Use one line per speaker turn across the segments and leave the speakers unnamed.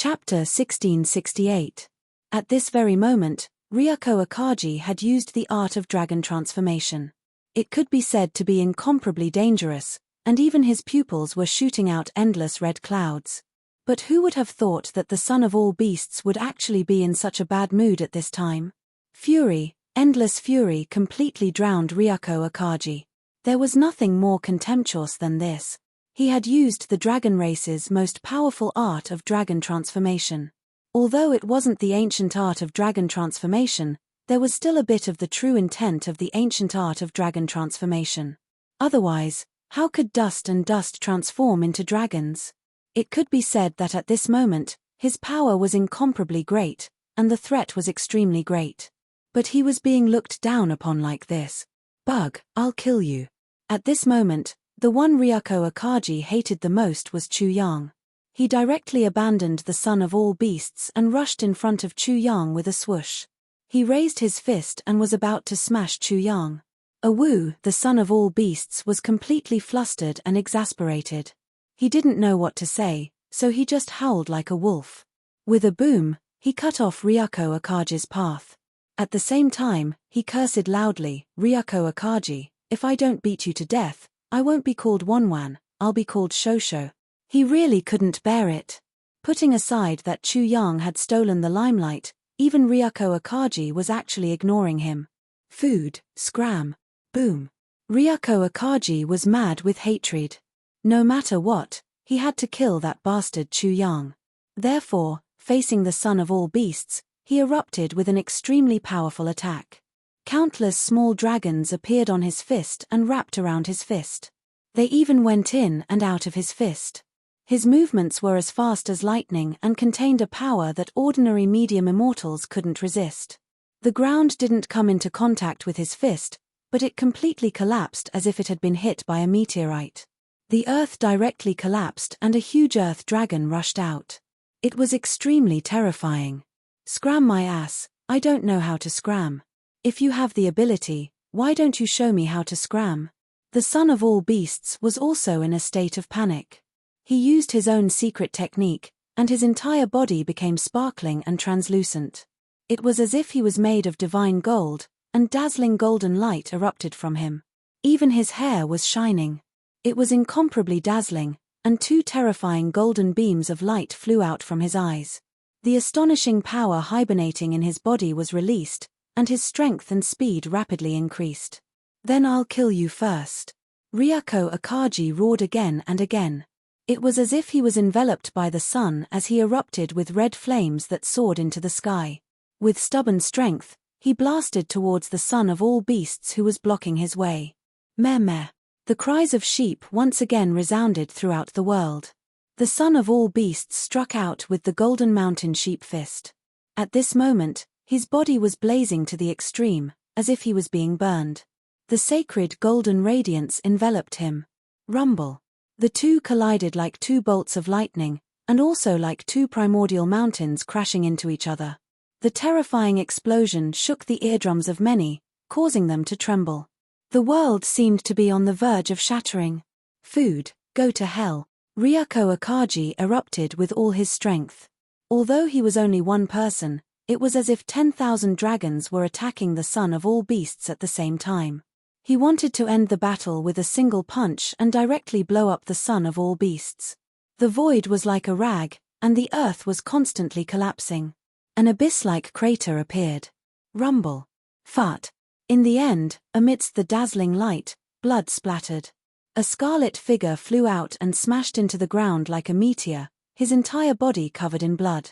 Chapter 1668. At this very moment, Ryuko Akagi had used the art of dragon transformation. It could be said to be incomparably dangerous, and even his pupils were shooting out endless red clouds. But who would have thought that the son of all beasts would actually be in such a bad mood at this time? Fury, endless fury completely drowned Ryuko Akagi. There was nothing more contemptuous than this. He had used the dragon race's most powerful art of dragon transformation. Although it wasn't the ancient art of dragon transformation, there was still a bit of the true intent of the ancient art of dragon transformation. Otherwise, how could dust and dust transform into dragons? It could be said that at this moment, his power was incomparably great, and the threat was extremely great. But he was being looked down upon like this. Bug, I'll kill you. At this moment, the one Ryuko Akagi hated the most was Chu Yang. He directly abandoned the son of all beasts and rushed in front of Chu Yang with a swoosh. He raised his fist and was about to smash Chu Yang. Awu, the son of all beasts, was completely flustered and exasperated. He didn't know what to say, so he just howled like a wolf. With a boom, he cut off Ryuko Akagi's path. At the same time, he cursed loudly, "Ryuko Akagi, if I don't beat you to death, I won't be called Wanwan, I'll be called Shosho." He really couldn't bear it. Putting aside that Chu Yang had stolen the limelight, even Ryuko Akagi was actually ignoring him. Food, scram, boom. Ryuko Akagi was mad with hatred. No matter what, he had to kill that bastard Chu Yang. Therefore, facing the son of all beasts, he erupted with an extremely powerful attack. Countless small dragons appeared on his fist and wrapped around his fist. They even went in and out of his fist. His movements were as fast as lightning and contained a power that ordinary medium immortals couldn't resist. The ground didn't come into contact with his fist, but it completely collapsed as if it had been hit by a meteorite. The earth directly collapsed and a huge earth dragon rushed out. It was extremely terrifying. Scram my ass, I don't know how to scram. If you have the ability, why don't you show me how to scram? The son of all beasts was also in a state of panic. He used his own secret technique, and his entire body became sparkling and translucent. It was as if he was made of divine gold, and dazzling golden light erupted from him. Even his hair was shining. It was incomparably dazzling, and two terrifying golden beams of light flew out from his eyes. The astonishing power hibernating in his body was released, and his strength and speed rapidly increased. Then I'll kill you first. Ryuko Akagi roared again and again. It was as if he was enveloped by the sun as he erupted with red flames that soared into the sky. With stubborn strength, he blasted towards the son of all beasts who was blocking his way. Meh meh. The cries of sheep once again resounded throughout the world. The son of all beasts struck out with the golden mountain sheep fist. At this moment, his body was blazing to the extreme, as if he was being burned. The sacred golden radiance enveloped him. Rumble. The two collided like two bolts of lightning, and also like two primordial mountains crashing into each other. The terrifying explosion shook the eardrums of many, causing them to tremble. The world seemed to be on the verge of shattering. Food, go to hell. Ryuko Akagi erupted with all his strength. Although he was only one person, it was as if 10,000 dragons were attacking the son of all beasts at the same time. He wanted to end the battle with a single punch and directly blow up the son of all beasts. The void was like a rag, and the earth was constantly collapsing. An abyss-like crater appeared. Rumble. Fart. In the end, amidst the dazzling light, blood splattered. A scarlet figure flew out and smashed into the ground like a meteor, his entire body covered in blood.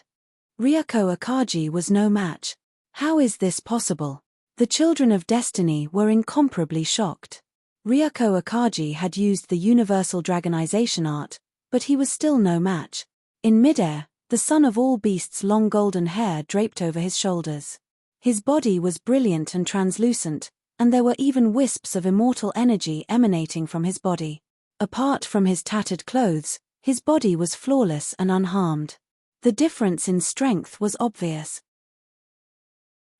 Ryuko Akagi was no match. How is this possible? The children of destiny were incomparably shocked. Ryuko Akagi had used the universal dragonization art, but he was still no match. In midair, the son of all beasts' long golden hair draped over his shoulders. His body was brilliant and translucent, and there were even wisps of immortal energy emanating from his body. Apart from his tattered clothes, his body was flawless and unharmed. The difference in strength was obvious.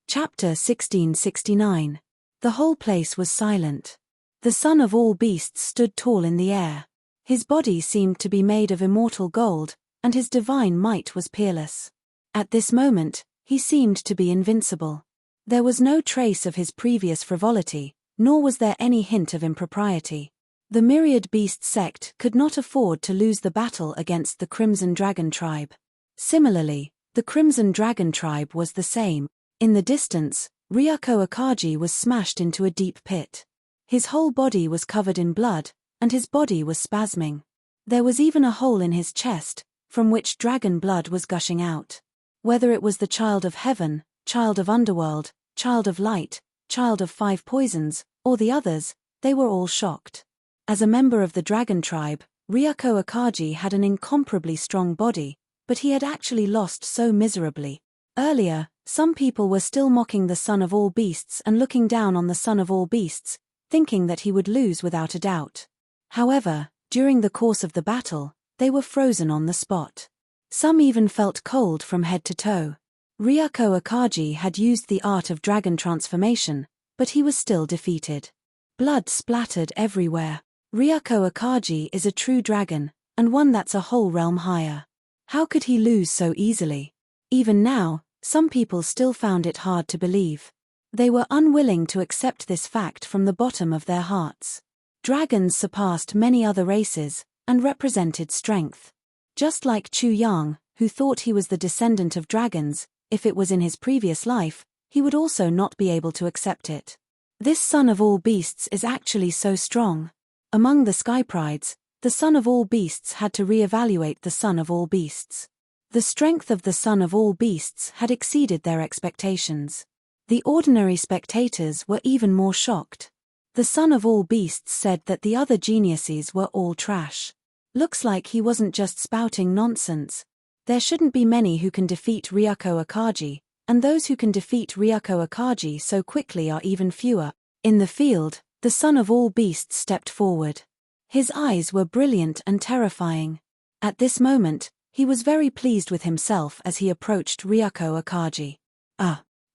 Chapter 1669. The whole place was silent. The son of all beasts stood tall in the air. His body seemed to be made of immortal gold, and his divine might was peerless. At this moment, he seemed to be invincible. There was no trace of his previous frivolity, nor was there any hint of impropriety. The myriad beast sect could not afford to lose the battle against the Crimson Dragon tribe. Similarly, the Crimson Dragon tribe was the same. In the distance, Ryako Akagi was smashed into a deep pit. His whole body was covered in blood, and his body was spasming. There was even a hole in his chest, from which dragon blood was gushing out. Whether it was the child of heaven, child of underworld, child of light, child of 5 poisons, or the others, they were all shocked. As a member of the dragon tribe, Ryako Akagi had an incomparably strong body, but he had actually lost so miserably. Earlier, some people were still mocking the son of all beasts and looking down on the son of all beasts, thinking that he would lose without a doubt. However, during the course of the battle, they were frozen on the spot. Some even felt cold from head to toe. Ryako Akagi had used the art of dragon transformation, but he was still defeated. Blood splattered everywhere. Ryako Akagi is a true dragon, and one that's a whole realm higher. How could he lose so easily? Even now, some people still found it hard to believe. They were unwilling to accept this fact from the bottom of their hearts. Dragons surpassed many other races, and represented strength. Just like Chu Yang, who thought he was the descendant of dragons, if it was in his previous life, he would also not be able to accept it. This son of all beasts is actually so strong. Among the Sky Prides, the son of all beasts had to re-evaluate the son of all beasts. The strength of the son of all beasts had exceeded their expectations. The ordinary spectators were even more shocked. The son of all beasts said that the other geniuses were all trash. Looks like he wasn't just spouting nonsense. There shouldn't be many who can defeat Ryako Akagi, and those who can defeat Ryako Akagi so quickly are even fewer. In the field, the son of all beasts stepped forward. His eyes were brilliant and terrifying. At this moment, he was very pleased with himself as he approached Ryako Akagi.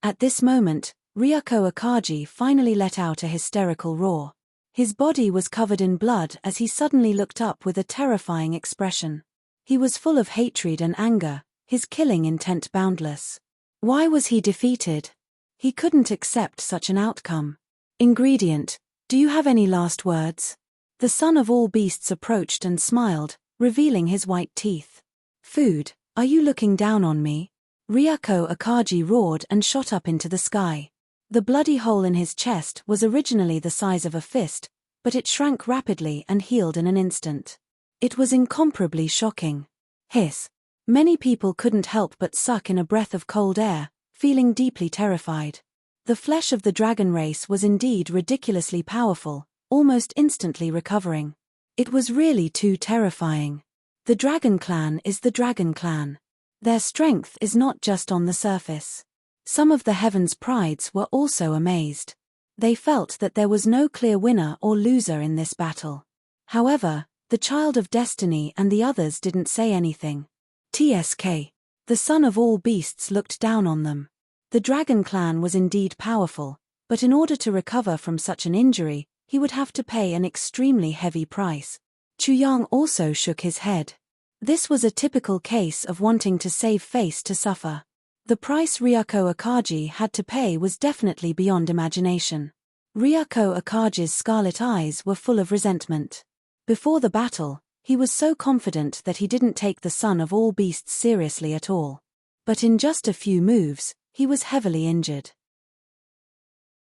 At this moment, Ryako Akagi finally let out a hysterical roar. His body was covered in blood as he suddenly looked up with a terrifying expression. He was full of hatred and anger, his killing intent boundless. Why was he defeated? He couldn't accept such an outcome. Ingredient, do you have any last words? The son of all beasts approached and smiled, revealing his white teeth. Food, are you looking down on me? Ryako Akagi roared and shot up into the sky. The bloody hole in his chest was originally the size of a fist, but it shrank rapidly and healed in an instant. It was incomparably shocking. Hiss. Many people couldn't help but suck in a breath of cold air, feeling deeply terrified. The flesh of the dragon race was indeed ridiculously powerful, almost instantly recovering. It was really too terrifying. The Dragon Clan is the Dragon Clan. Their strength is not just on the surface. Some of the Heaven's Prides were also amazed. They felt that there was no clear winner or loser in this battle. However, the Child of Destiny and the others didn't say anything. TSK. The son of all beasts looked down on them. The Dragon Clan was indeed powerful, but in order to recover from such an injury, he would have to pay an extremely heavy price. Chu Yang also shook his head. This was a typical case of wanting to save face to suffer. The price Ryako Akagi had to pay was definitely beyond imagination. Ryako Akagi's scarlet eyes were full of resentment. Before the battle, he was so confident that he didn't take the son of all beasts seriously at all. But in just a few moves, he was heavily injured.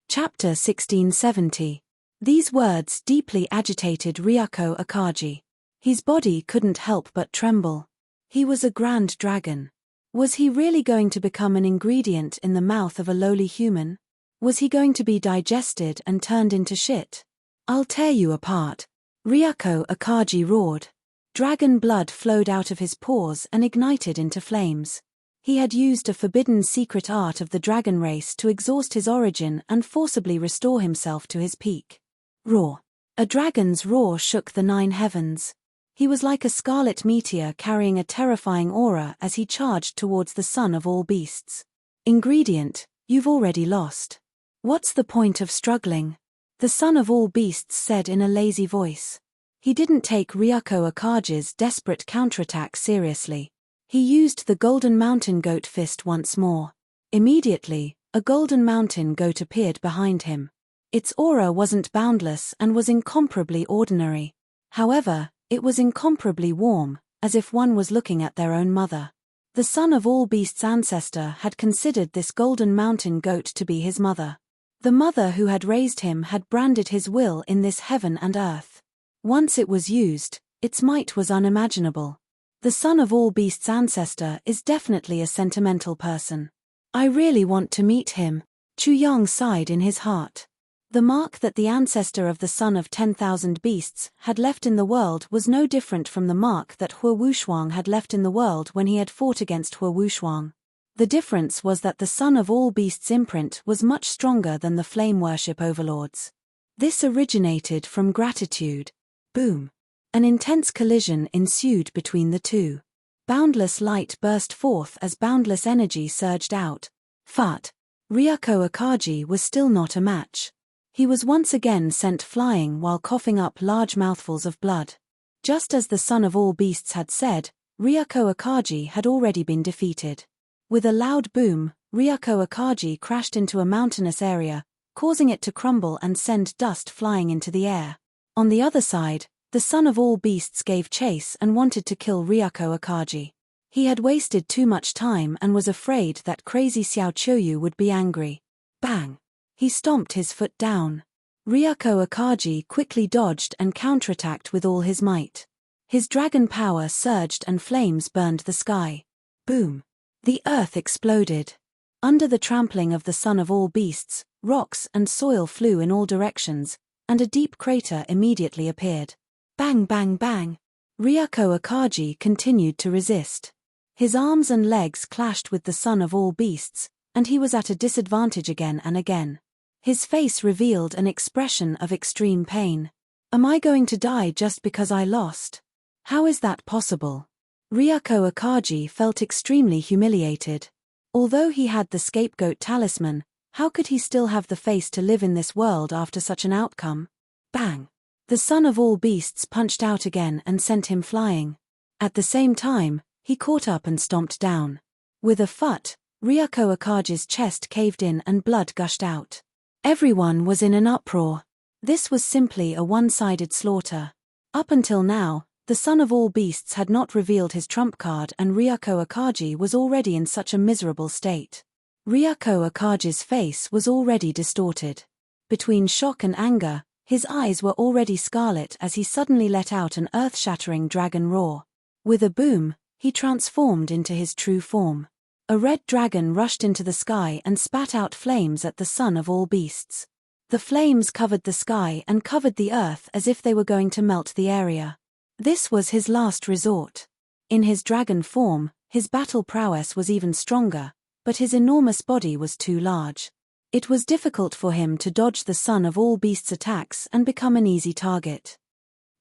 Chapter 1670. These words deeply agitated Ryako Akagi. His body couldn't help but tremble. He was a grand dragon. Was he really going to become an ingredient in the mouth of a lowly human? Was he going to be digested and turned into shit? I'll tear you apart. Ryako Akagi roared. Dragon blood flowed out of his pores and ignited into flames. He had used a forbidden secret art of the dragon race to exhaust his origin and forcibly restore himself to his peak. Roar. A dragon's roar shook the 9 heavens. He was like a scarlet meteor carrying a terrifying aura as he charged towards the son of all beasts. Ingredient, you've already lost. What's the point of struggling? The son of all beasts said in a lazy voice. He didn't take Ryako Akaji's desperate counterattack seriously. He used the golden mountain goat fist once more. Immediately, a golden mountain goat appeared behind him. Its aura wasn't boundless and was incomparably ordinary. However, it was incomparably warm, as if one was looking at their own mother. The son of all beasts' ancestor had considered this golden mountain goat to be his mother. The mother who had raised him had branded his will in this heaven and earth. Once it was used, its might was unimaginable. The son of all beasts' ancestor is definitely a sentimental person. I really want to meet him, Chu Yang sighed in his heart. The mark that the ancestor of the son of 10,000 beasts had left in the world was no different from the mark that Hua Wushuang had left in the world when he had fought against Hua Wushuang. The difference was that the son of all beasts' imprint was much stronger than the flame worship overlords. This originated from gratitude. Boom. An intense collision ensued between the two. Boundless light burst forth as boundless energy surged out. But Ryako Akaji was still not a match. He was once again sent flying while coughing up large mouthfuls of blood. Just as the son of all beasts had said, Ryako Akaji had already been defeated. With a loud boom, Ryako Akaji crashed into a mountainous area, causing it to crumble and send dust flying into the air. On the other side, the son of all beasts gave chase and wanted to kill Ryako Akaji. He had wasted too much time and was afraid that crazy Xiao Choyu would be angry. Bang! He stomped his foot down. Ryako Akaji quickly dodged and counterattacked with all his might. His dragon power surged and flames burned the sky. Boom! The earth exploded. Under the trampling of the son of all beasts, rocks and soil flew in all directions, and a deep crater immediately appeared. Bang bang bang! Ryako Akaji continued to resist. His arms and legs clashed with the son of all beasts, and he was at a disadvantage again and again. His face revealed an expression of extreme pain. Am I going to die just because I lost? How is that possible? Ryako Akaji felt extremely humiliated. Although he had the scapegoat talisman, how could he still have the face to live in this world after such an outcome? Bang! The son of all beasts punched out again and sent him flying. At the same time, he caught up and stomped down. With a phut, Ryako Akaji's chest caved in and blood gushed out. Everyone was in an uproar. This was simply a one-sided slaughter. Up until now, the son of all beasts had not revealed his trump card and Ryako Akaji was already in such a miserable state. Ryako Akaji's face was already distorted. Between shock and anger, his eyes were already scarlet as he suddenly let out an earth-shattering dragon roar. With a boom, he transformed into his true form. A red dragon rushed into the sky and spat out flames at the son of all beasts. The flames covered the sky and covered the earth as if they were going to melt the area. This was his last resort. In his dragon form, his battle prowess was even stronger, but his enormous body was too large. It was difficult for him to dodge the son of all beasts' attacks and become an easy target.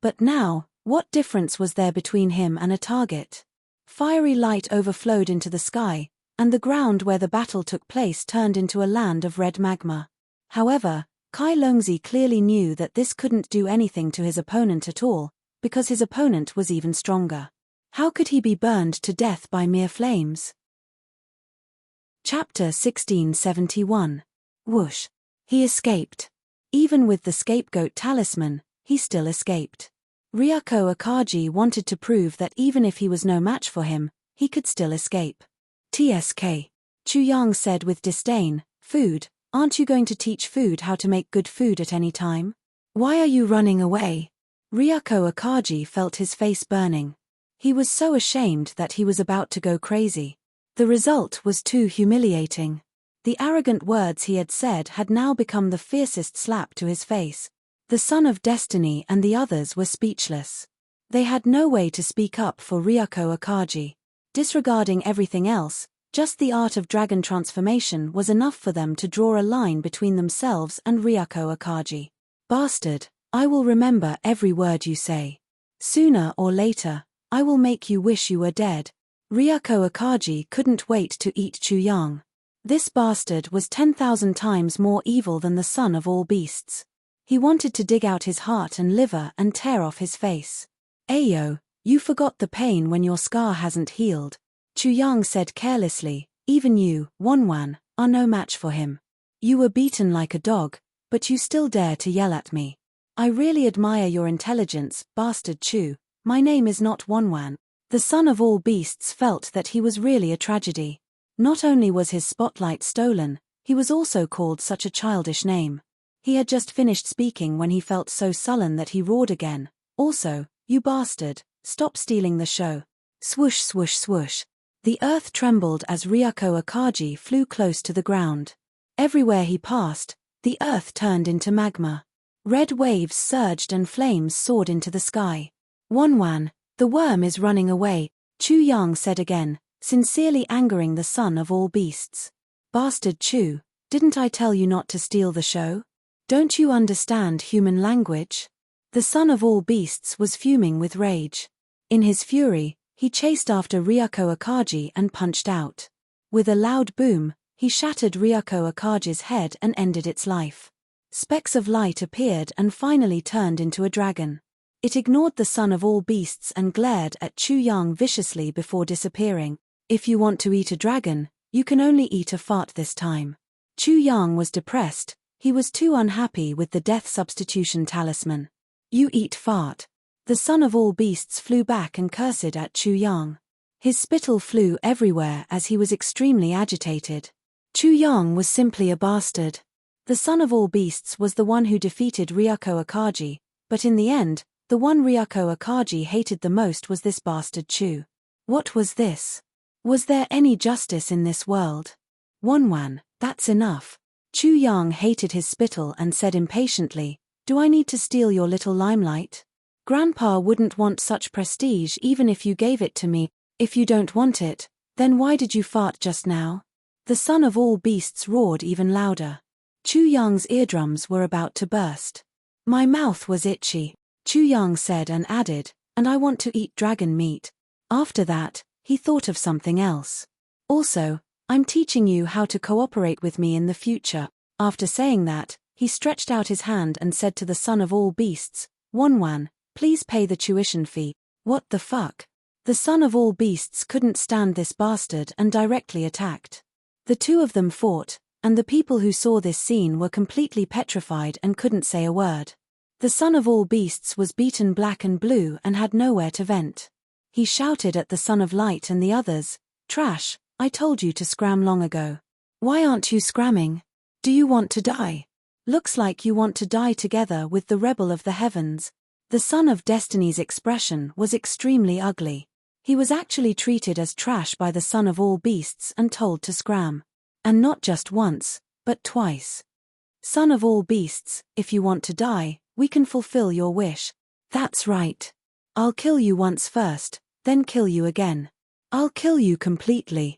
But now, what difference was there between him and a target? Fiery light overflowed into the sky, and the ground where the battle took place turned into a land of red magma. However, Kai Longzi clearly knew that this couldn't do anything to his opponent at all, because his opponent was even stronger. How could he be burned to death by mere flames? Chapter 1671. Whoosh. He escaped. Even with the scapegoat talisman, he still escaped. Ryako Akaji wanted to prove that even if he was no match for him, he could still escape. TSK. Chu Yang said with disdain, "Food, aren't you going to teach food how to make good food at any time? Why are you running away?" Ryako Akaji felt his face burning. He was so ashamed that he was about to go crazy. The result was too humiliating. The arrogant words he had said had now become the fiercest slap to his face. The son of destiny and the others were speechless. They had no way to speak up for Ryako Akaji. Disregarding everything else, just the art of dragon transformation was enough for them to draw a line between themselves and Ryako Akaji. "Bastard, I will remember every word you say. Sooner or later, I will make you wish you were dead." Ryako Akaji couldn't wait to eat Chu Yang. This bastard was 10,000 times more evil than the son of all beasts. He wanted to dig out his heart and liver and tear off his face. Ayo, you forgot the pain when your scar hasn't healed, Chu Yang said carelessly. Even you, Wanwan, are no match for him. You were beaten like a dog, but you still dare to yell at me. I really admire your intelligence, bastard Chu. My name is not Wanwan. The son of all beasts felt that he was really a tragedy. Not only was his spotlight stolen, he was also called such a childish name. He had just finished speaking when he felt so sullen that he roared again. Also, you bastard, stop stealing the show. Swoosh swoosh swoosh. The earth trembled as Ryako Akaji flew close to the ground. Everywhere he passed, the earth turned into magma. Red waves surged and flames soared into the sky. Wanwan, the worm is running away, Chu Yang said again, sincerely angering the son of all beasts. Bastard Chu, didn't I tell you not to steal the show? Don't you understand human language? The son of all beasts was fuming with rage. In his fury, he chased after Ryako Akaji and punched out. With a loud boom, he shattered Ryako Akaji's head and ended its life. Specks of light appeared and finally turned into a dragon. It ignored the son of all beasts and glared at Chu Yang viciously before disappearing. If you want to eat a dragon, you can only eat a fart this time. Chu Yang was depressed. He was too unhappy with the death substitution talisman. You eat fart. The son of all beasts flew back and cursed at Chu Yang. His spittle flew everywhere as he was extremely agitated. Chu Yang was simply a bastard. The son of all beasts was the one who defeated Ryako Akaji, but in the end, the one Ryako Akaji hated the most was this bastard Chu. What was this? Was there any justice in this world? Wanwan, that's enough. Chu Yang hated his spittle and said impatiently, do I need to steal your little limelight? Grandpa wouldn't want such prestige even if you gave it to me. If you don't want it, then why did you fart just now? The son of all beasts roared even louder. Chu Yang's eardrums were about to burst. My mouth was itchy, Chu Yang said and added, and I want to eat dragon meat. After that, he thought of something else. Also, I'm teaching you how to cooperate with me in the future. After saying that, he stretched out his hand and said to the son of all beasts, Wanwan, please pay the tuition fee. What the fuck? The son of all beasts couldn't stand this bastard and directly attacked. The two of them fought, and the people who saw this scene were completely petrified and couldn't say a word. The son of all beasts was beaten black and blue and had nowhere to vent. He shouted at the son of light and the others, Trash, I told you to scram long ago. Why aren't you scramming? Do you want to die? Looks like you want to die together with the rebel of the heavens. The son of destiny's expression was extremely ugly. He was actually treated as trash by the son of all beasts and told to scram. And not just once, but twice. Son of all beasts, if you want to die, we can fulfill your wish. That's right. I'll kill you once first, then kill you again. I'll kill you completely.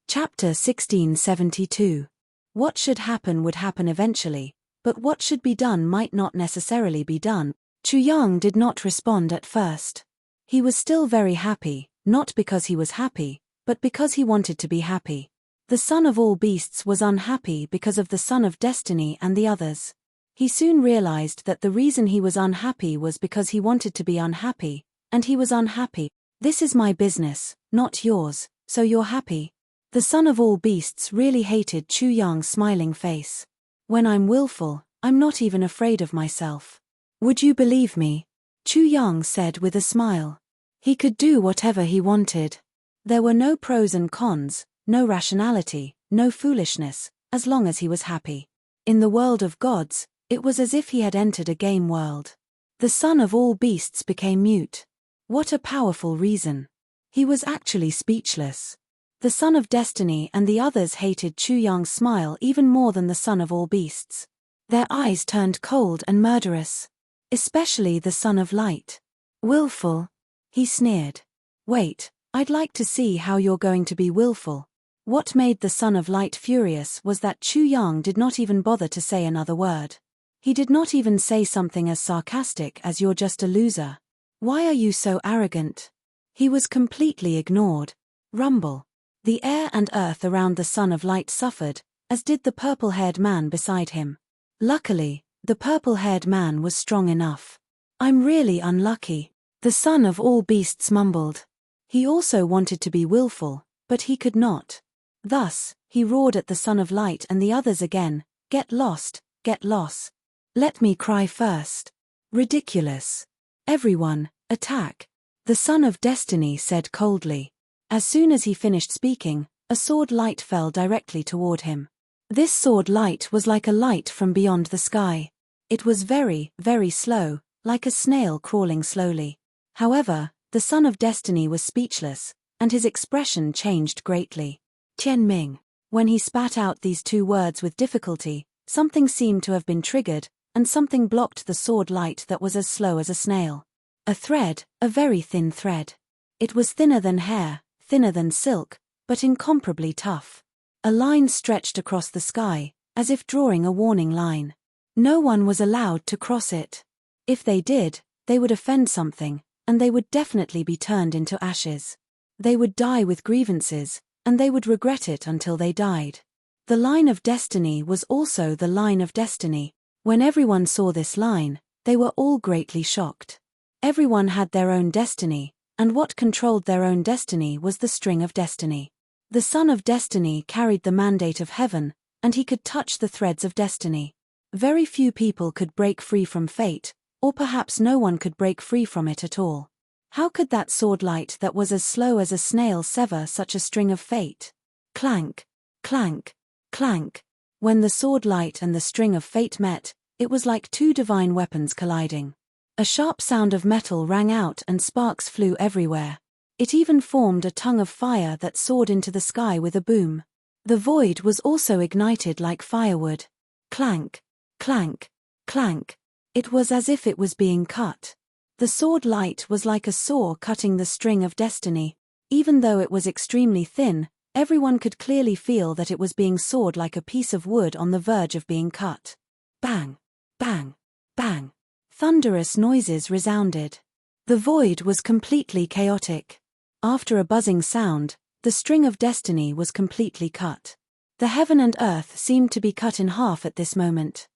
Chapter 1672. What should happen would happen eventually, but what should be done might not necessarily be done. Chu Yang did not respond at first. He was still very happy, not because he was happy, but because he wanted to be happy. The son of all beasts was unhappy because of the son of destiny and the others. He soon realized that the reason he was unhappy was because he wanted to be unhappy, and he was unhappy. This is my business, not yours, so you're happy. The son of all beasts really hated Chu Yang's smiling face. When I'm willful, I'm not even afraid of myself. Would you believe me? Chu Yang said with a smile. He could do whatever he wanted. There were no pros and cons, no rationality, no foolishness, as long as he was happy. In the world of gods, it was as if he had entered a game world. The son of all beasts became mute. What a powerful reason. He was actually speechless. The son of destiny and the others hated Chu Yang's smile even more than the son of all beasts. Their eyes turned cold and murderous. Especially the son of light. Willful? He sneered. Wait, I'd like to see how you're going to be willful. What made the son of light furious was that Chu Yang did not even bother to say another word. He did not even say something as sarcastic as you're just a loser. Why are you so arrogant? He was completely ignored. Rumble. The air and earth around the son of light suffered, as did the purple-haired man beside him. Luckily, the purple-haired man was strong enough. I'm really unlucky, the son of all beasts mumbled. He also wanted to be willful, but he could not. Thus, he roared at the Son of Light and the others again, get lost, get lost. Let me cry first. Ridiculous. Everyone, attack. The Son of Destiny said coldly. As soon as he finished speaking, a sword light fell directly toward him. This sword light was like a light from beyond the sky. It was very, very slow, like a snail crawling slowly. However, the Son of Destiny was speechless, and his expression changed greatly. Tianming. When he spat out these two words with difficulty, something seemed to have been triggered, and something blocked the sword light that was as slow as a snail. A thread, a very thin thread. It was thinner than hair, thinner than silk, but incomparably tough. A line stretched across the sky, as if drawing a warning line. No one was allowed to cross it. If they did, they would offend something, and they would definitely be turned into ashes. They would die with grievances, and they would regret it until they died. The line of destiny was also the line of destiny. When everyone saw this line, they were all greatly shocked. Everyone had their own destiny, and what controlled their own destiny was the string of destiny. The Son of Destiny carried the mandate of heaven, and he could touch the threads of destiny. Very few people could break free from fate, or perhaps no one could break free from it at all. How could that sword light that was as slow as a snail sever such a string of fate? Clank, clank, clank. When the sword light and the string of fate met, it was like two divine weapons colliding. A sharp sound of metal rang out and sparks flew everywhere. It even formed a tongue of fire that soared into the sky with a boom. The void was also ignited like firewood. Clank, clank, clank. It was as if it was being cut. The sword light was like a saw cutting the string of destiny. Even though it was extremely thin, everyone could clearly feel that it was being sawed like a piece of wood on the verge of being cut. Bang, bang, bang. Thunderous noises resounded. The void was completely chaotic. After a buzzing sound, the string of destiny was completely cut. The heaven and earth seemed to be cut in half at this moment.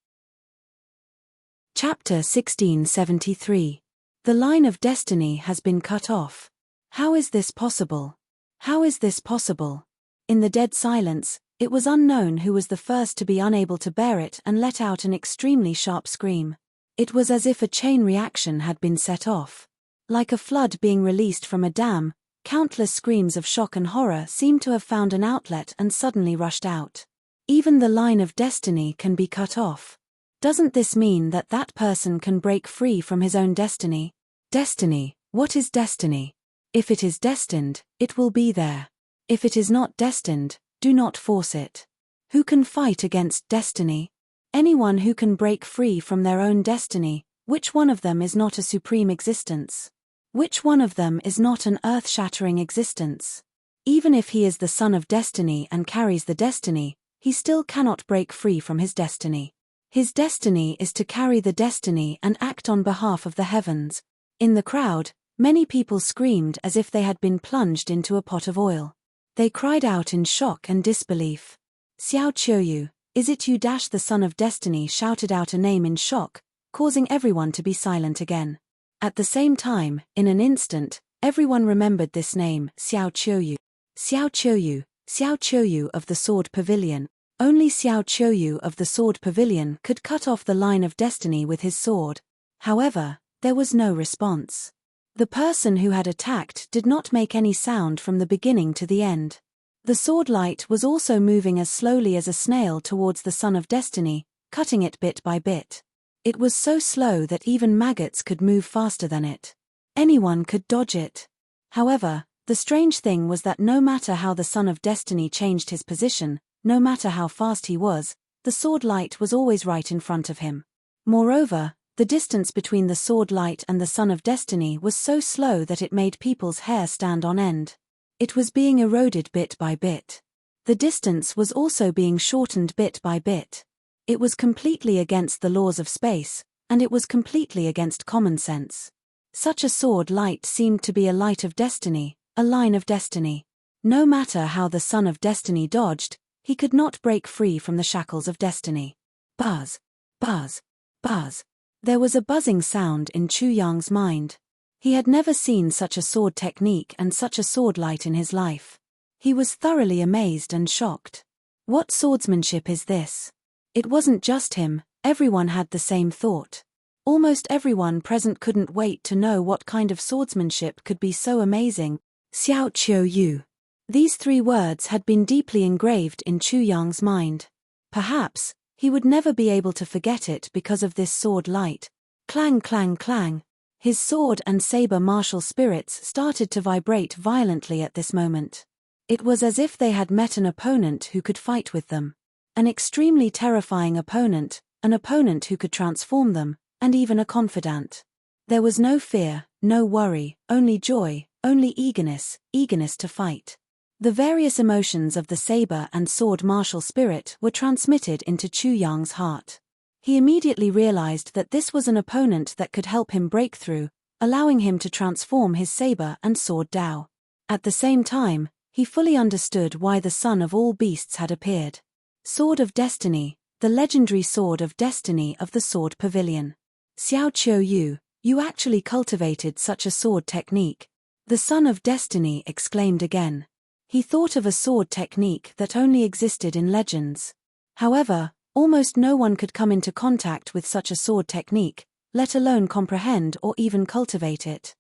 Chapter 1673. The line of destiny has been cut off. How is this possible? How is this possible? In the dead silence, it was unknown who was the first to be unable to bear it and let out an extremely sharp scream. It was as if a chain reaction had been set off. Like a flood being released from a dam, countless screams of shock and horror seemed to have found an outlet and suddenly rushed out. Even the line of destiny can be cut off. Doesn't this mean that that person can break free from his own destiny? Destiny, what is destiny? If it is destined, it will be there. If it is not destined, do not force it. Who can fight against destiny? Anyone who can break free from their own destiny. Which one of them is not a supreme existence? Which one of them is not an earth-shattering existence? Even if he is the Son of Destiny and carries the destiny, he still cannot break free from his destiny. His destiny is to carry the destiny and act on behalf of the heavens. In the crowd, many people screamed as if they had been plunged into a pot of oil. They cried out in shock and disbelief. Xiao Qiuyu, is it you? The Son of Destiny shouted out a name in shock, causing everyone to be silent again. At the same time, in an instant, everyone remembered this name, Xiao Qiuyu. Xiao Qiuyu, Xiao Qiuyu of the Sword Pavilion. Only Xiao Qiuyu of the Sword Pavilion could cut off the line of destiny with his sword. However, there was no response. The person who had attacked did not make any sound from the beginning to the end. The sword light was also moving as slowly as a snail towards the Son of Destiny, cutting it bit by bit. It was so slow that even maggots could move faster than it. Anyone could dodge it. However, the strange thing was that no matter how the Son of Destiny changed his position, no matter how fast he was, the sword light was always right in front of him. Moreover, the distance between the sword light and the Son of Destiny was so slow that it made people's hair stand on end. It was being eroded bit by bit. The distance was also being shortened bit by bit. It was completely against the laws of space, and it was completely against common sense. Such a sword light seemed to be a light of destiny, a line of destiny. No matter how the Son of Destiny dodged, he could not break free from the shackles of destiny. Buzz, Buzz. Buzz. There was a buzzing sound in Chu Yang's mind. He had never seen such a sword technique and such a sword light in his life. He was thoroughly amazed and shocked. What swordsmanship is this? It wasn't just him, everyone had the same thought. Almost everyone present couldn't wait to know what kind of swordsmanship could be so amazing. Xiao Qiu Yu. These 3 words had been deeply engraved in Chu Yang's mind. Perhaps, he would never be able to forget it because of this sword light. Clang clang clang. His sword and saber martial spirits started to vibrate violently at this moment. It was as if they had met an opponent who could fight with them. An extremely terrifying opponent, an opponent who could transform them, and even a confidant. There was no fear, no worry, only joy, only eagerness to fight. The various emotions of the saber and sword martial spirit were transmitted into Chu Yang's heart. He immediately realized that this was an opponent that could help him break through, allowing him to transform his saber and sword Dao. At the same time, he fully understood why the son of all beasts had appeared. Sword of Destiny, the legendary sword of destiny of the Sword Pavilion. Xiao Qiu Yu, you actually cultivated such a sword technique. The son of destiny exclaimed again. He thought of a sword technique that only existed in legends. However, almost no one could come into contact with such a sword technique, let alone comprehend or even cultivate it.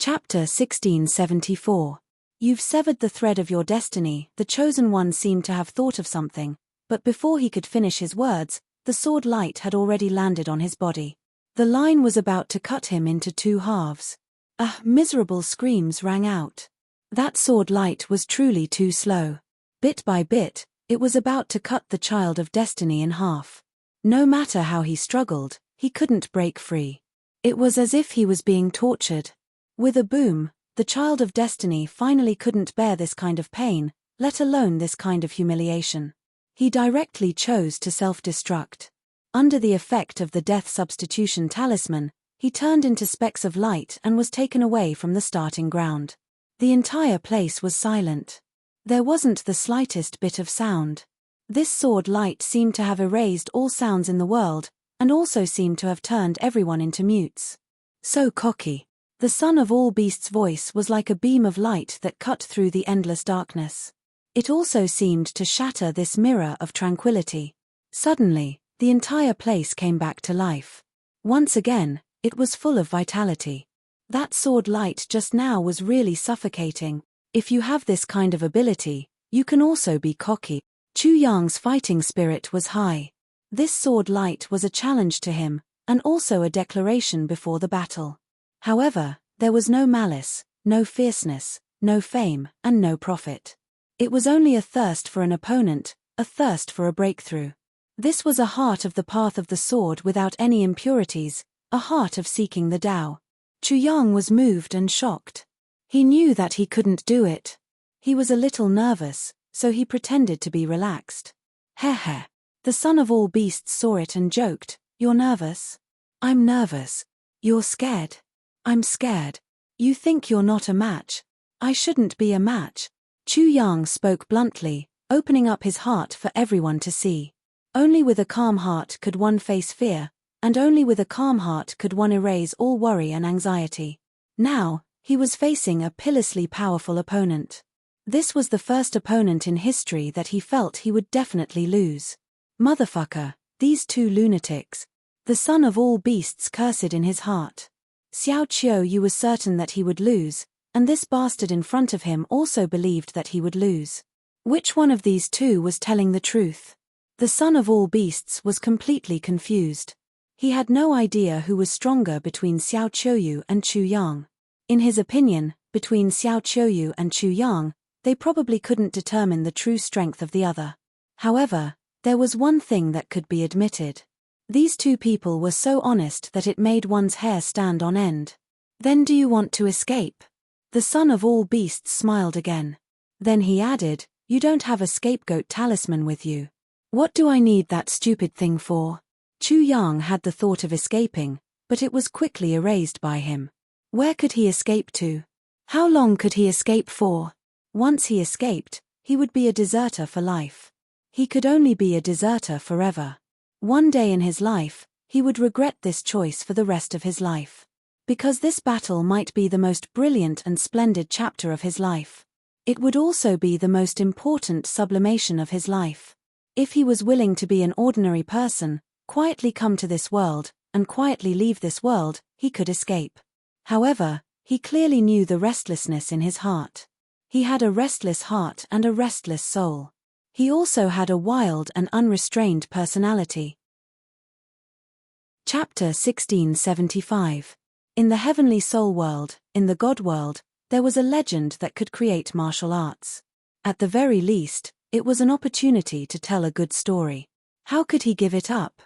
Chapter 1674. You've severed the thread of your destiny. The chosen one seemed to have thought of something, but before he could finish his words, the sword light had already landed on his body. The line was about to cut him into 2 halves. Miserable screams rang out. That sword light was truly too slow. Bit by bit, it was about to cut the child of destiny in half. No matter how he struggled, he couldn't break free. It was as if he was being tortured. With a boom, the child of destiny finally couldn't bear this kind of pain, let alone this kind of humiliation. He directly chose to self-destruct. Under the effect of the death substitution talisman, he turned into specks of light and was taken away from the starting ground. The entire place was silent. There wasn't the slightest bit of sound. This sword light seemed to have erased all sounds in the world, and also seemed to have turned everyone into mutes. So cocky. The son of all beasts' voice was like a beam of light that cut through the endless darkness. It also seemed to shatter this mirror of tranquility. Suddenly, the entire place came back to life. Once again, it was full of vitality. That sword light just now was really suffocating. If you have this kind of ability, you can also be cocky. Chu Yang's fighting spirit was high. This sword light was a challenge to him, and also a declaration before the battle. However, there was no malice, no fierceness, no fame, and no profit. It was only a thirst for an opponent, a thirst for a breakthrough. This was a heart of the path of the sword without any impurities, a heart of seeking the Tao. Chu Yang was moved and shocked. He knew that he couldn't do it. He was a little nervous, so he pretended to be relaxed. Heh. The son of all beasts saw it and joked, "You're nervous?" "I'm nervous." "You're scared?" "I'm scared." "You think you're not a match?" "I shouldn't be a match." Chu Yang spoke bluntly, opening up his heart for everyone to see. Only with a calm heart could one face fear, and only with a calm heart could one erase all worry and anxiety. Now, he was facing a pitilessly powerful opponent. This was the first opponent in history that he felt he would definitely lose. Motherfucker, these 2 lunatics. The son of all beasts cursed in his heart. Xiao Qiu Yu was certain that he would lose, and this bastard in front of him also believed that he would lose. Which one of these 2 was telling the truth? The son of all beasts was completely confused. He had no idea who was stronger between Xiao Qiu Yu and Chu Yang. In his opinion, between Xiao Qiu Yu and Chu Yang, they probably couldn't determine the true strength of the other. However, there was one thing that could be admitted. These 2 people were so honest that it made one's hair stand on end. "Then do you want to escape?" The son of all beasts smiled again. Then he added, "You don't have a scapegoat talisman with you." "What do I need that stupid thing for?" Chu Yang had the thought of escaping, but it was quickly erased by him. Where could he escape to? How long could he escape for? Once he escaped, he would be a deserter for life. He could only be a deserter forever. One day in his life, he would regret this choice for the rest of his life. Because this battle might be the most brilliant and splendid chapter of his life. It would also be the most important sublimation of his life. If he was willing to be an ordinary person, quietly come to this world, and quietly leave this world, he could escape. However, he clearly knew the restlessness in his heart. He had a restless heart and a restless soul. He also had a wild and unrestrained personality. Chapter 1675. In the heavenly soul world, in the God world, there was a legend that could create martial arts. At the very least, it was an opportunity to tell a good story. How could he give it up?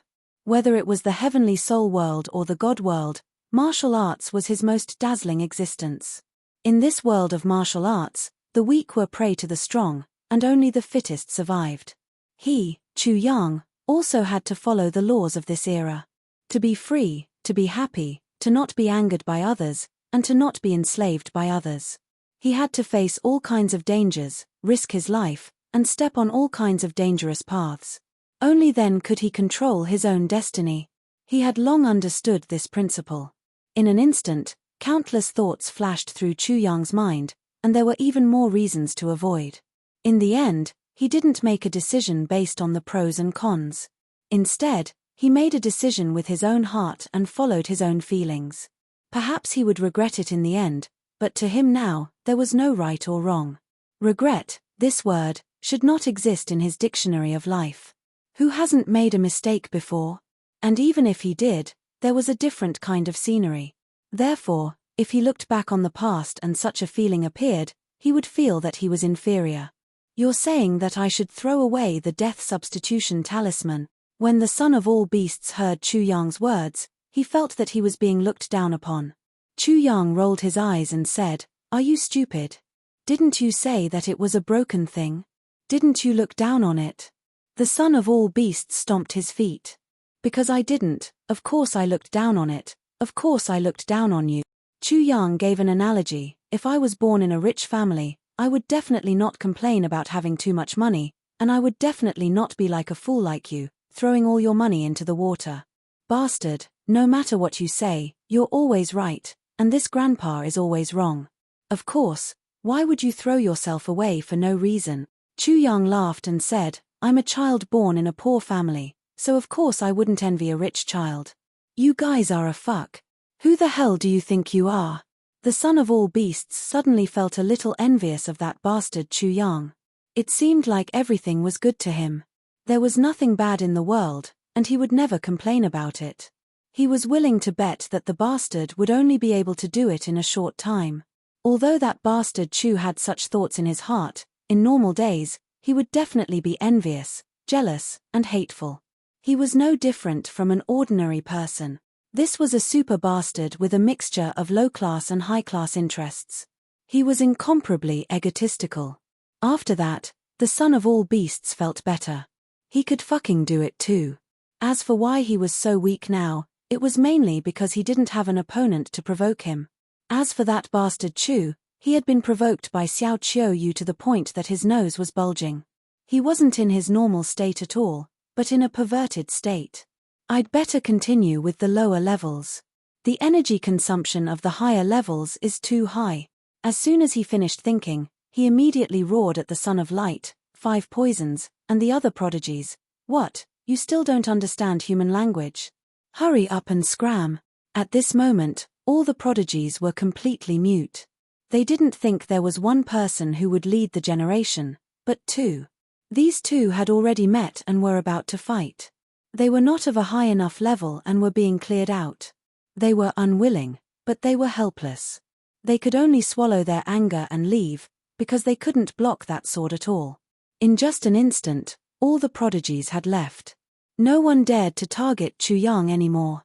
Whether it was the heavenly soul world or the God world, martial arts was his most dazzling existence. In this world of martial arts, the weak were prey to the strong, and only the fittest survived. He, Chu Yang, also had to follow the laws of this era. To be free, to be happy, to not be angered by others, and to not be enslaved by others. He had to face all kinds of dangers, risk his life, and step on all kinds of dangerous paths. Only then could he control his own destiny. He had long understood this principle. In an instant, countless thoughts flashed through Chu Yang's mind, and there were even more reasons to avoid. In the end, he didn't make a decision based on the pros and cons. Instead, he made a decision with his own heart and followed his own feelings. Perhaps he would regret it in the end, but to him now, there was no right or wrong. Regret, this word, should not exist in his dictionary of life. Who hasn't made a mistake before? And even if he did, there was a different kind of scenery. Therefore, if he looked back on the past and such a feeling appeared, he would feel that he was inferior. You're saying that I should throw away the death substitution talisman. When the son of all beasts heard Chu Yang's words, he felt that he was being looked down upon. Chu Yang rolled his eyes and said, "Are you stupid? Didn't you say that it was a broken thing? Didn't you look down on it?" The son of all beasts stomped his feet. "Because I didn't, of course I looked down on it, of course I looked down on you." Chu Yang gave an analogy. "If I was born in a rich family, I would definitely not complain about having too much money, and I would definitely not be like a fool like you, throwing all your money into the water. Bastard, no matter what you say, you're always right, and this grandpa is always wrong. Of course, why would you throw yourself away for no reason?" Chu Yang laughed and said, "I'm a child born in a poor family, so of course I wouldn't envy a rich child. You guys are a fuck. Who the hell do you think you are?" The son of all beasts suddenly felt a little envious of that bastard Chu Yang. It seemed like everything was good to him. There was nothing bad in the world, and he would never complain about it. He was willing to bet that the bastard would only be able to do it in a short time. Although that bastard Chu had such thoughts in his heart, in normal days, he would definitely be envious, jealous, and hateful. He was no different from an ordinary person. This was a super bastard with a mixture of low-class and high-class interests. He was incomparably egotistical. After that, the son of all beasts felt better. He could fucking do it too. As for why he was so weak now, it was mainly because he didn't have an opponent to provoke him. As for that bastard Chu, he had been provoked by Xiao Qiuyu to the point that his nose was bulging. He wasn't in his normal state at all, but in a perverted state. I'd better continue with the lower levels. The energy consumption of the higher levels is too high. As soon as he finished thinking, he immediately roared at the Son of Light, 5 poisons, and the other prodigies. "What, you still don't understand human language? Hurry up and scram." At this moment, all the prodigies were completely mute. They didn't think there was one person who would lead the generation, but 2. These 2 had already met and were about to fight. They were not of a high enough level and were being cleared out. They were unwilling, but they were helpless. They could only swallow their anger and leave, because they couldn't block that sword at all. In just an instant, all the prodigies had left. No one dared to target Chu Yang anymore.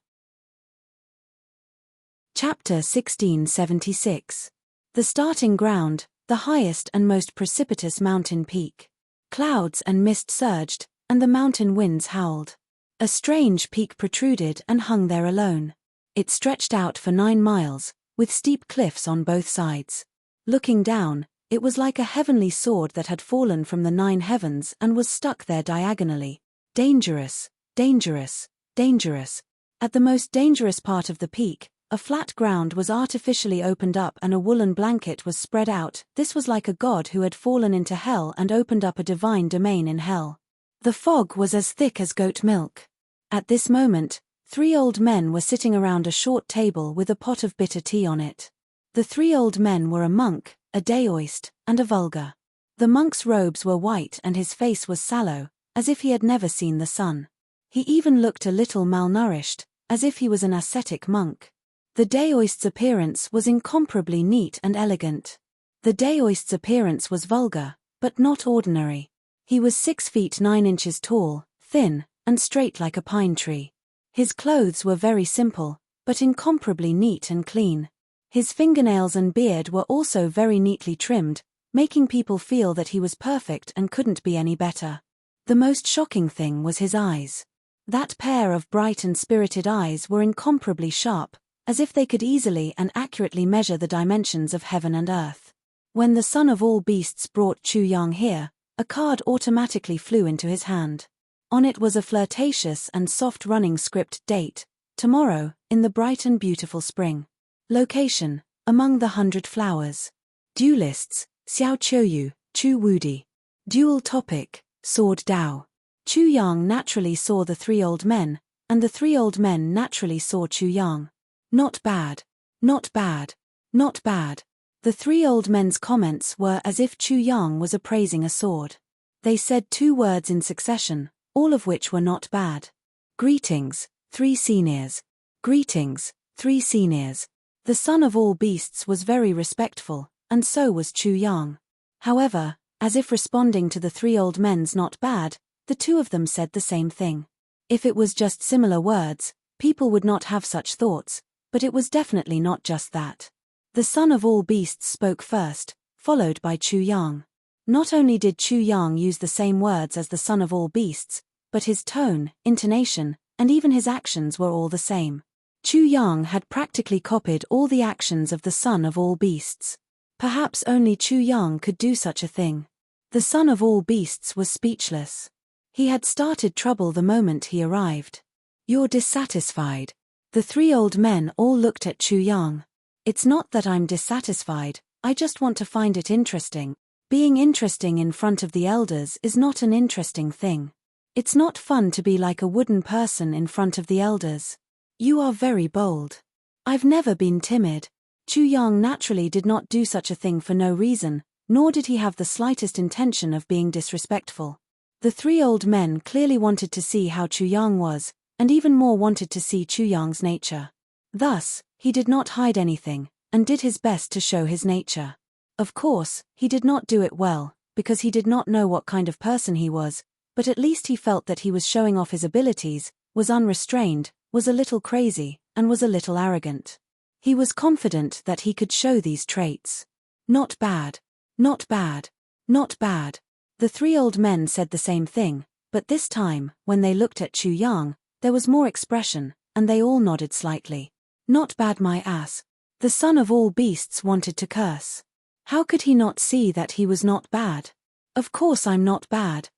Chapter 1676. The starting ground, the highest and most precipitous mountain peak. Clouds and mist surged, and the mountain winds howled. A strange peak protruded and hung there alone. It stretched out for 9 miles, with steep cliffs on both sides. Looking down, it was like a heavenly sword that had fallen from the 9 heavens and was stuck there diagonally. Dangerous, Dangerous, dangerous. At the most dangerous part of the peak, a flat ground was artificially opened up and a woolen blanket was spread out. This was like a god who had fallen into hell and opened up a divine domain in hell. The fog was as thick as goat milk. At this moment, 3 old men were sitting around a short table with a pot of bitter tea on it. The 3 old men were a monk, a daoist, and a vulgar. The monk's robes were white and his face was sallow, as if he had never seen the sun. He even looked a little malnourished, as if he was an ascetic monk. The daoist's appearance was incomparably neat and elegant. The daoist's appearance was vulgar, but not ordinary. He was 6 feet 9 inches tall, thin, and straight like a pine tree. His clothes were very simple, but incomparably neat and clean. His fingernails and beard were also very neatly trimmed, making people feel that he was perfect and couldn't be any better. The most shocking thing was his eyes. That pair of bright and spirited eyes were incomparably sharp, as if they could easily and accurately measure the dimensions of heaven and earth. When the son of all beasts brought Chu Yang here, a card automatically flew into his hand. On it was a flirtatious and soft-running script date, tomorrow, in the bright and beautiful spring. Location, among the 100 flowers. Duelists, Xiao Qiuyu, Chu Wudi. Duel topic, Sword Dao. Chu Yang naturally saw the 3 old men, and the 3 old men naturally saw Chu Yang. Not bad. Not bad. Not bad. The 3 old men's comments were as if Chu Yang was appraising a sword. They said 2 words in succession, all of which were not bad. Greetings, 3 seniors. Greetings, 3 seniors. The son of all beasts was very respectful, and so was Chu Yang. However, as if responding to the 3 old men's not bad, the 2 of them said the same thing. If it was just similar words, people would not have such thoughts, but it was definitely not just that. The son of all beasts spoke first, followed by Chu Yang. Not only did Chu Yang use the same words as the son of all beasts, but his tone, intonation, and even his actions were all the same. Chu Yang had practically copied all the actions of the son of all beasts. Perhaps only Chu Yang could do such a thing. The son of all beasts was speechless. He had started trouble the moment he arrived. You're dissatisfied. The 3 old men all looked at Chu Yang. It's not that I'm dissatisfied, I just want to find it interesting. Being interesting in front of the elders is not an interesting thing. It's not fun to be like a wooden person in front of the elders. You are very bold. I've never been timid. Chu Yang naturally did not do such a thing for no reason, nor did he have the slightest intention of being disrespectful. The 3 old men clearly wanted to see how Chu Yang was, and even more wanted to see Chu Yang's nature. Thus, he did not hide anything, and did his best to show his nature. Of course, he did not do it well, because he did not know what kind of person he was, but at least he felt that he was showing off his abilities, was unrestrained, was a little crazy, and was a little arrogant. He was confident that he could show these traits. Not bad. Not bad. Not bad. The 3 old men said the same thing, but this time, when they looked at Chu Yang, there was more expression, and they all nodded slightly. Not bad, my ass. The son of all beasts wanted to curse. How could he not see that he was not bad? Of course I'm not bad.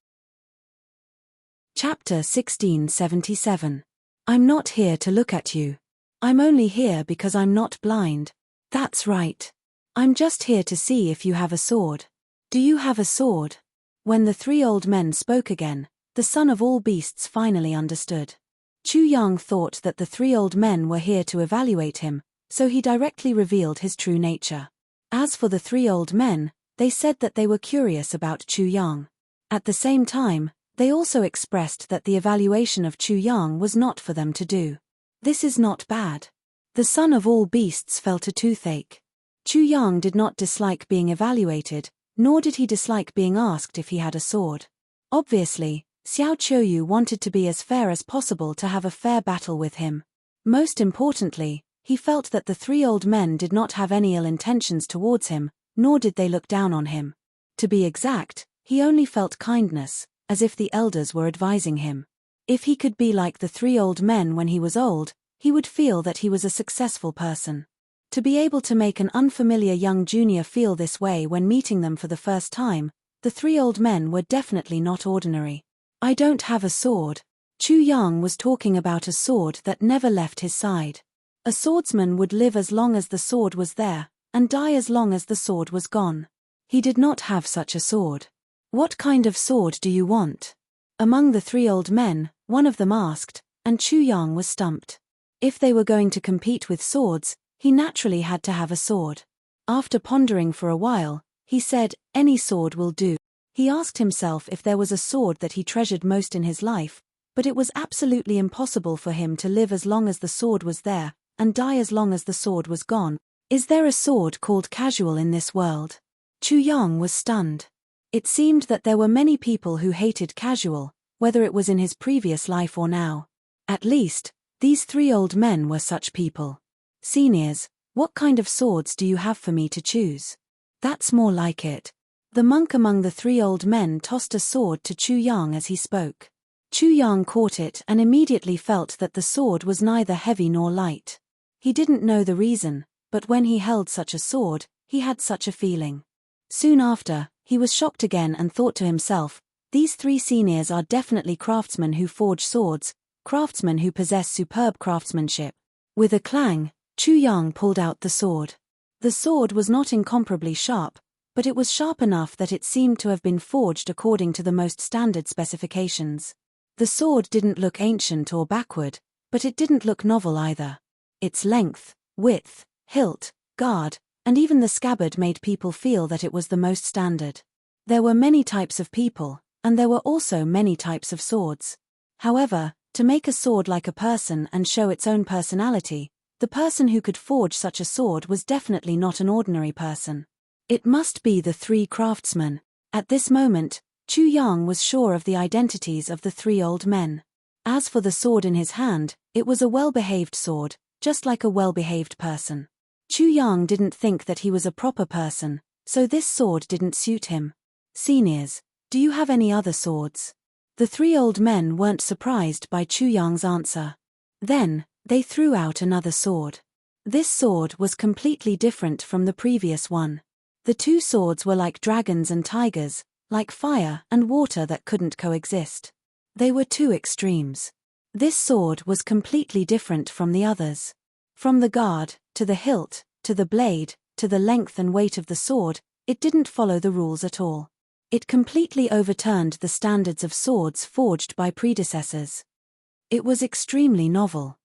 Chapter 1677. I'm not here to look at you. I'm only here because I'm not blind. That's right. I'm just here to see if you have a sword. Do you have a sword? When the 3 old men spoke again, the son of all beasts finally understood. Chu Yang thought that the 3 old men were here to evaluate him, so he directly revealed his true nature. As for the 3 old men, they said that they were curious about Chu Yang. At the same time, they also expressed that the evaluation of Chu Yang was not for them to do. This is not bad. The son of all beasts felt a toothache. Chu Yang did not dislike being evaluated, nor did he dislike being asked if he had a sword. Obviously, Xiao Qiuyu wanted to be as fair as possible to have a fair battle with him. Most importantly, he felt that the 3 old men did not have any ill intentions towards him, nor did they look down on him. To be exact, he only felt kindness, as if the elders were advising him. If he could be like the 3 old men when he was old, he would feel that he was a successful person. To be able to make an unfamiliar young junior feel this way when meeting them for the first time, the 3 old men were definitely not ordinary. I don't have a sword. Chu Yang was talking about a sword that never left his side. A swordsman would live as long as the sword was there, and die as long as the sword was gone. He did not have such a sword. What kind of sword do you want? Among the three old men, one of them asked, and Chu Yang was stumped. If they were going to compete with swords, he naturally had to have a sword. After pondering for a while, he said, any sword will do. He asked himself if there was a sword that he treasured most in his life, but it was absolutely impossible for him to live as long as the sword was there, and die as long as the sword was gone. Is there a sword called casual in this world? Chu Yang was stunned. It seemed that there were many people who hated casual, whether it was in his previous life or now. At least, these three old men were such people. Seniors, what kind of swords do you have for me to choose? That's more like it. The monk among the three old men tossed a sword to Chu Yang as he spoke. Chu Yang caught it and immediately felt that the sword was neither heavy nor light. He didn't know the reason, but when he held such a sword, he had such a feeling. Soon after, he was shocked again and thought to himself, these three seniors are definitely craftsmen who forge swords, craftsmen who possess superb craftsmanship. With a clang, Chu Yang pulled out the sword. The sword was not incomparably sharp, but it was sharp enough that it seemed to have been forged according to the most standard specifications. The sword didn't look ancient or backward, but it didn't look novel either. Its length, width, hilt, guard, and even the scabbard made people feel that it was the most standard. There were many types of people, and there were also many types of swords. However, to make a sword like a person and show its own personality, the person who could forge such a sword was definitely not an ordinary person. It must be the three craftsmen. At this moment, Chu Yang was sure of the identities of the three old men. As for the sword in his hand, it was a well-behaved sword, just like a well-behaved person. Chu Yang didn't think that he was a proper person, so this sword didn't suit him. Seniors, do you have any other swords? The three old men weren't surprised by Chu Yang's answer. Then, they threw out another sword. This sword was completely different from the previous one. The two swords were like dragons and tigers, like fire and water that couldn't coexist. They were two extremes. This sword was completely different from the others. From the guard, to the hilt, to the blade, to the length and weight of the sword, it didn't follow the rules at all. It completely overturned the standards of swords forged by predecessors. It was extremely novel.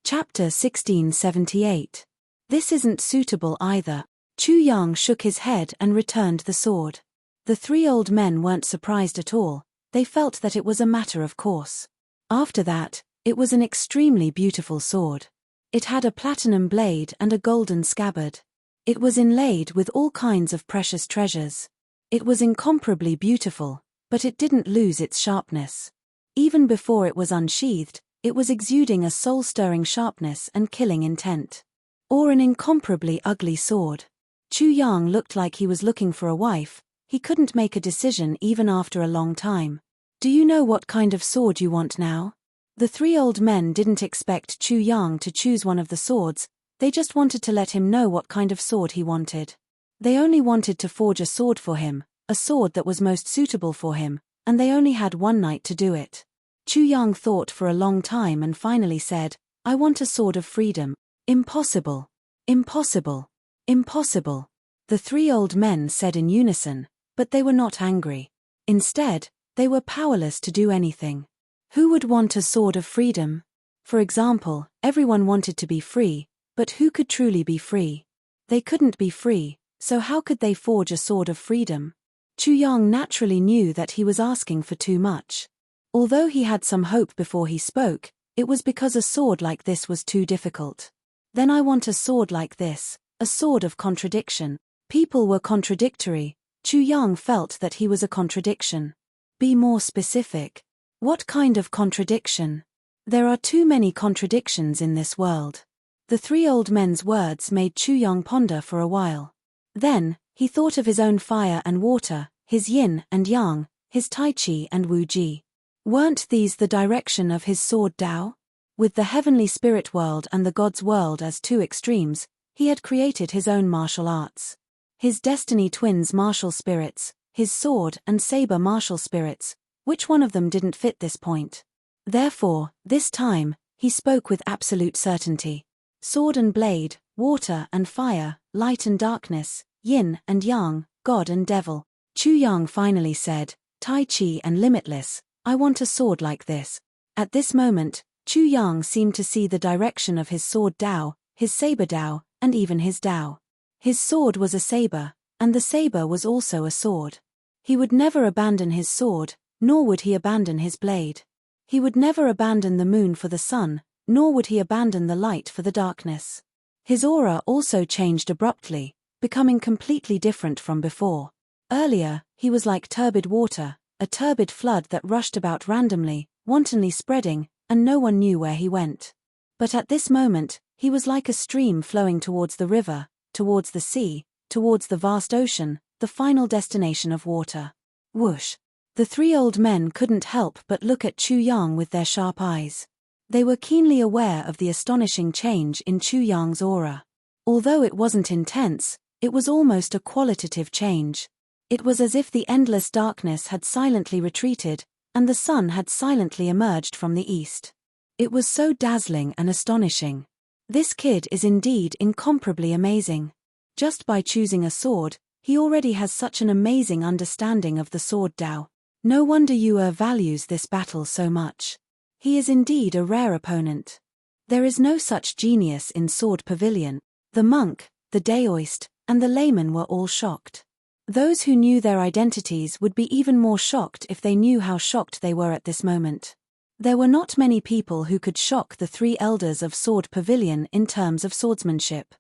Chapter 1678. This isn't suitable either. Chu Yang shook his head and returned the sword. The three old men weren't surprised at all, they felt that it was a matter of course. After that, it was an extremely beautiful sword. It had a platinum blade and a golden scabbard. It was inlaid with all kinds of precious treasures. It was incomparably beautiful, but it didn't lose its sharpness. Even before it was unsheathed, it was exuding a soul-stirring sharpness and killing intent. Or an incomparably ugly sword. Chu Yang looked like he was looking for a wife. He couldn't make a decision even after a long time. Do you know what kind of sword you want now? The three old men didn't expect Chu Yang to choose one of the swords, they just wanted to let him know what kind of sword he wanted. They only wanted to forge a sword for him, a sword that was most suitable for him, and they only had one night to do it. Chu Yang thought for a long time and finally said, I want a sword of freedom. Impossible. Impossible. Impossible. The three old men said in unison, but they were not angry. Instead, they were powerless to do anything. Who would want a sword of freedom? For example, everyone wanted to be free, but who could truly be free? They couldn't be free, so how could they forge a sword of freedom? Chu Yang naturally knew that he was asking for too much. Although he had some hope before he spoke, it was because a sword like this was too difficult. Then I want a sword like this, a sword of contradiction. People were contradictory. Chu Yang felt that he was a contradiction. Be more specific. What kind of contradiction? There are too many contradictions in this world. The three old men's words made Chu Yang ponder for a while. Then, he thought of his own fire and water, his yin and yang, his tai chi and wu ji. Weren't these the direction of his sword Dao? With the heavenly spirit world and the God's world as two extremes, he had created his own martial arts. His destiny twins martial spirits, his sword and saber martial spirits, Which one of them didn't fit this point? Therefore, this time, he spoke with absolute certainty. Sword and blade, water and fire, light and darkness, yin and yang, God and devil. Chu Yang finally said, Tai Chi and limitless, I want a sword like this. At this moment, Chu Yang seemed to see the direction of his sword Dao, his saber Dao, and even his Dao. His sword was a saber, and the saber was also a sword. He would never abandon his sword, nor would he abandon his blade. He would never abandon the moon for the sun, nor would he abandon the light for the darkness. His aura also changed abruptly, becoming completely different from before. Earlier, he was like turbid water, a turbid flood that rushed about randomly, wantonly spreading, and no one knew where he went. But at this moment, he was like a stream flowing towards the river, towards the sea, towards the vast ocean, the final destination of water. Whoosh! The three old men couldn't help but look at Chu Yang with their sharp eyes. They were keenly aware of the astonishing change in Chu Yang's aura. Although it wasn't intense, it was almost a qualitative change. It was as if the endless darkness had silently retreated, and the sun had silently emerged from the east. It was so dazzling and astonishing. This kid is indeed incomparably amazing. Just by choosing a sword, he already has such an amazing understanding of the sword Dao. No wonder Yue values this battle so much. He is indeed a rare opponent. There is no such genius in Sword Pavilion. The monk, the Daoist, and the layman were all shocked. Those who knew their identities would be even more shocked if they knew how shocked they were at this moment. There were not many people who could shock the three elders of Sword Pavilion in terms of swordsmanship.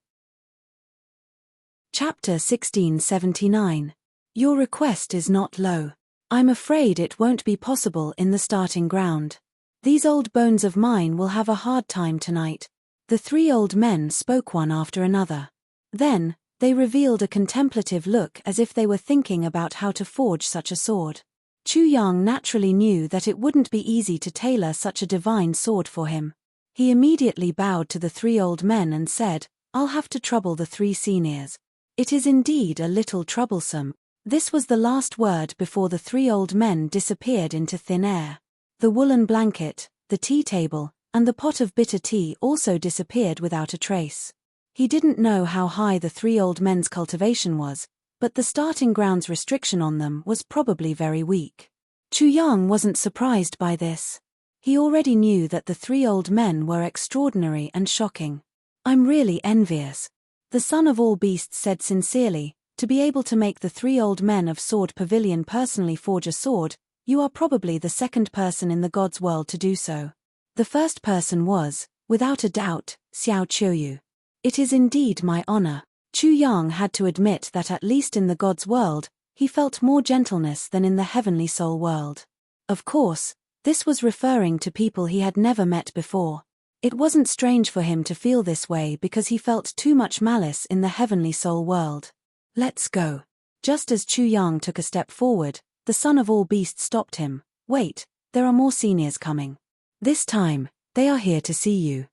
Chapter 1679. Your request is not low. I'm afraid it won't be possible in the starting ground. These old bones of mine will have a hard time tonight. The three old men spoke one after another. Then, they revealed a contemplative look as if they were thinking about how to forge such a sword. Chu Yang naturally knew that it wouldn't be easy to tailor such a divine sword for him. He immediately bowed to the three old men and said, I'll have to trouble the three seniors. It is indeed a little troublesome. This was the last word before the three old men disappeared into thin air. The woolen blanket, the tea table, and the pot of bitter tea also disappeared without a trace. He didn't know how high the three old men's cultivation was, but the starting ground's restriction on them was probably very weak. Chu Yang wasn't surprised by this. He already knew that the three old men were extraordinary and shocking. I'm really envious. The son of all beasts said sincerely, to be able to make the three old men of Sword Pavilion personally forge a sword, you are probably the second person in the god's world to do so. The first person was, without a doubt, Xiao Qiuyu. It is indeed my honor. Chu Yang had to admit that at least in the god's world, he felt more gentleness than in the heavenly soul world. Of course, this was referring to people he had never met before. It wasn't strange for him to feel this way because he felt too much malice in the heavenly soul world. Let's go. Just as Chu Yang took a step forward, the son of all beasts stopped him. Wait, there are more seniors coming. This time, they are here to see you.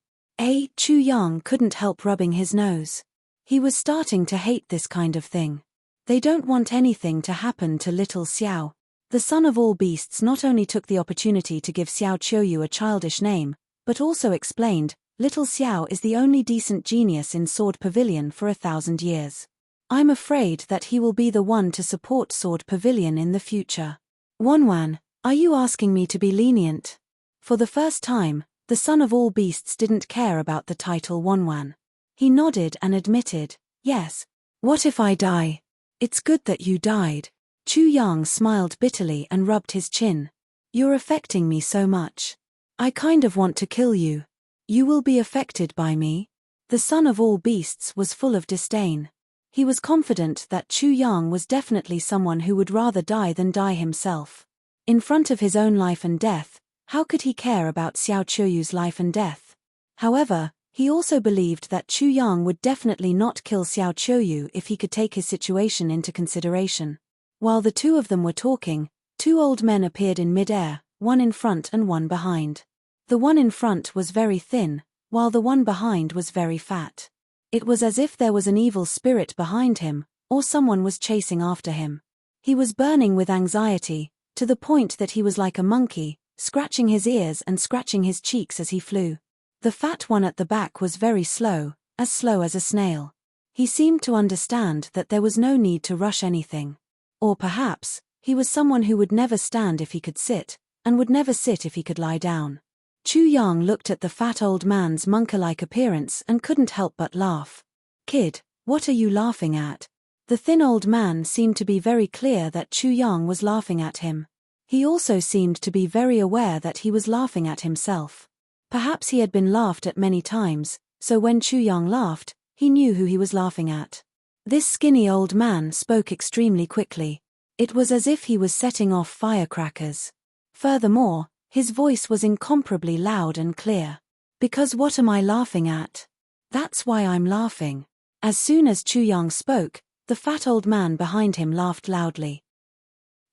Chu Yang couldn't help rubbing his nose. He was starting to hate this kind of thing. They don't want anything to happen to little Xiao. The son of all beasts not only took the opportunity to give Xiao Qiuyu a childish name, but also explained, little Xiao is the only decent genius in Sword Pavilion for 1,000 years. I'm afraid that he will be the one to support Sword Pavilion in the future. Wanwan, are you asking me to be lenient? For the first time, the son of all beasts didn't care about the title Wanwan. He nodded and admitted, yes. What if I die? It's good that you died. Chu Yang smiled bitterly and rubbed his chin. You're affecting me so much. I kind of want to kill you. You will be affected by me? The son of all beasts was full of disdain. He was confident that Chu Yang was definitely someone who would rather die than die himself. In front of his own life and death, how could he care about Xiao Qiuyu's life and death? However, he also believed that Chu Yang would definitely not kill Xiao Qiuyu if he could take his situation into consideration. While the two of them were talking, two old men appeared in mid-air, one in front and one behind. The one in front was very thin, while the one behind was very fat. It was as if there was an evil spirit behind him, or someone was chasing after him. He was burning with anxiety, to the point that he was like a monkey, scratching his ears and scratching his cheeks as he flew. The fat one at the back was very slow as a snail. He seemed to understand that there was no need to rush anything. Or perhaps, he was someone who would never stand if he could sit, and would never sit if he could lie down. Chu Yang looked at the fat old man's monkey-like appearance and couldn't help but laugh. "Kid, what are you laughing at?" The thin old man seemed to be very clear that Chu Yang was laughing at him. He also seemed to be very aware that he was laughing at himself. Perhaps he had been laughed at many times, so when Chu Yang laughed, he knew who he was laughing at. This skinny old man spoke extremely quickly. It was as if he was setting off firecrackers. Furthermore, his voice was incomparably loud and clear. "Because what am I laughing at? That's why I'm laughing." As soon as Chu Yang spoke, the fat old man behind him laughed loudly.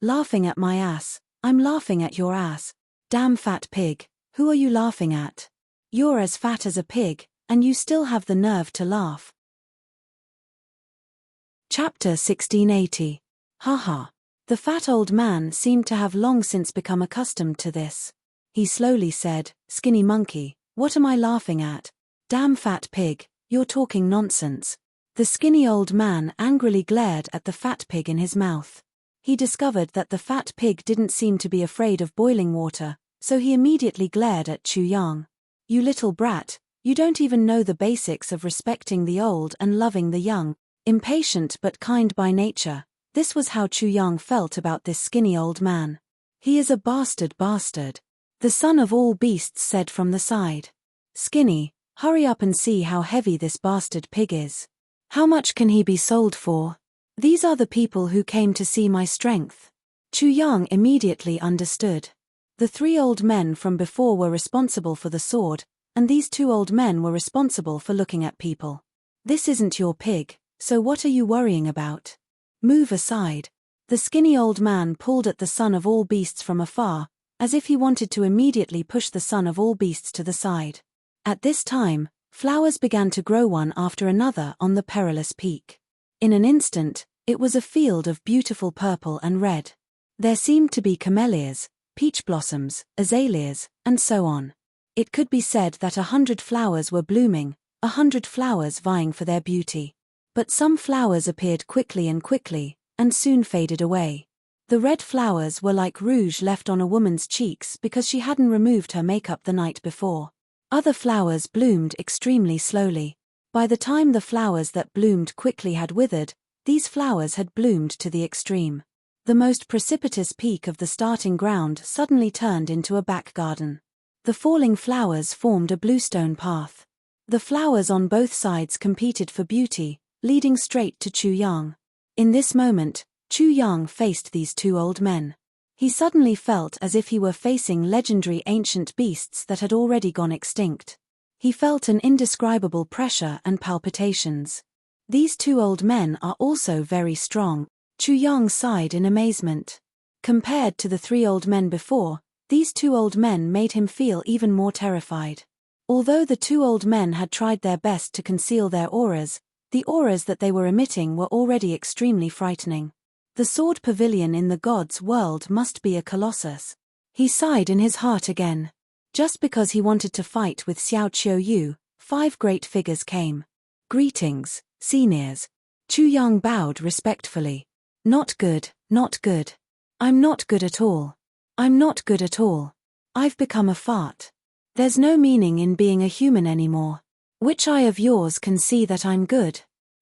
"Laughing at my ass? I'm laughing at your ass. Damn fat pig, who are you laughing at? You're as fat as a pig, and you still have the nerve to laugh." Chapter 1680. Haha. The fat old man seemed to have long since become accustomed to this. He slowly said, "Skinny monkey, what am I laughing at? Damn fat pig, you're talking nonsense." The skinny old man angrily glared at the fat pig in his mouth. He discovered that the fat pig didn't seem to be afraid of boiling water, so he immediately glared at Chu Yang. "You little brat, you don't even know the basics of respecting the old and loving the young." Impatient but kind by nature, this was how Chu Yang felt about this skinny old man. "He is a bastard. The son of all beasts said from the side. "Skinny, hurry up and see how heavy this bastard pig is. How much can he be sold for? These are the people who came to see my strength." Chu Yang immediately understood. The 3 old men from before were responsible for the sword, and these 2 old men were responsible for looking at people. "This isn't your pig, so what are you worrying about? Move aside." The skinny old man pulled at the son of all beasts from afar, as if he wanted to immediately push the son of all beasts to the side. At this time, flowers began to grow one after another on the perilous peak. In an instant, it was a field of beautiful purple and red. There seemed to be camellias, peach blossoms, azaleas, and so on. It could be said that 100 flowers were blooming, 100 flowers vying for their beauty. But some flowers appeared quickly, and soon faded away. The red flowers were like rouge left on a woman's cheeks because she hadn't removed her makeup the night before. Other flowers bloomed extremely slowly. By the time the flowers that bloomed quickly had withered, these flowers had bloomed to the extreme. The most precipitous peak of the starting ground suddenly turned into a back garden. The falling flowers formed a bluestone path. The flowers on both sides competed for beauty, leading straight to Chu Yang. In this moment, Chu Yang faced these 2 old men. He suddenly felt as if he were facing legendary ancient beasts that had already gone extinct. He felt an indescribable pressure and palpitations. These 2 old men are also very strong. Chu Yang sighed in amazement. Compared to the 3 old men before, these 2 old men made him feel even more terrified. Although the 2 old men had tried their best to conceal their auras, the auras that they were emitting were already extremely frightening. The sword pavilion in the god's world must be a colossus. He sighed in his heart again. Just because he wanted to fight with Xiao Qiuyu, 5 great figures came. "Greetings, seniors." Chu Yang bowed respectfully. Not good. I'm not good at all. I've become a fart. There's no meaning in being a human anymore. Which eye of yours can see that I'm good?"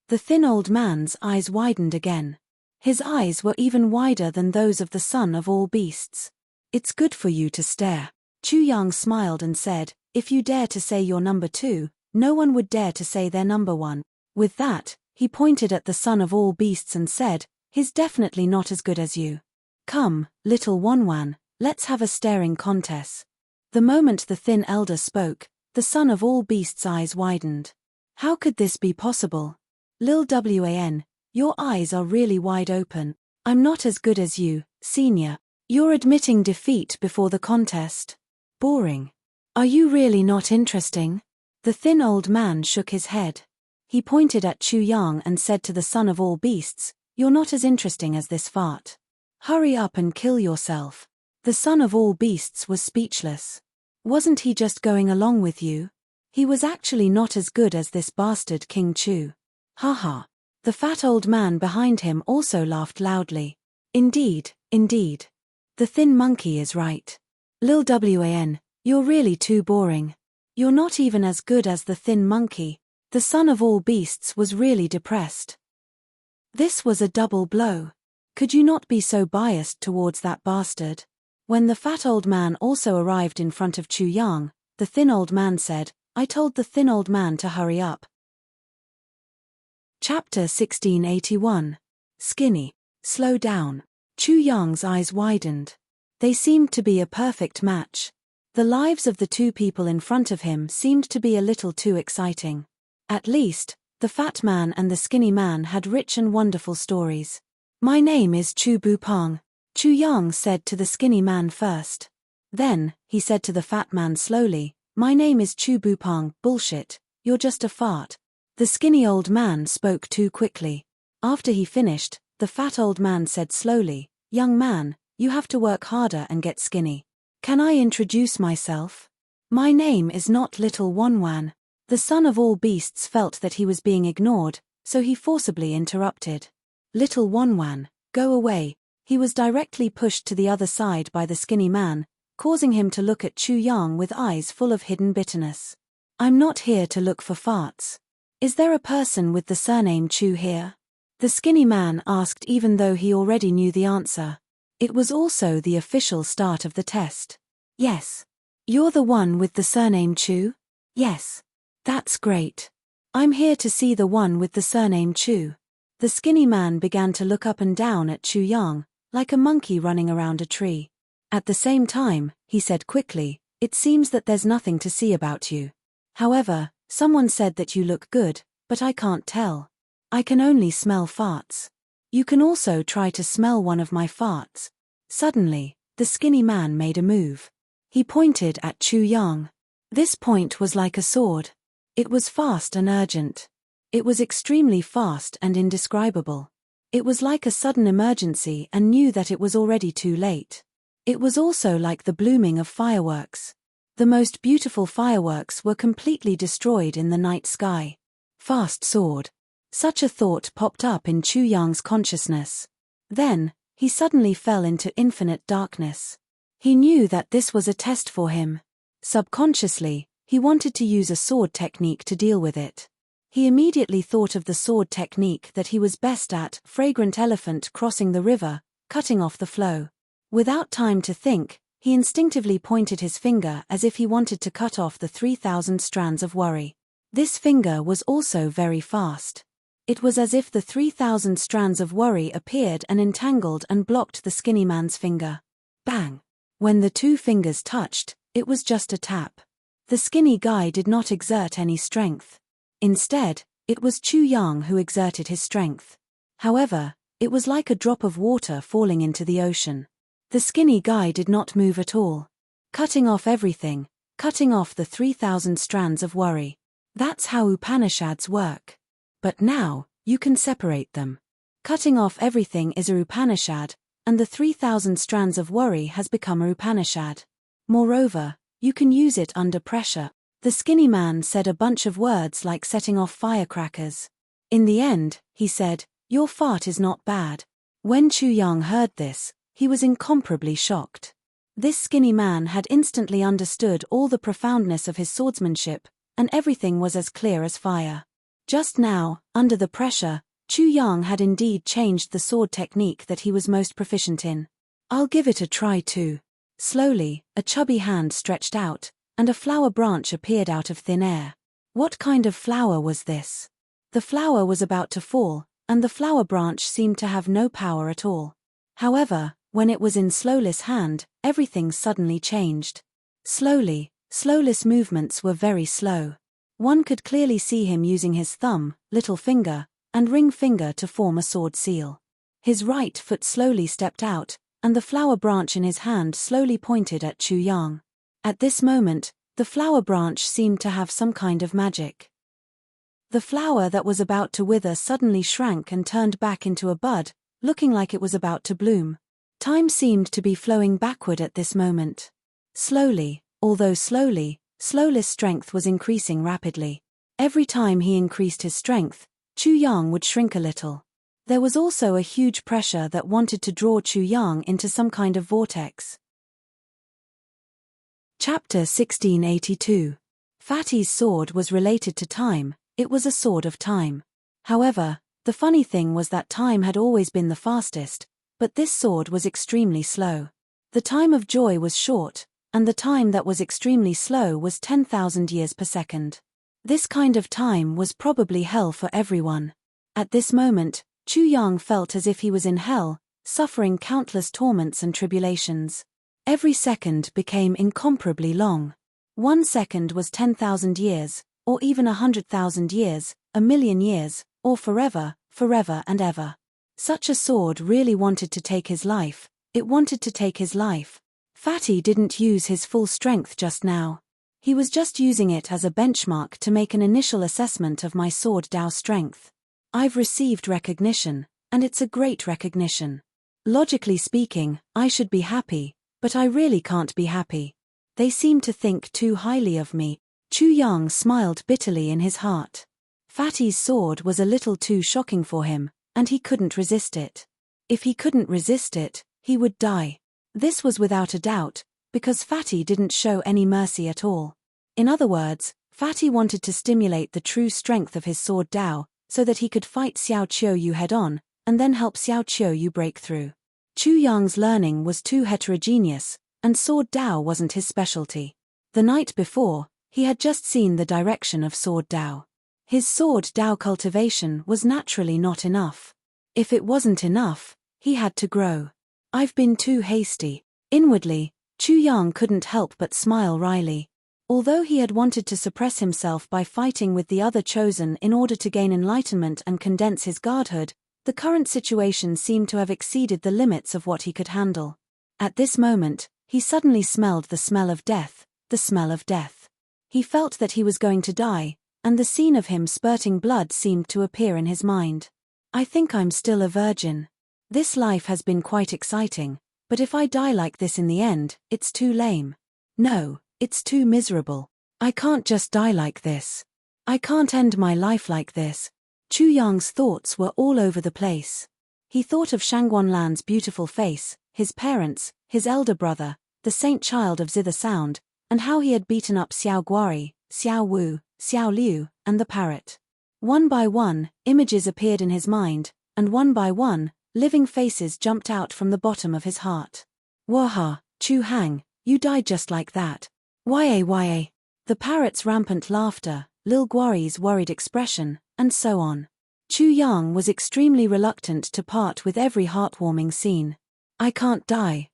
The thin old man's eyes widened again. His eyes were even wider than those of the son of all beasts. "It's good for you to stare." Chu Yang smiled and said, "If you dare to say you're number 2, no one would dare to say they're number 1. With that, he pointed at the son of all beasts and said, "He's definitely not as good as you. Come, little Wanwan, let's have a staring contest." The moment the thin elder spoke, the son of all beasts' eyes widened. How could this be possible? Lil Wan, your eyes are really wide open. "I'm not as good as you, senior. You're admitting defeat before the contest. Boring. Are you really not interesting?" The thin old man shook his head. He pointed at Chu Yang and said to the son of all beasts, "You're not as interesting as this fart." Hurry up and kill yourself. The son of all beasts was speechless. Wasn't he just going along with you? He was actually not as good as this bastard King Chu. Haha. The fat old man behind him also laughed loudly. Indeed, indeed. The thin monkey is right. Lil Wan, you're really too boring. You're not even as good as the thin monkey. The son of all beasts was really depressed. This was a double blow. Could you not be so biased towards that bastard? When the fat old man also arrived in front of Chu Yang, the thin old man said, I told the thin old man to hurry up. Chapter 1681. Skinny. Slow down. Chu Yang's eyes widened. They seemed to be a perfect match. The lives of the two people in front of him seemed to be a little too exciting. At least, the fat man and the skinny man had rich and wonderful stories. My name is Chu Bupong, Chu Yang said to the skinny man first. Then, he said to the fat man slowly, my name is Chu Bupong, bullshit, you're just a fart. The skinny old man spoke too quickly. After he finished, the fat old man said slowly, young man, you have to work harder and get skinny. Can I introduce myself? My name is not Little Wanwan. The son of all beasts felt that he was being ignored, so he forcibly interrupted. Little Wanwan, go away. He was directly pushed to the other side by the skinny man, causing him to look at Chu Yang with eyes full of hidden bitterness. I'm not here to look for farts. Is there a person with the surname Chu here? The skinny man asked even though he already knew the answer. It was also the official start of the test. Yes. You're the one with the surname Chu? Yes. That's great. I'm here to see the one with the surname Chu. The skinny man began to look up and down at Chu Yang, like a monkey running around a tree. At the same time, he said quickly, it seems that there's nothing to see about you. However, someone said that you look good, but I can't tell. I can only smell farts. You can also try to smell one of my farts. Suddenly, the skinny man made a move. He pointed at Chu Yang. This point was like a sword. It was fast and urgent. It was extremely fast and indescribable. It was like a sudden emergency and knew that it was already too late. It was also like the blooming of fireworks. The most beautiful fireworks were completely destroyed in the night sky. Fast sword. Such a thought popped up in Chu Yang's consciousness. Then, he suddenly fell into infinite darkness. He knew that this was a test for him. Subconsciously, he wanted to use a sword technique to deal with it. He immediately thought of the sword technique that he was best at, fragrant elephant crossing the river, cutting off the flow. Without time to think, he instinctively pointed his finger as if he wanted to cut off the 3,000 strands of worry. This finger was also very fast. It was as if the 3,000 strands of worry appeared and entangled and blocked the skinny man's finger. Bang! When the two fingers touched, it was just a tap. The skinny guy did not exert any strength. Instead, it was Chu Yang who exerted his strength. However, it was like a drop of water falling into the ocean. The skinny guy did not move at all. Cutting off everything, cutting off the 3,000 strands of worry. That's how Upanishads work. But now, you can separate them. Cutting off everything is a Upanishad, and the 3,000 strands of worry has become a Upanishad. Moreover, you can use it under pressure. The skinny man said a bunch of words like setting off firecrackers. In the end, he said, your fart is not bad. When Chu Yang heard this, he was incomparably shocked. This skinny man had instantly understood all the profoundness of his swordsmanship, and everything was as clear as fire. Just now, under the pressure, Chu Yang had indeed changed the sword technique that he was most proficient in. I'll give it a try too. Slowly, a chubby hand stretched out, and a flower branch appeared out of thin air. What kind of flower was this? The flower was about to fall, and the flower branch seemed to have no power at all. However, when it was in Slowless' hand, everything suddenly changed. Slowless movements were very slow. One could clearly see him using his thumb, little finger, and ring finger to form a sword seal. His right foot slowly stepped out, and the flower branch in his hand slowly pointed at Chu Yang. At this moment, the flower branch seemed to have some kind of magic. The flower that was about to wither suddenly shrank and turned back into a bud, looking like it was about to bloom. Time seemed to be flowing backward at this moment. Slowly, although slowly, Slowless strength was increasing rapidly. Every time he increased his strength, Chu Yang would shrink a little. There was also a huge pressure that wanted to draw Chu Yang into some kind of vortex. Chapter 1682. Fatty's sword was related to time, it was a sword of time. However, the funny thing was that time had always been the fastest, but this sword was extremely slow. The time of joy was short, and the time that was extremely slow was 10,000 years per second. This kind of time was probably hell for everyone. At this moment, Chu Yang felt as if he was in hell, suffering countless torments and tribulations. Every second became incomparably long. 1 second was 10,000 years, or even 100,000 years, 1,000,000 years, or forever, forever and ever. Such a sword really wanted to take his life, it wanted to take his life. Fatty didn't use his full strength just now. He was just using it as a benchmark to make an initial assessment of my sword Dao strength. I've received recognition, and it's a great recognition. Logically speaking, I should be happy, but I really can't be happy. They seem to think too highly of me. Chu Yang smiled bitterly in his heart. Fatty's sword was a little too shocking for him, and he couldn't resist it. If he couldn't resist it, he would die. This was without a doubt, because Fatty didn't show any mercy at all. In other words, Fatty wanted to stimulate the true strength of his sword Dao, so that he could fight Xiao Qiuyu head-on, and then help Xiao Qiuyu break through. Chu Yang's learning was too heterogeneous, and sword Dao wasn't his specialty. The night before, he had just seen the direction of sword Dao. His sword Dao cultivation was naturally not enough. If it wasn't enough, he had to grow. I've been too hasty. Inwardly, Chu Yang couldn't help but smile wryly. Although he had wanted to suppress himself by fighting with the other chosen in order to gain enlightenment and condense his godhood, the current situation seemed to have exceeded the limits of what he could handle. At this moment, he suddenly smelled the smell of death, the smell of death. He felt that he was going to die, and the scene of him spurting blood seemed to appear in his mind. I think I'm still a virgin. This life has been quite exciting, but if I die like this in the end, it's too lame. No, it's too miserable. I can't just die like this. I can't end my life like this. Chu Yang's thoughts were all over the place. He thought of Shangguanlan's beautiful face, his parents, his elder brother, the saint child of Zither Sound, and how he had beaten up Xiao Guari, Xiao Wu, Xiao Liu, and the parrot. One by one, images appeared in his mind, and one by one, living faces jumped out from the bottom of his heart. Waha, Chu Hang, you died just like that. Why? The parrot's rampant laughter, Lil Guari's worried expression, and so on. Chu Yang was extremely reluctant to part with every heartwarming scene. I can't die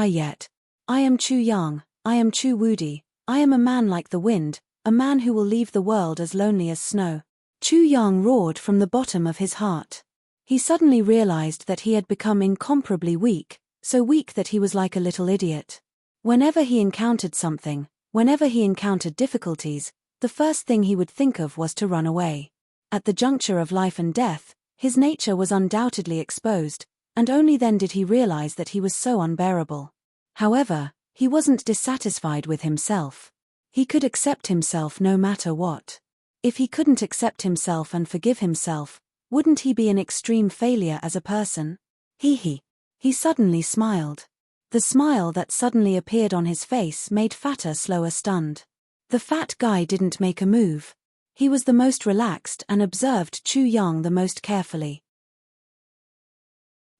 yet. I am Chu Yang, I am Chu Wudi, I am a man like the wind, a man who will leave the world as lonely as snow. Chu Yang roared from the bottom of his heart. He suddenly realized that he had become incomparably weak, so weak that he was like a little idiot. Whenever he encountered something, whenever he encountered difficulties, the first thing he would think of was to run away. At the juncture of life and death, his nature was undoubtedly exposed, and only then did he realize that he was so unbearable. However, he wasn't dissatisfied with himself. He could accept himself no matter what. If he couldn't accept himself and forgive himself, wouldn't he be an extreme failure as a person? He suddenly smiled. The smile that suddenly appeared on his face made Fatter slower stunned. The fat guy didn't make a move. He was the most relaxed and observed Chu Yang the most carefully.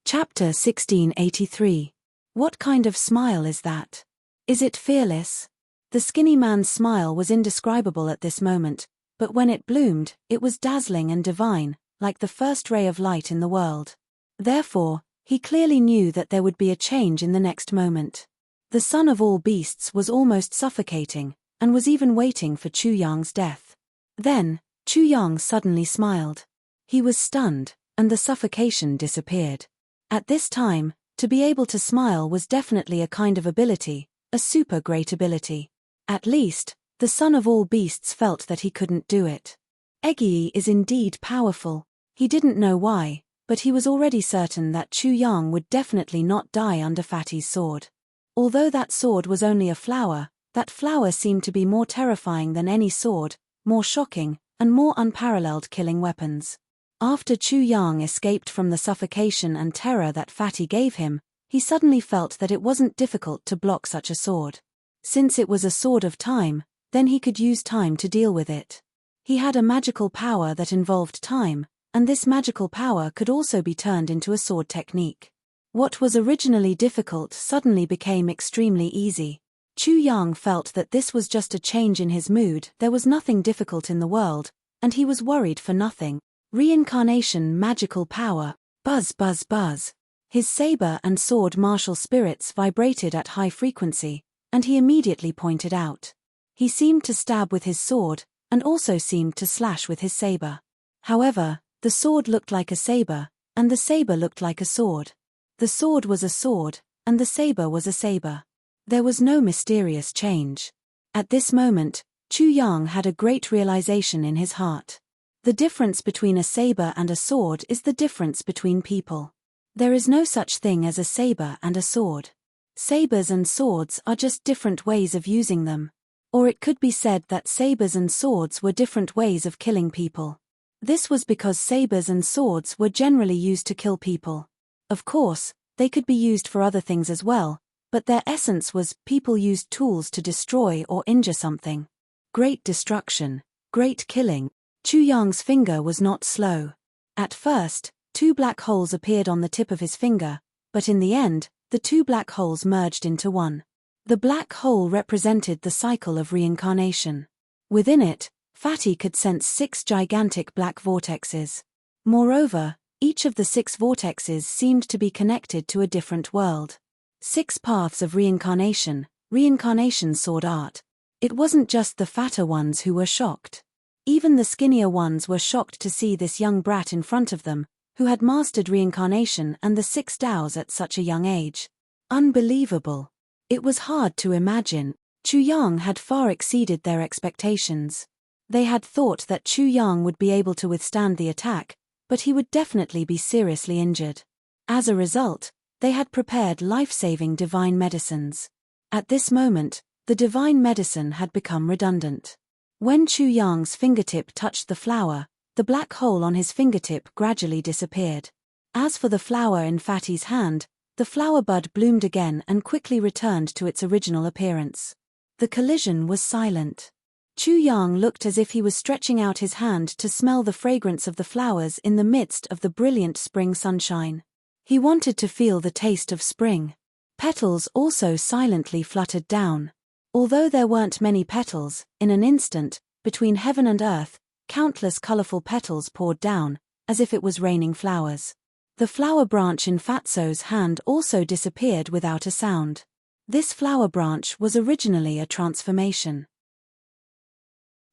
Chapter 1683. What kind of smile is that? Is it fearless? The skinny man's smile was indescribable at this moment, but when it bloomed, it was dazzling and divine, like the first ray of light in the world. Therefore, he clearly knew that there would be a change in the next moment. The son of all beasts was almost suffocating, and was even waiting for Chu Yang's death. Then, Chu Yang suddenly smiled. He was stunned, and the suffocation disappeared. At this time, to be able to smile was definitely a kind of ability, a super great ability. At least, the son of all beasts felt that he couldn't do it. Egyi is indeed powerful. He didn't know why, but he was already certain that Chu Yang would definitely not die under Fatty's sword. Although that sword was only a flower, that flower seemed to be more terrifying than any sword, more shocking, and more unparalleled killing weapons. After Chu Yang escaped from the suffocation and terror that Fatty gave him, he suddenly felt that it wasn't difficult to block such a sword. Since it was a sword of time, then he could use time to deal with it. He had a magical power that involved time, and this magical power could also be turned into a sword technique. What was originally difficult suddenly became extremely easy. Chu Yang felt that this was just a change in his mood. There was nothing difficult in the world, and he was worried for nothing. Reincarnation, magical power, buzz buzz buzz. His saber and sword martial spirits vibrated at high frequency, and he immediately pointed out. He seemed to stab with his sword, and also seemed to slash with his saber. However, the sword looked like a saber, and the saber looked like a sword. The sword was a sword, and the saber was a saber. There was no mysterious change. At this moment, Chu Yang had a great realization in his heart. The difference between a saber and a sword is the difference between people. There is no such thing as a saber and a sword. Sabers and swords are just different ways of using them. Or it could be said that sabers and swords were different ways of killing people. This was because sabers and swords were generally used to kill people. Of course, they could be used for other things as well, but their essence was people used tools to destroy or injure something. Great destruction, great killing. Chu Yang's finger was not slow. At first, 2 black holes appeared on the tip of his finger, but in the end, the 2 black holes merged into one. The black hole represented the cycle of reincarnation. Within it, Fatty could sense 6 gigantic black vortexes. Moreover, each of the 6 vortexes seemed to be connected to a different world. 6 paths of reincarnation, reincarnation sword art. It wasn't just the fatter ones who were shocked. Even the skinnier ones were shocked to see this young brat in front of them, who had mastered reincarnation and the 6 Taos at such a young age. Unbelievable. It was hard to imagine. Chu Yang had far exceeded their expectations. They had thought that Chu Yang would be able to withstand the attack, but he would definitely be seriously injured. As a result, they had prepared life-saving divine medicines. At this moment, the divine medicine had become redundant. When Chu Yang's fingertip touched the flower, the black hole on his fingertip gradually disappeared. As for the flower in Fatty's hand, the flower bud bloomed again and quickly returned to its original appearance. The collision was silent. Chu Yang looked as if he was stretching out his hand to smell the fragrance of the flowers in the midst of the brilliant spring sunshine. He wanted to feel the taste of spring. Petals also silently fluttered down. Although there weren't many petals, in an instant, between heaven and earth, countless colorful petals poured down, as if it was raining flowers. The flower branch in Fatso's hand also disappeared without a sound. This flower branch was originally a transformation.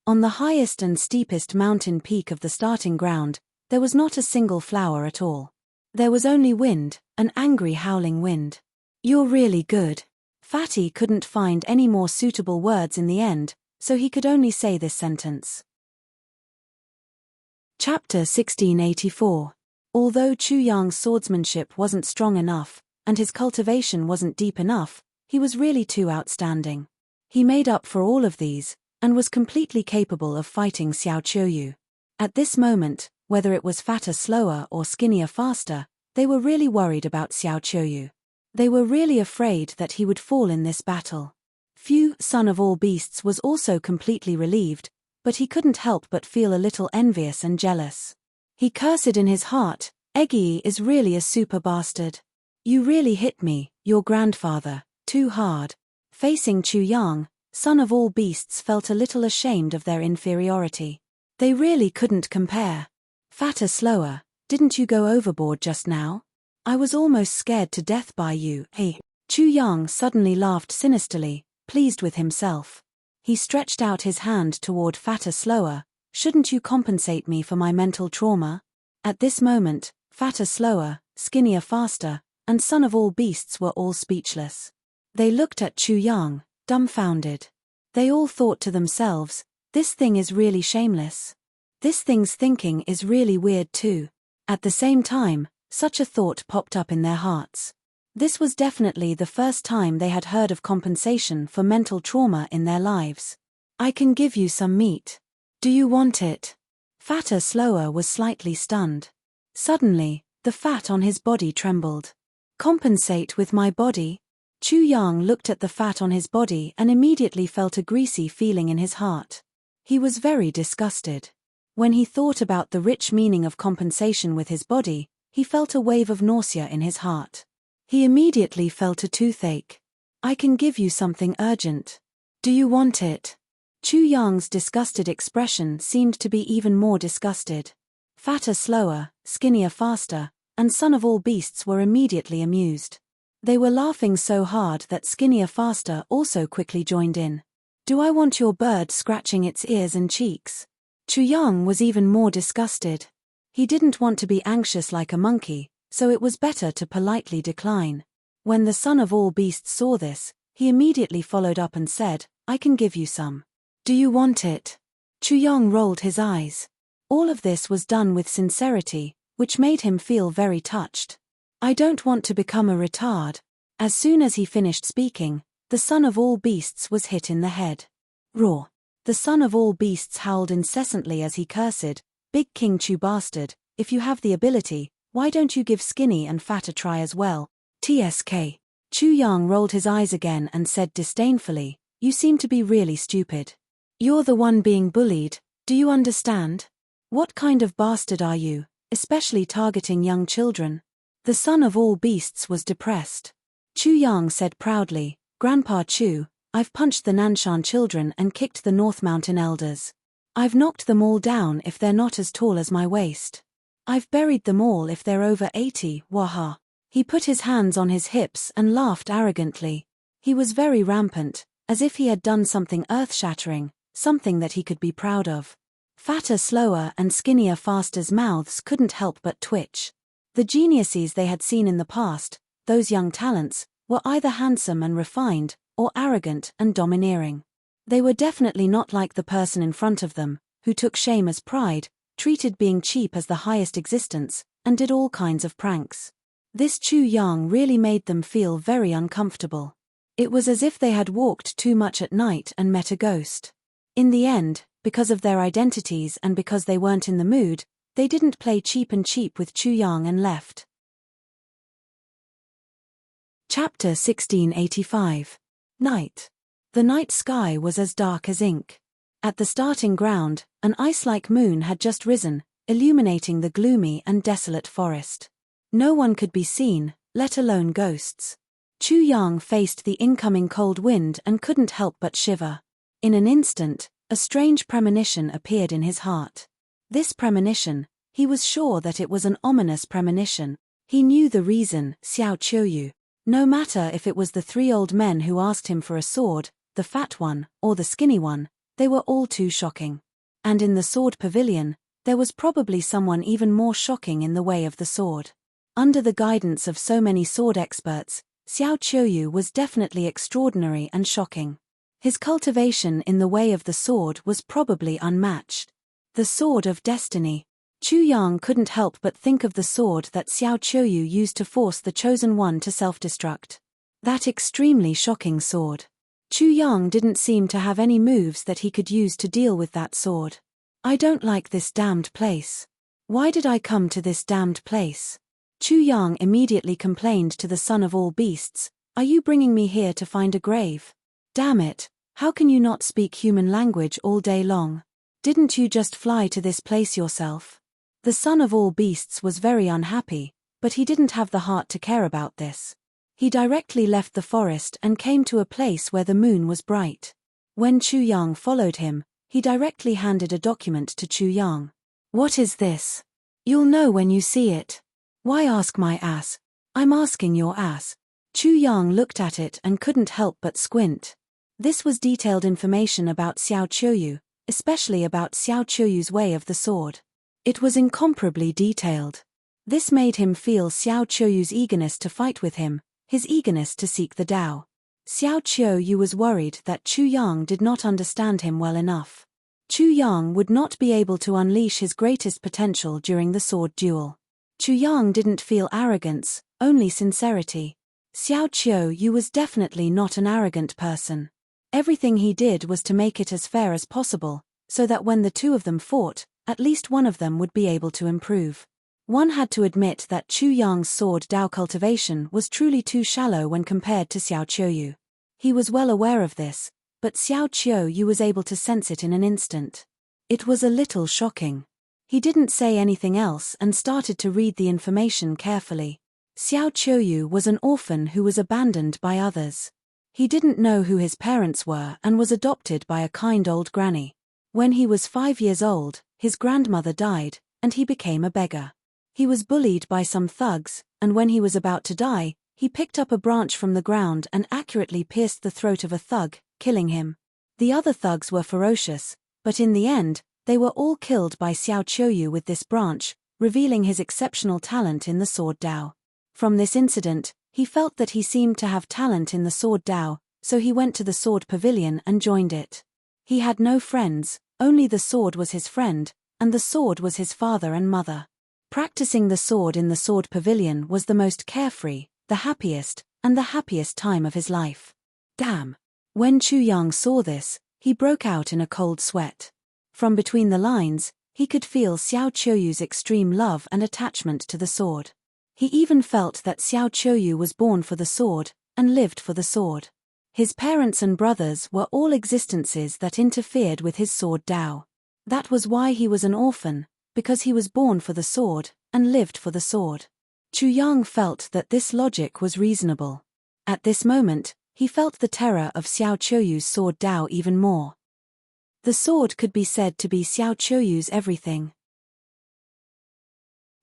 On the highest and steepest mountain peak of the starting ground, there was not a single flower at all. There was only wind, an angry howling wind. "You're really good." Fatty couldn't find any more suitable words in the end, so he could only say this sentence. Chapter 1684. Although Chu Yang's swordsmanship wasn't strong enough, and his cultivation wasn't deep enough, he was really too outstanding. He made up for all of these, and was completely capable of fighting Xiao Qiuyu. At this moment, whether it was fatter slower or skinnier faster, they were really worried about Xiao Qiuyu. They were really afraid that he would fall in this battle. Fu, son of all beasts, was also completely relieved, but he couldn't help but feel a little envious and jealous. He cursed in his heart, "Eggy is really a super bastard. You really hit me, your grandfather, too hard." Facing Chu Yang, son of all beasts felt a little ashamed of their inferiority. They really couldn't compare. "Fatter slower, didn't you go overboard just now? I was almost scared to death by you, hey." Chu Yang suddenly laughed sinisterly, pleased with himself. He stretched out his hand toward Fatter slower. "Shouldn't you compensate me for my mental trauma?" At this moment, Fatter slower, skinnier faster, and son of all beasts were all speechless. They looked at Chu Yang, dumbfounded. They all thought to themselves, "This thing is really shameless. This thing's thinking is really weird too." At the same time, such a thought popped up in their hearts. This was definitely the first time they had heard of compensation for mental trauma in their lives. I can give you some meat. Do you want it? Fatter Slower was slightly stunned. Suddenly, the fat on his body trembled. Compensate with my body? Chu Yang looked at the fat on his body and immediately felt a greasy feeling in his heart. He was very disgusted. When he thought about the rich meaning of compensation with his body, he felt a wave of nausea in his heart. He immediately felt a toothache. I can give you something urgent. Do you want it? Chu Yang's disgusted expression seemed to be even more disgusted. Fatter Slower, Skinnier Faster, and Son of All Beasts were immediately amused. They were laughing so hard that Skinnier Faster also quickly joined in. Do I want your bird scratching its ears and cheeks? Chu Yang was even more disgusted. He didn't want to be anxious like a monkey, so it was better to politely decline. When the Son of All Beasts saw this, he immediately followed up and said, I can give you some. Do you want it? Chu Yang rolled his eyes. All of this was done with sincerity, which made him feel very touched. I don't want to become a retard. As soon as he finished speaking, the Son of All Beasts was hit in the head. Roar. The Son of All Beasts howled incessantly as he cursed, Big King Chu bastard, if you have the ability, why don't you give Skinny and Fat a try as well? TSK. Chu Yang rolled his eyes again and said disdainfully, you seem to be really stupid. You're the one being bullied, do you understand? What kind of bastard are you, especially targeting young children? The Son of All Beasts was depressed. Chu Yang said proudly, Grandpa Chu, I've punched the Nanshan children and kicked the North Mountain elders. I've knocked them all down if they're not as tall as my waist. I've buried them all if they're over 80, waha. He put his hands on his hips and laughed arrogantly. He was very rampant, as if he had done something earth-shattering, something that he could be proud of. Fatter Slower and Skinnier Faster's mouths couldn't help but twitch. The geniuses they had seen in the past, those young talents, were either handsome and refined, or arrogant and domineering. They were definitely not like the person in front of them, who took shame as pride, treated being cheap as the highest existence, and did all kinds of pranks. This Chu Yang really made them feel very uncomfortable. It was as if they had walked too much at night and met a ghost. In the end, because of their identities and because they weren't in the mood, they didn't play cheap and cheap with Chu Yang and left. Chapter 1685. Night. The night sky was as dark as ink. At the starting ground, an ice-like moon had just risen, illuminating the gloomy and desolate forest. No one could be seen, let alone ghosts. Chu Yang faced the incoming cold wind and couldn't help but shiver. In an instant, a strange premonition appeared in his heart. This premonition, he was sure that it was an ominous premonition. He knew the reason, Xiao Qiuyu. No matter if it was the three old men who asked him for a sword, the fat one, or the skinny one, they were all too shocking. And in the sword pavilion, there was probably someone even more shocking in the way of the sword. Under the guidance of so many sword experts, Xiao Qiuyu was definitely extraordinary and shocking. His cultivation in the way of the sword was probably unmatched. The Sword of Destiny. Chu Yang couldn't help but think of the sword that Xiao Qiuyu used to force the Chosen One to self-destruct. That extremely shocking sword. Chu Yang didn't seem to have any moves that he could use to deal with that sword. I don't like this damned place. Why did I come to this damned place? Chu Yang immediately complained to the Son of All Beasts, are you bringing me here to find a grave? Damn it, how can you not speak human language all day long? Didn't you just fly to this place yourself? The Son of All Beasts was very unhappy, but he didn't have the heart to care about this. He directly left the forest and came to a place where the moon was bright. When Chu Yang followed him, he directly handed a document to Chu Yang. What is this? You'll know when you see it. Why ask my ass? I'm asking your ass. Chu Yang looked at it and couldn't help but squint. This was detailed information about Xiao Qiuyu, especially about Xiao Qiuyu's way of the sword. It was incomparably detailed. This made him feel Xiao Qiuyu's eagerness to fight with him, his eagerness to seek the Tao. Xiao Qiuyu was worried that Chu Yang did not understand him well enough. Chu Yang would not be able to unleash his greatest potential during the sword duel. Chu Yang didn't feel arrogance, only sincerity. Xiao Qiuyu was definitely not an arrogant person. Everything he did was to make it as fair as possible, so that when the two of them fought, at least one of them would be able to improve. One had to admit that Chu Yang's sword Dao cultivation was truly too shallow when compared to Xiao Qiuyu. He was well aware of this, but Xiao Qiuyu was able to sense it in an instant. It was a little shocking. He didn't say anything else and started to read the information carefully. Xiao Qiuyu was an orphan who was abandoned by others. He didn't know who his parents were and was adopted by a kind old granny. When he was 5 years old, his grandmother died, and he became a beggar. He was bullied by some thugs, and when he was about to die, he picked up a branch from the ground and accurately pierced the throat of a thug, killing him. The other thugs were ferocious, but in the end, they were all killed by Xiao Qiuyu with this branch, revealing his exceptional talent in the sword Dao. From this incident, he felt that he seemed to have talent in the sword Dao, so he went to the sword pavilion and joined it. He had no friends, only the sword was his friend, and the sword was his father and mother. Practicing the sword in the sword pavilion was the most carefree, the happiest time of his life. Damn! When Chu Yang saw this, he broke out in a cold sweat. From between the lines, he could feel Xiao Qiuyu's extreme love and attachment to the sword. He even felt that Xiao Qiuyu was born for the sword, and lived for the sword. His parents and brothers were all existences that interfered with his sword Dao. That was why he was an orphan, because he was born for the sword, and lived for the sword. Chu Yang felt that this logic was reasonable. At this moment, he felt the terror of Xiao Qiuyu's sword Dao even more. The sword could be said to be Xiao Qiuyu's everything.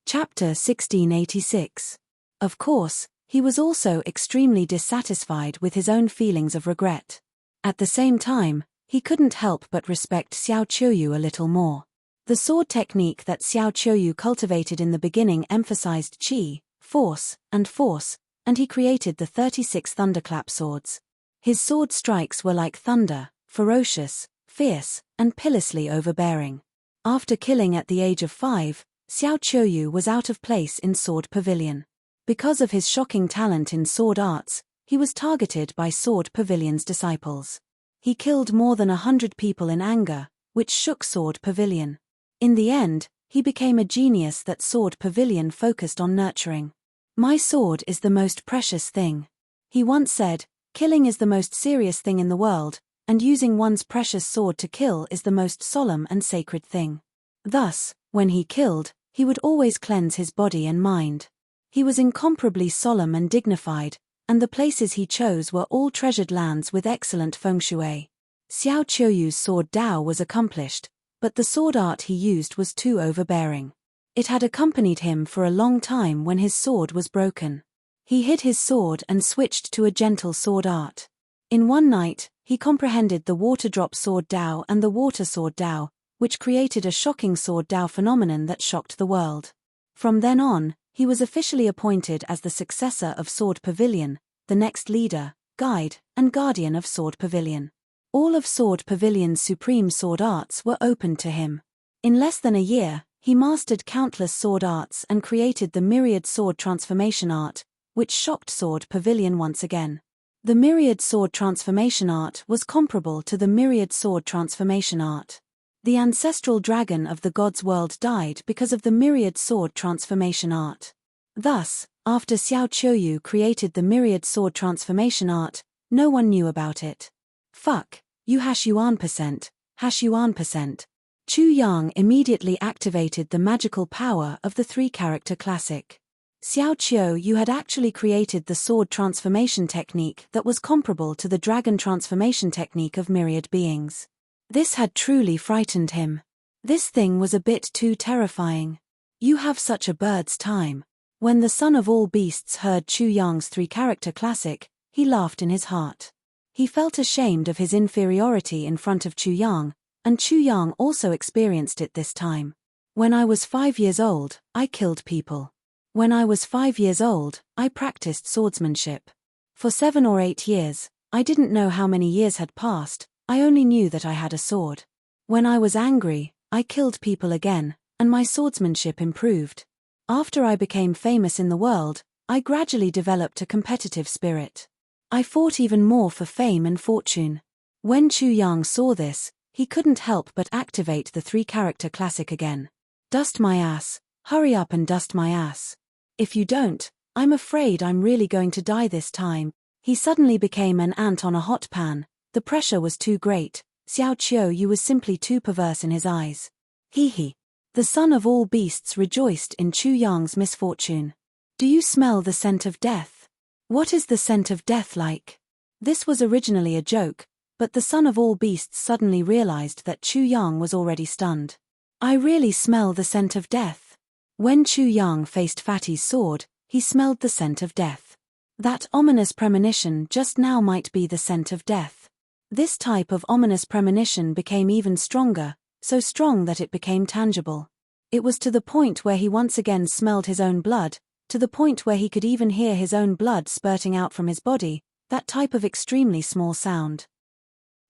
Chapter 1686. Of course, he was also extremely dissatisfied with his own feelings of regret. At the same time, he couldn't help but respect Xiao Qiuyu a little more. The sword technique that Xiao Qiuyu cultivated in the beginning emphasized qi, force, and he created the 36 thunderclap swords. His sword strikes were like thunder, ferocious, fierce, and pitilessly overbearing. After killing at the age of 5, Xiao Qiuyu was out of place in Sword Pavilion. Because of his shocking talent in sword arts, he was targeted by Sword Pavilion's disciples. He killed more than 100 people in anger, which shook Sword Pavilion. In the end, he became a genius that Sword Pavilion focused on nurturing. "My sword is the most precious thing," he once said. "Killing is the most serious thing in the world, and using one's precious sword to kill is the most solemn and sacred thing." Thus, when he killed, he would always cleanse his body and mind. He was incomparably solemn and dignified, and the places he chose were all treasured lands with excellent feng shui. Xiao Qiuyu's sword Dao was accomplished, but the sword art he used was too overbearing. It had accompanied him for a long time when his sword was broken. He hid his sword and switched to a gentle sword art. In one night, he comprehended the water drop sword Dao and the water sword Dao, which created a shocking sword Dao phenomenon that shocked the world. From then on, he was officially appointed as the successor of Sword Pavilion, the next leader, guide, and guardian of Sword Pavilion. All of Sword Pavilion's supreme sword arts were open to him. In less than a year, he mastered countless sword arts and created the Myriad Sword Transformation Art, which shocked Sword Pavilion once again. The Myriad Sword Transformation Art was comparable to the Myriad Sword Transformation Art. The ancestral dragon of the god's world died because of the Myriad Sword Transformation Art. Thus, after Xiao Qiuyu created the Myriad Sword Transformation Art, no one knew about it. Fuck, you #yuan%, #yuan%. Chu Yang immediately activated the magical power of the 3-character classic. Xiao Qiuyu had actually created the sword transformation technique that was comparable to the dragon transformation technique of myriad beings. This had truly frightened him. This thing was a bit too terrifying. You have such a bird's time. When the son of all beasts heard Chu Yang's 3-character classic, he laughed in his heart. He felt ashamed of his inferiority in front of Chu Yang, and Chu Yang also experienced it this time. "When I was 5 years old, I killed people. When I was 5 years old, I practiced swordsmanship. For 7 or 8 years, I didn't know how many years had passed, I only knew that I had a sword. When I was angry, I killed people again, and my swordsmanship improved. After I became famous in the world, I gradually developed a competitive spirit. I fought even more for fame and fortune. When Chu Yang saw this, he couldn't help but activate the three-character classic again. Dust my ass, hurry up and dust my ass. If you don't, I'm afraid I'm really going to die this time. He suddenly became an ant on a hot pan. The pressure was too great. Xiao Qiuyu was simply too perverse in his eyes. Hee. The son of all beasts rejoiced in Chu Yang's misfortune. Do you smell the scent of death? What is the scent of death like? This was originally a joke, but the son of all beasts suddenly realized that Chu Yang was already stunned. I really smell the scent of death. When Chu Yang faced Fatty's sword, he smelled the scent of death. That ominous premonition just now might be the scent of death. This type of ominous premonition became even stronger, so strong that it became tangible. It was to the point where he once again smelled his own blood, to the point where he could even hear his own blood spurting out from his body, that type of extremely small sound.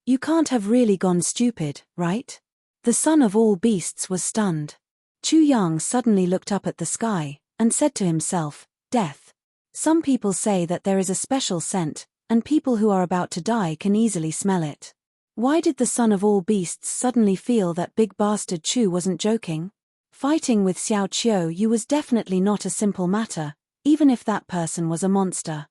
You can't have really gone stupid, right? The son of all beasts was stunned. Chu Yang suddenly looked up at the sky, and said to himself, death. Some people say that there is a special scent, and people who are about to die can easily smell it. Why did the son of all beasts suddenly feel that big bastard Chu wasn't joking? Fighting with Xiao Qiuyu was definitely not a simple matter, even if that person was a monster.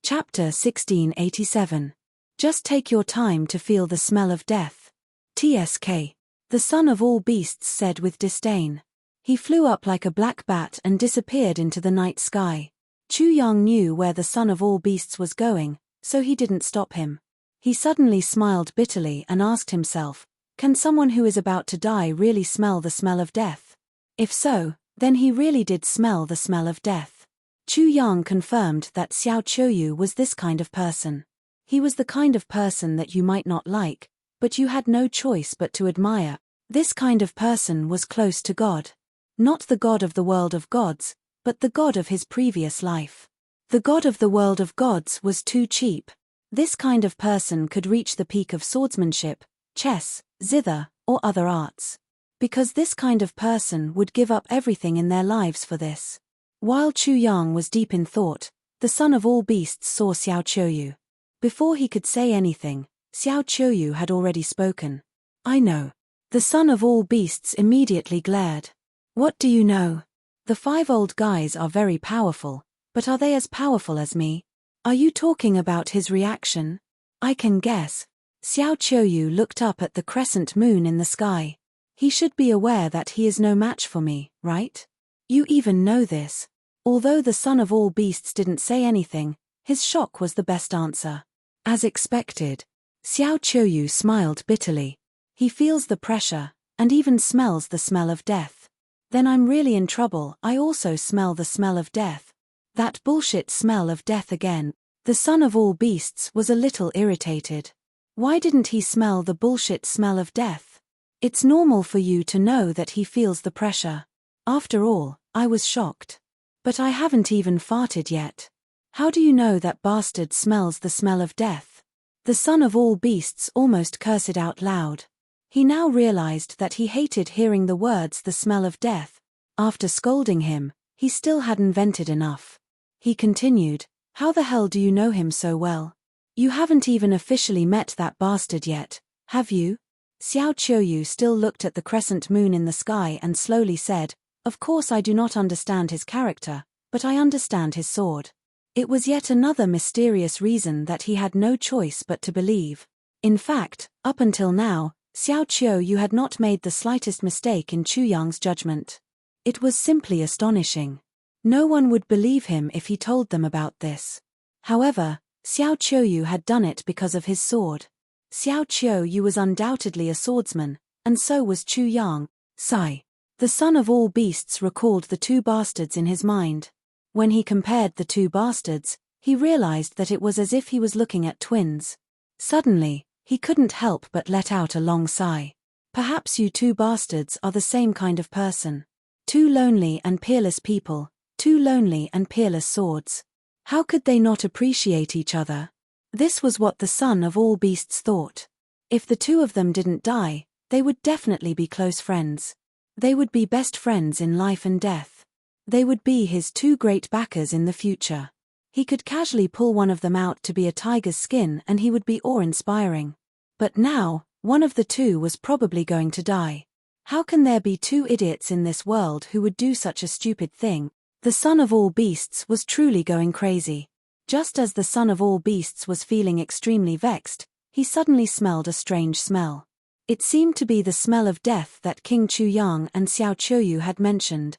Chapter 1687. Just take your time to feel the smell of death. TSK. The son of all beasts said with disdain. He flew up like a black bat and disappeared into the night sky. Chu Yang knew where the son of all beasts was going, so he didn't stop him. He suddenly smiled bitterly and asked himself, can someone who is about to die really smell the smell of death? If so, then he really did smell the smell of death. Chu Yang confirmed that Xiao Qiuyu was this kind of person. He was the kind of person that you might not like, but you had no choice but to admire. This kind of person was close to God. Not the God of the world of gods, but the God of his previous life. The God of the world of gods was too cheap. This kind of person could reach the peak of swordsmanship, chess, zither, or other arts. Because this kind of person would give up everything in their lives for this. While Chu Yang was deep in thought, the son of all beasts saw Xiao Qiuyu. Before he could say anything, Xiao Qiuyu had already spoken. I know. The son of all beasts immediately glared. What do you know? The 5 old guys are very powerful, but are they as powerful as me? Are you talking about his reaction? I can guess. Xiao Qiuyu looked up at the crescent moon in the sky. He should be aware that he is no match for me, right? You even know this. Although the son of all beasts didn't say anything, his shock was the best answer. As expected. Xiao Qiuyu smiled bitterly. He feels the pressure, and even smells the smell of death. Then I'm really in trouble. I also smell the smell of death. That bullshit smell of death again. The son of all beasts was a little irritated. Why didn't he smell the bullshit smell of death? It's normal for you to know that he feels the pressure. After all, I was shocked. But I haven't even farted yet. How do you know that bastard smells the smell of death? The son of all beasts almost cursed out loud. He now realized that he hated hearing the words the smell of death. After scolding him, he still hadn't vented enough. He continued, how the hell do you know him so well? You haven't even officially met that bastard yet, have you? Xiao Qiuyu still looked at the crescent moon in the sky and slowly said, of course I do not understand his character, but I understand his sword. It was yet another mysterious reason that he had no choice but to believe. In fact, up until now, Xiao Qiuyu had not made the slightest mistake in Chu Yang's judgment. It was simply astonishing. No one would believe him if he told them about this. However, Xiao Qiuyu had done it because of his sword. Xiao Qiuyu was undoubtedly a swordsman, and so was Chu Yang. Sigh. The son of all beasts recalled the 2 bastards in his mind. When he compared the 2 bastards, he realized that it was as if he was looking at twins. Suddenly, he couldn't help but let out a long sigh. Perhaps you 2 bastards are the same kind of person. 2 lonely and peerless people, 2 lonely and peerless swords. How could they not appreciate each other? This was what the son of all beasts thought. If the 2 of them didn't die, they would definitely be close friends. They would be best friends in life and death. They would be his two great backers in the future. He could casually pull one of them out to be a tiger's skin and he would be awe-inspiring. But now, one of the two was probably going to die. How can there be two idiots in this world who would do such a stupid thing? The son of all beasts was truly going crazy. Just as the son of all beasts was feeling extremely vexed, he suddenly smelled a strange smell. It seemed to be the smell of death that King Chu Yang and Xiao Qiuyu had mentioned.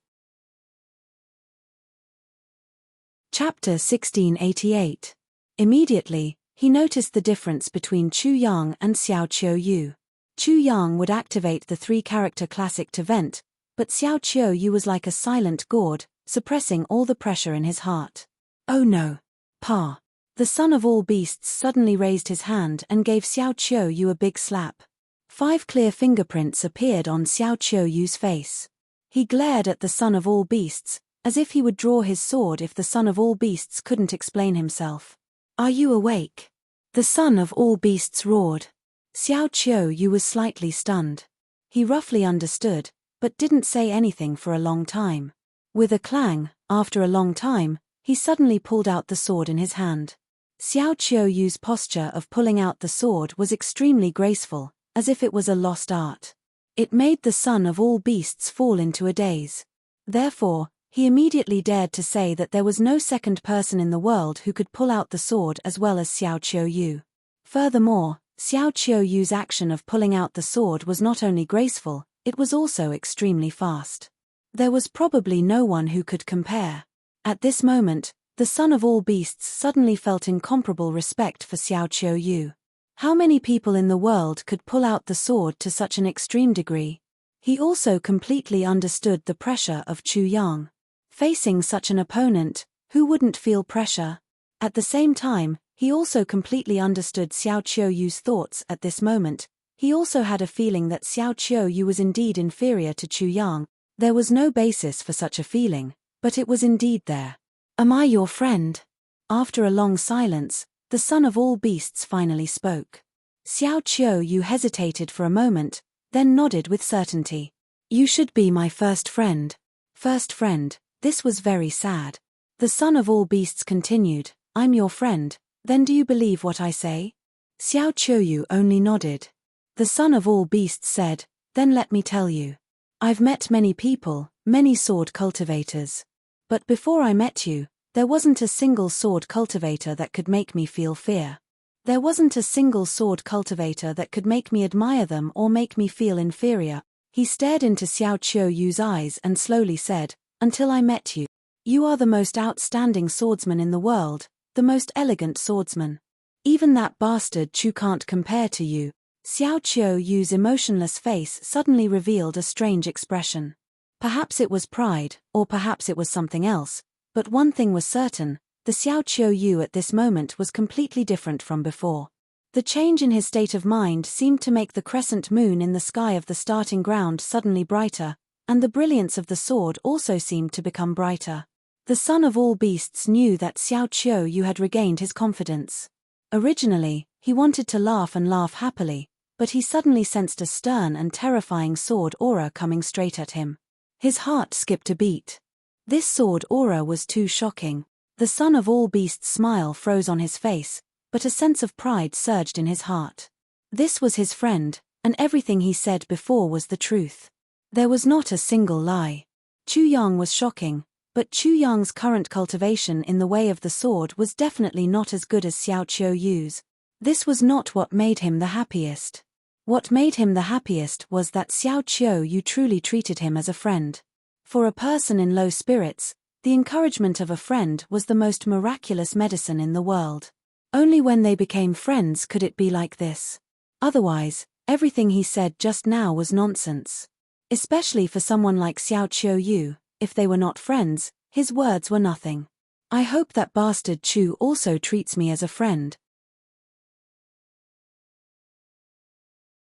Chapter 1688. Immediately, he noticed the difference between Chu Yang and Xiao Qiuyu. Chu Yang would activate the three-character classic to vent, but Xiao Qiuyu was like a silent gourd, suppressing all the pressure in his heart. Oh no! Pa! The son of all beasts suddenly raised his hand and gave Xiao Qiuyu a big slap. 5 clear fingerprints appeared on Xiao Qiuyu's face. He glared at the son of all beasts, as if he would draw his sword if the son of all beasts couldn't explain himself. Are you awake? The son of all beasts roared. Xiao Qiuyu was slightly stunned. He roughly understood, but didn't say anything for a long time. With a clang, after a long time, he suddenly pulled out the sword in his hand. Xiao Qiuyu's posture of pulling out the sword was extremely graceful, as if it was a lost art. It made the son of all beasts fall into a daze. Therefore, he immediately dared to say that there was no second person in the world who could pull out the sword as well as Xiao Qiuyu. Furthermore, Xiao Qiuyu's action of pulling out the sword was not only graceful, it was also extremely fast. There was probably no one who could compare. At this moment, the son of all beasts suddenly felt incomparable respect for Xiao Qiuyu. How many people in the world could pull out the sword to such an extreme degree? He also completely understood the pressure of Chu Yang. Facing such an opponent, who wouldn't feel pressure? At the same time, he also completely understood Xiao Qiuyu's thoughts at this moment. He also had a feeling that Xiao Qiuyu was indeed inferior to Chu Yang. There was no basis for such a feeling, but it was indeed there. Am I your friend? After a long silence, the son of all beasts finally spoke. Xiao Qiuyu hesitated for a moment, then nodded with certainty. You should be my first friend. First friend. This was very sad. The son of all beasts continued, I'm your friend, then do you believe what I say? Xiao Qiuyu only nodded. The son of all beasts said, then let me tell you. I've met many people, many sword cultivators. But before I met you, there wasn't a single sword cultivator that could make me feel fear. There wasn't a single sword cultivator that could make me admire them or make me feel inferior. He stared into Xiao Qiuyu's eyes and slowly said, until I met you. You are the most outstanding swordsman in the world, the most elegant swordsman. Even that bastard Chu can't compare to you. Xiao Qiuyu's emotionless face suddenly revealed a strange expression. Perhaps it was pride, or perhaps it was something else, but one thing was certain, the Xiao Qiuyu at this moment was completely different from before. The change in his state of mind seemed to make the crescent moon in the sky of the starting ground suddenly brighter, and the brilliance of the sword also seemed to become brighter. The son of all beasts knew that Xiao Qiuyu had regained his confidence. Originally, he wanted to laugh and laugh happily, but he suddenly sensed a stern and terrifying sword aura coming straight at him. His heart skipped a beat. This sword aura was too shocking. The son of all beasts' smile froze on his face, but a sense of pride surged in his heart. This was his friend, and everything he said before was the truth. There was not a single lie. Chu Yang was shocking, but Chu Yang's current cultivation in the way of the sword was definitely not as good as Xiao Qiuyu's. This was not what made him the happiest. What made him the happiest was that Xiao Qiuyu truly treated him as a friend. For a person in low spirits, the encouragement of a friend was the most miraculous medicine in the world. Only when they became friends could it be like this. Otherwise, everything he said just now was nonsense. Especially for someone like Xiao Qiuyu, if they were not friends, his words were nothing. I hope that bastard Chu also treats me as a friend.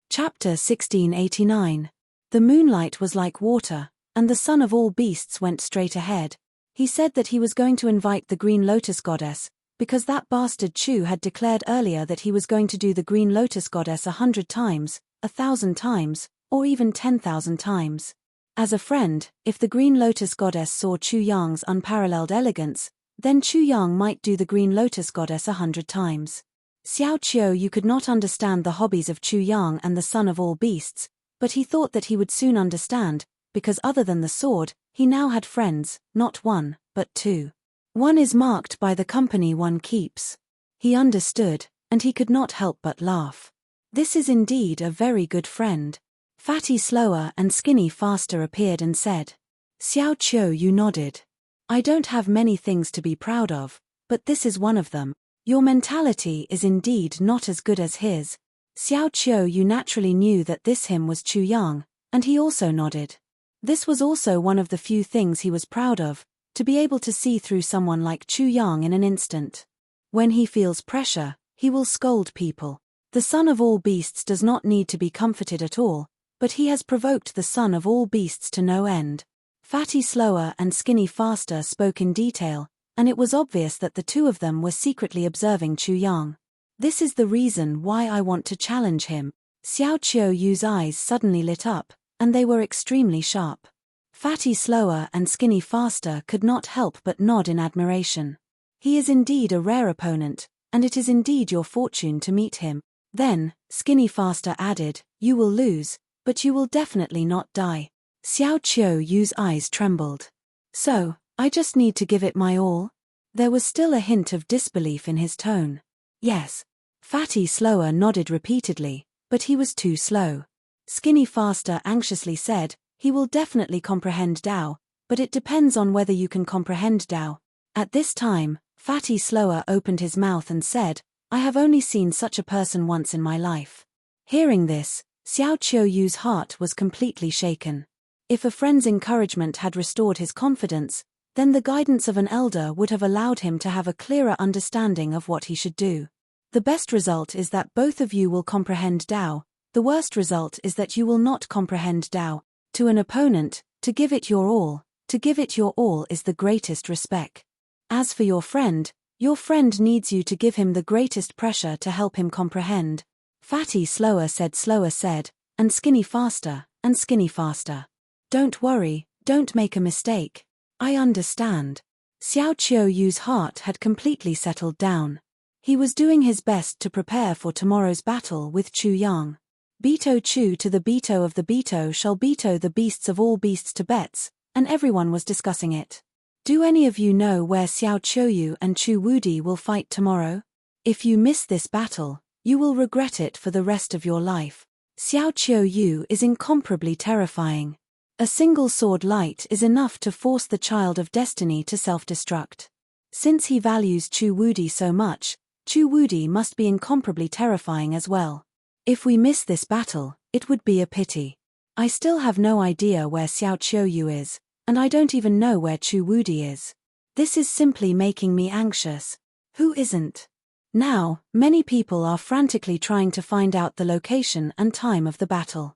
Chapter 1689. The moonlight was like water, and the son of all beasts went straight ahead. He said that he was going to invite the Green Lotus Goddess, because that bastard Chu had declared earlier that he was going to do the Green Lotus Goddess 100 times, 1,000 times, or even 10,000 times. As a friend, if the Green Lotus Goddess saw Chu Yang's unparalleled elegance, then Chu Yang might do the Green Lotus Goddess 100 times. Xiao Qiu Yu could not understand the hobbies of Chu Yang and the son of all beasts, but he thought that he would soon understand, because other than the sword, he now had friends, not one, but two. One is marked by the company one keeps. He understood, and he could not help but laugh. This is indeed a very good friend. Fatty Slower and Skinny Faster appeared and said. Xiao Qiu Yu nodded. I don't have many things to be proud of, but this is one of them. Your mentality is indeed not as good as his. Xiao Qiu Yu naturally knew that this him was Chu Yang, and he also nodded. This was also one of the few things he was proud of, to be able to see through someone like Chu Yang in an instant. When he feels pressure, he will scold people. The son of all beasts does not need to be comforted at all, but he has provoked the son of all beasts to no end. Fatty Slower and Skinny Faster spoke in detail, and it was obvious that the two of them were secretly observing Chu Yang. This is the reason why I want to challenge him. Xiao Qiu Yu's eyes suddenly lit up, and they were extremely sharp. Fatty Slower and Skinny Faster could not help but nod in admiration. He is indeed a rare opponent, and it is indeed your fortune to meet him. Then, Skinny Faster added, you will lose, but you will definitely not die. Xiao Qiu Yu's eyes trembled. So, I just need to give it my all? There was still a hint of disbelief in his tone. Yes. Fatty Slower nodded repeatedly, but he was too slow. Skinny Faster anxiously said, he will definitely comprehend Dao, but it depends on whether you can comprehend Dao. At this time, Fatty Slower opened his mouth and said, I have only seen such a person once in my life. Hearing this, Xiao Qiu Yu's heart was completely shaken. If a friend's encouragement had restored his confidence, then the guidance of an elder would have allowed him to have a clearer understanding of what he should do. The best result is that both of you will comprehend Dao. The worst result is that you will not comprehend Dao. To an opponent, to give it your all is the greatest respect. As for your friend needs you to give him the greatest pressure to help him comprehend. Fatty Slower said, and Skinny Faster. Don't worry, don't make a mistake. I understand. Xiao Qiu Yu's heart had completely settled down. He was doing his best to prepare for tomorrow's battle with Chu Yang. Beto Chu to the Beto of the Beto shall Beto the beasts of all beasts to bets, and everyone was discussing it. Do any of you know where Xiao Qiu Yu and Chu Wudi will fight tomorrow? If you miss this battle, you will regret it for the rest of your life. Xiao Qiu Yu is incomparably terrifying. A single sword light is enough to force the child of destiny to self-destruct. Since he values Chu Wudi so much, Chu Wudi must be incomparably terrifying as well. If we miss this battle, it would be a pity. I still have no idea where Xiao Qiu Yu is, and I don't even know where Chu Wudi is. This is simply making me anxious. Who isn't? Now, many people are frantically trying to find out the location and time of the battle.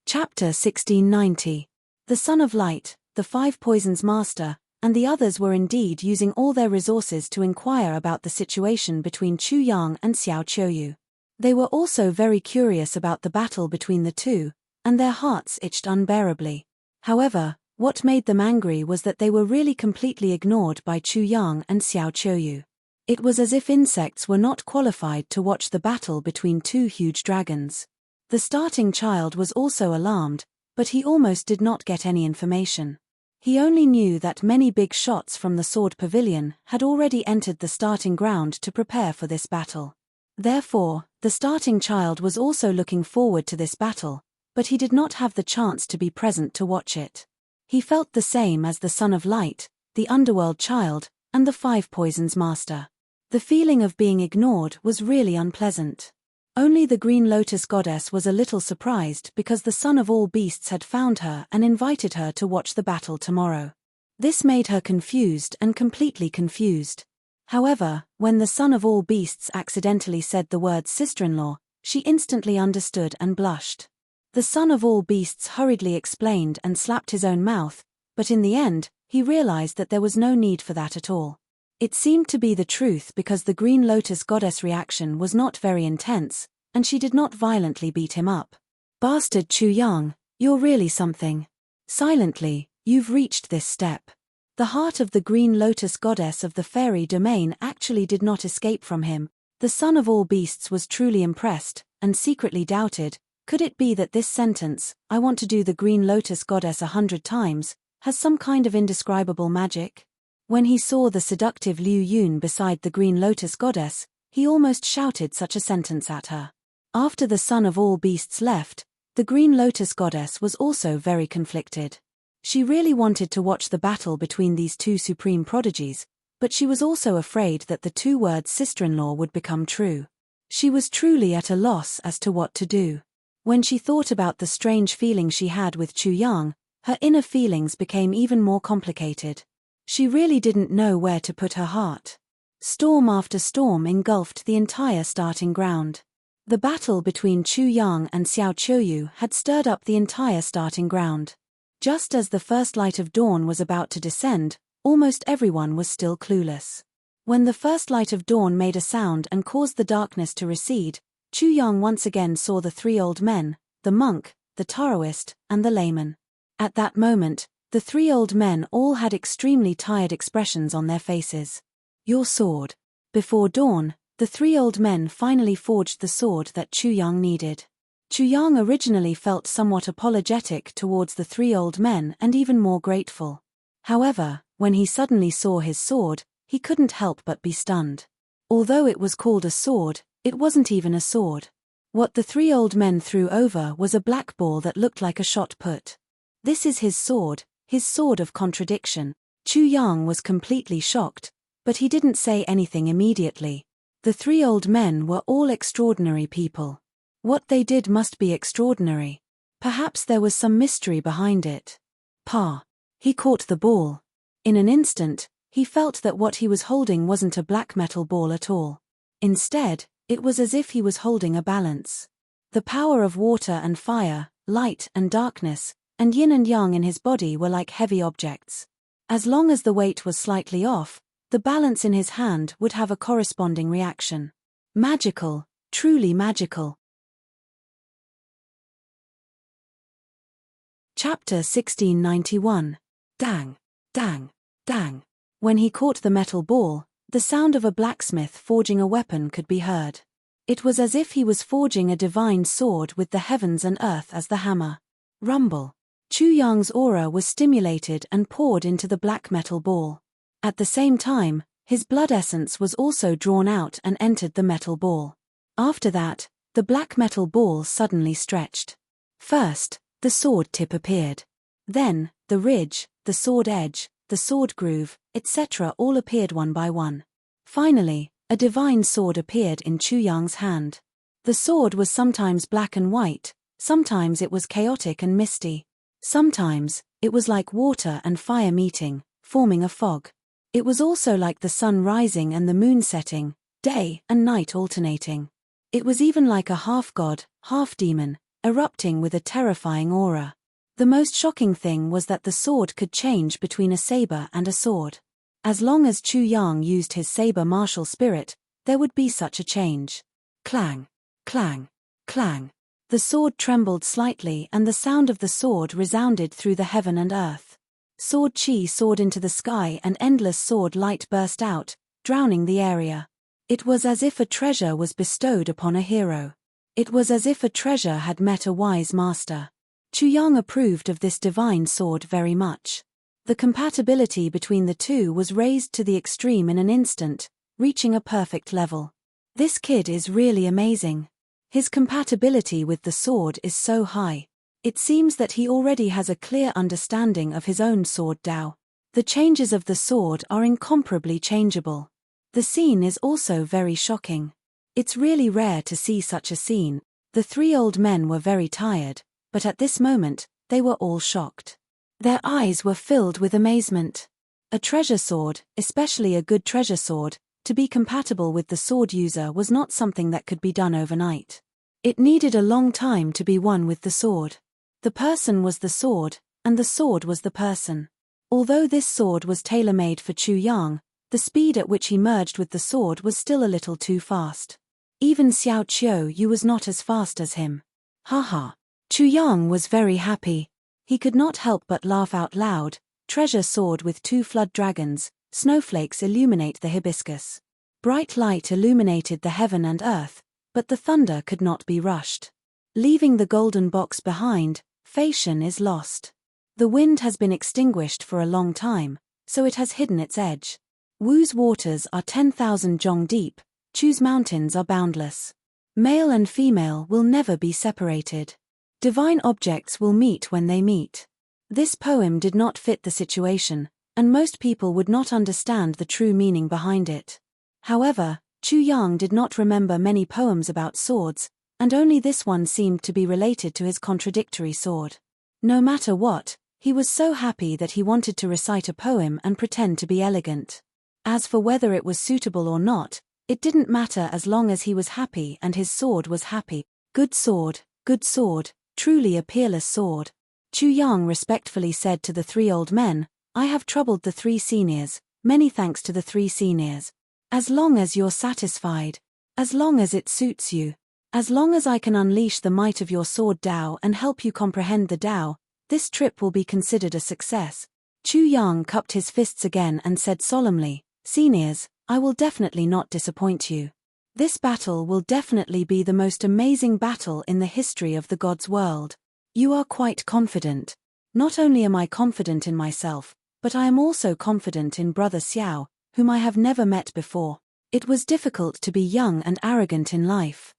Chapter 1690. The Son of Light, the Five Poisons Master, and the others were indeed using all their resources to inquire about the situation between Chu Yang and Xiao Qiu Yu. They were also very curious about the battle between the two, and their hearts itched unbearably. However, what made them angry was that they were really completely ignored by Chu Yang and Xiao Qiu Yu. It was as if insects were not qualified to watch the battle between two huge dragons. The starting child was also alarmed, but he almost did not get any information. He only knew that many big shots from the Sword Pavilion had already entered the starting ground to prepare for this battle. Therefore, the starting child was also looking forward to this battle, but he did not have the chance to be present to watch it. He felt the same as the Son of Light, the Underworld Child, and the Five Poisons Master. The feeling of being ignored was really unpleasant. Only the Green Lotus Goddess was a little surprised because the Son of all beasts had found her and invited her to watch the battle tomorrow. This made her confused and completely confused. However, when the Son of all beasts accidentally said the word sister-in-law, she instantly understood and blushed. The Son of all beasts hurriedly explained and slapped his own mouth, but in the end, he realized that there was no need for that at all. It seemed to be the truth because the Green Lotus Goddess reaction was not very intense, and she did not violently beat him up. "Bastard Chu Yang, you're really something. Silently, you've reached this step." The heart of the green lotus goddess of the fairy domain actually did not escape from him. The son of all beasts was truly impressed, and secretly doubted, could it be that this sentence, "I want to do the green lotus goddess 100 times, has some kind of indescribable magic? When he saw the seductive Liu Yun beside the green lotus goddess, he almost shouted such a sentence at her. After the son of all beasts left, the green lotus goddess was also very conflicted. She really wanted to watch the battle between these two supreme prodigies, but she was also afraid that the two words sister-in-law would become true. She was truly at a loss as to what to do. When she thought about the strange feeling she had with Chu Yang, her inner feelings became even more complicated. She really didn't know where to put her heart. Storm after storm engulfed the entire starting ground. The battle between Chu Yang and Xiao Qiuyu had stirred up the entire starting ground. Just as the first light of dawn was about to descend, almost everyone was still clueless. When the first light of dawn made a sound and caused the darkness to recede, Chu Yang once again saw the three old men, the monk, the Taoist, and the layman. At that moment, the three old men all had extremely tired expressions on their faces. "Your sword." Before dawn, the three old men finally forged the sword that Chu Yang needed. Chu Yang originally felt somewhat apologetic towards the three old men and even more grateful. However, when he suddenly saw his sword, he couldn't help but be stunned. Although it was called a sword, it wasn't even a sword. What the three old men threw over was a black ball that looked like a shot put. "This is his sword of contradiction." Chu Yang was completely shocked, but he didn't say anything immediately. The three old men were all extraordinary people. What they did must be extraordinary. Perhaps there was some mystery behind it. He caught the ball. In an instant, he felt that what he was holding wasn't a black metal ball at all. Instead, it was as if he was holding a balance. The power of water and fire, light and darkness, and yin and yang in his body were like heavy objects. As long as the weight was slightly off, the balance in his hand would have a corresponding reaction. Magical, truly magical. Chapter 1691. Dang, dang, dang. When he caught the metal ball, the sound of a blacksmith forging a weapon could be heard. It was as if he was forging a divine sword with the heavens and earth as the hammer. Rumble. Chu Yang's aura was stimulated and poured into the black metal ball. At the same time, his blood essence was also drawn out and entered the metal ball. After that, the black metal ball suddenly stretched. First, the sword tip appeared. Then, the ridge, the sword edge, the sword groove, etc. all appeared one by one. Finally, a divine sword appeared in Chu Yang's hand. The sword was sometimes black and white, sometimes it was chaotic and misty. Sometimes, it was like water and fire meeting, forming a fog. It was also like the sun rising and the moon setting, day and night alternating. It was even like a half-god, half-demon, erupting with a terrifying aura. The most shocking thing was that the sword could change between a saber and a sword. As long as Chu Yang used his saber martial spirit, there would be such a change. Clang, clang, clang. The sword trembled slightly and the sound of the sword resounded through the heaven and earth. Sword chi soared into the sky and endless sword light burst out, drowning the area. It was as if a treasure was bestowed upon a hero. It was as if a treasure had met a wise master. Chu Yang approved of this divine sword very much. The compatibility between the two was raised to the extreme in an instant, reaching a perfect level. This kid is really amazing. His compatibility with the sword is so high. It seems that he already has a clear understanding of his own sword Dao. The changes of the sword are incomparably changeable. The scene is also very shocking. It's really rare to see such a scene. The three old men were very tired, but at this moment, they were all shocked. Their eyes were filled with amazement. A treasure sword, especially a good treasure sword, to be compatible with the sword user was not something that could be done overnight. It needed a long time to be one with the sword. The person was the sword, and the sword was the person. Although this sword was tailor-made for Chu Yang, the speed at which he merged with the sword was still a little too fast. Even Xiao Qiu Yu was not as fast as him. Haha. Chu Yang was very happy. He could not help but laugh out loud. Treasure sword with 2 flood dragons, snowflakes illuminate the hibiscus. Bright light illuminated the heaven and earth, but the thunder could not be rushed. Leaving the golden box behind, Feishan is lost. The wind has been extinguished for a long time, so it has hidden its edge. Wu's waters are 10,000 zhong deep, Chu's mountains are boundless. Male and female will never be separated. Divine objects will meet when they meet. This poem did not fit the situation, and most people would not understand the true meaning behind it. However, Chu Yang did not remember many poems about swords, and only this one seemed to be related to his contradictory sword. No matter what, he was so happy that he wanted to recite a poem and pretend to be elegant. As for whether it was suitable or not, it didn't matter as long as he was happy and his sword was happy. Good sword, truly a peerless sword. Chu Yang respectfully said to the 3 old men, I have troubled the 3 seniors, many thanks to the 3 seniors. As long as you're satisfied, as long as it suits you, as long as I can unleash the might of your sword Dao and help you comprehend the Dao, this trip will be considered a success. Chu Yang cupped his fists again and said solemnly, Seniors, I will definitely not disappoint you. This battle will definitely be the most amazing battle in the history of the gods' world. You are quite confident. Not only am I confident in myself, but I am also confident in Brother Xiao, whom I have never met before. It was difficult to be young and arrogant in life.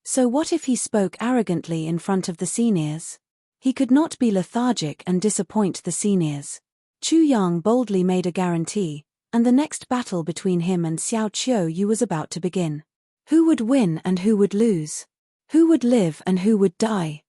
So what if he spoke arrogantly in front of the seniors? He could not be lethargic and disappoint the seniors. Chu Yang boldly made a guarantee, and the next battle between him and Xiao Qiu Yu was about to begin. Who would win and who would lose? Who would live and who would die?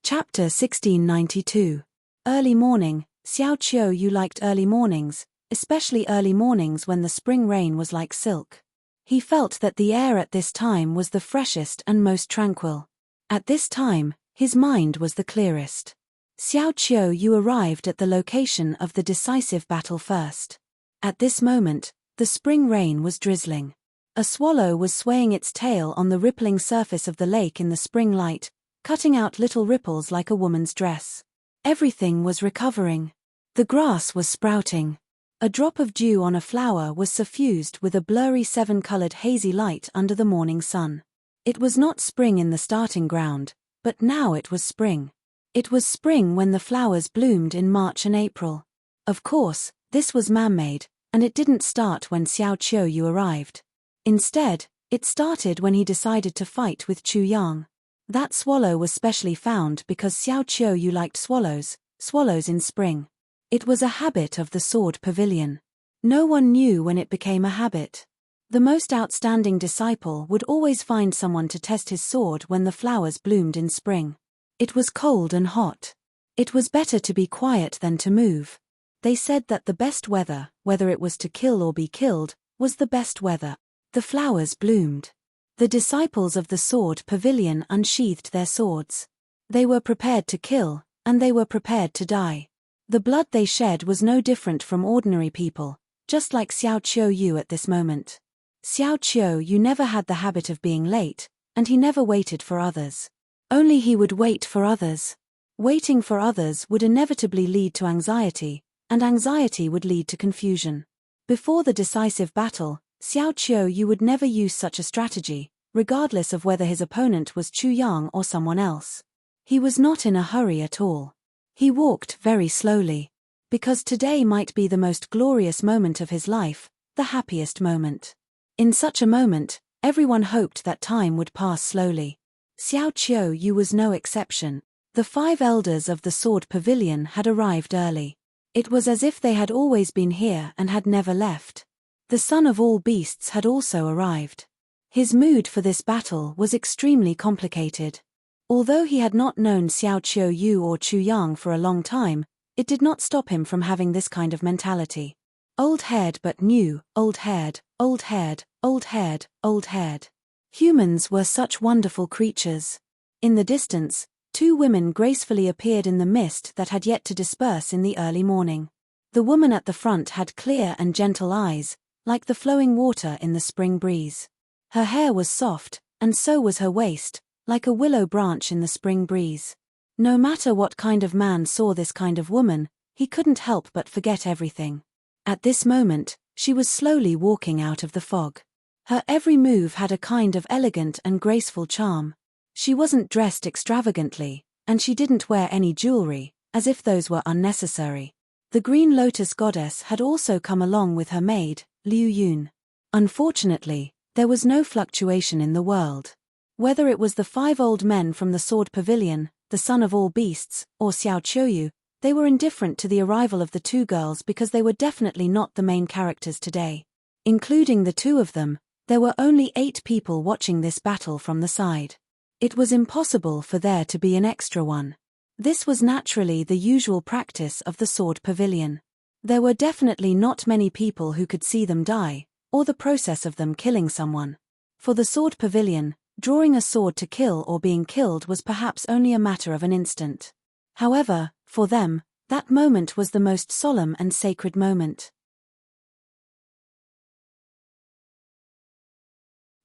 Chapter 1692. Early morning. Xiao Qiu Yu liked early mornings, especially early mornings when the spring rain was like silk. He felt that the air at this time was the freshest and most tranquil. At this time, his mind was the clearest. Xiao Qiu Yu arrived at the location of the decisive battle first. At this moment, the spring rain was drizzling. A swallow was swaying its tail on the rippling surface of the lake in the spring light, cutting out little ripples like a woman's dress. Everything was recovering. The grass was sprouting. A drop of dew on a flower was suffused with a blurry 7-colored hazy light under the morning sun. It was not spring in the starting ground, but now it was spring. It was spring when the flowers bloomed in March and April. Of course, this was man-made, and it didn't start when Xiao Qiu Yu arrived. Instead, it started when he decided to fight with Chu Yang. That swallow was specially found because Xiao Qiu Yu liked swallows in spring. It was a habit of the sword pavilion. No one knew when it became a habit. The most outstanding disciple would always find someone to test his sword when the flowers bloomed in spring. It was cold and hot. It was better to be quiet than to move. They said that the best weather, whether it was to kill or be killed, was the best weather. The flowers bloomed. The disciples of the sword pavilion unsheathed their swords. They were prepared to kill, and they were prepared to die. The blood they shed was no different from ordinary people, just like Xiao Qiu Yu at this moment. Xiao Qiu Yu never had the habit of being late, and he never waited for others. Only he would wait for others. Waiting for others would inevitably lead to anxiety, and anxiety would lead to confusion. Before the decisive battle, Xiao Qiu Yu would never use such a strategy, regardless of whether his opponent was Chu Yang or someone else. He was not in a hurry at all. He walked very slowly. Because today might be the most glorious moment of his life, the happiest moment. In such a moment, everyone hoped that time would pass slowly. Xiao Qiu Yu was no exception. The 5 elders of the sword pavilion had arrived early. It was as if they had always been here and had never left. The son of all beasts had also arrived. His mood for this battle was extremely complicated. Although he had not known Xiao Qiu Yu or Chu Yang for a long time, it did not stop him from having this kind of mentality. Old-haired but new, old-haired, old-haired, old-haired, old-haired. Humans were such wonderful creatures. In the distance, 2 women gracefully appeared in the mist that had yet to disperse in the early morning. The woman at the front had clear and gentle eyes, like the flowing water in the spring breeze. Her hair was soft, and so was her waist, like a willow branch in the spring breeze. No matter what kind of man saw this kind of woman, he couldn't help but forget everything. At this moment, she was slowly walking out of the fog. Her every move had a kind of elegant and graceful charm. She wasn't dressed extravagantly, and she didn't wear any jewelry, as if those were unnecessary. The Green Lotus goddess had also come along with her maid, Liu Yun. Unfortunately, there was no fluctuation in the world. Whether it was the 5 old men from the Sword Pavilion, the son of all beasts, or Xiao Qiuyu, they were indifferent to the arrival of the 2 girls because they were definitely not the main characters today. Including the 2 of them, there were only 8 people watching this battle from the side. It was impossible for there to be an extra one. This was naturally the usual practice of the Sword Pavilion. There were definitely not many people who could see them die, or the process of them killing someone. For the Sword Pavilion, drawing a sword to kill or being killed was perhaps only a matter of an instant. However, for them, that moment was the most solemn and sacred moment.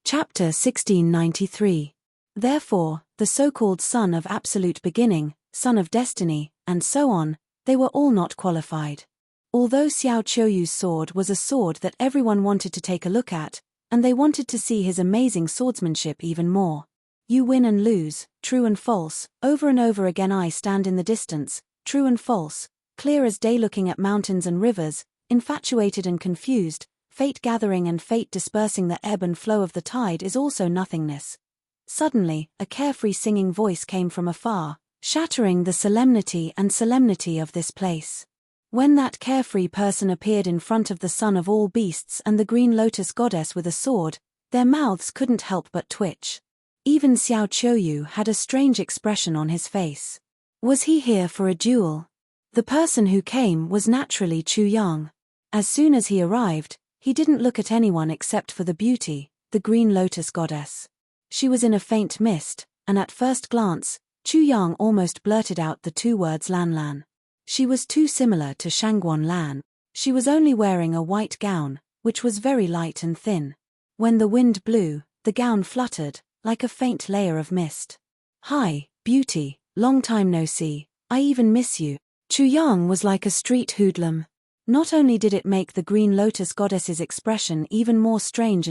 Chapter 1693. Therefore, the so-called son of absolute beginning, son of destiny, and so on, they were all not qualified. Although Xiao Qiuyu's sword was a sword that everyone wanted to take a look at, and they wanted to see his amazing swordsmanship even more. You win and lose, true and false, over and over again I stand in the distance, true and false, clear as day looking at mountains and rivers, infatuated and confused, fate gathering and fate dispersing the ebb and flow of the tide is also nothingness. Suddenly, a carefree singing voice came from afar, shattering the solemnity of this place. When that carefree person appeared in front of the son of all beasts and the Green Lotus goddess with a sword, their mouths couldn't help but twitch. Even Xiao Qiuyu had a strange expression on his face. Was he here for a duel? The person who came was naturally Chu Yang. As soon as he arrived, he didn't look at anyone except for the beauty, the Green Lotus goddess. She was in a faint mist, and at first glance, Chu Yang almost blurted out the 2 words Lan Lan. She was too similar to Shangguan Lan. She was only wearing a white gown, which was very light and thin. When the wind blew, the gown fluttered, like a faint layer of mist. Hi, beauty, long time no see, I even miss you. Chu Yang was like a street hoodlum. Not only did it make the Green Lotus goddess's expression even more strange,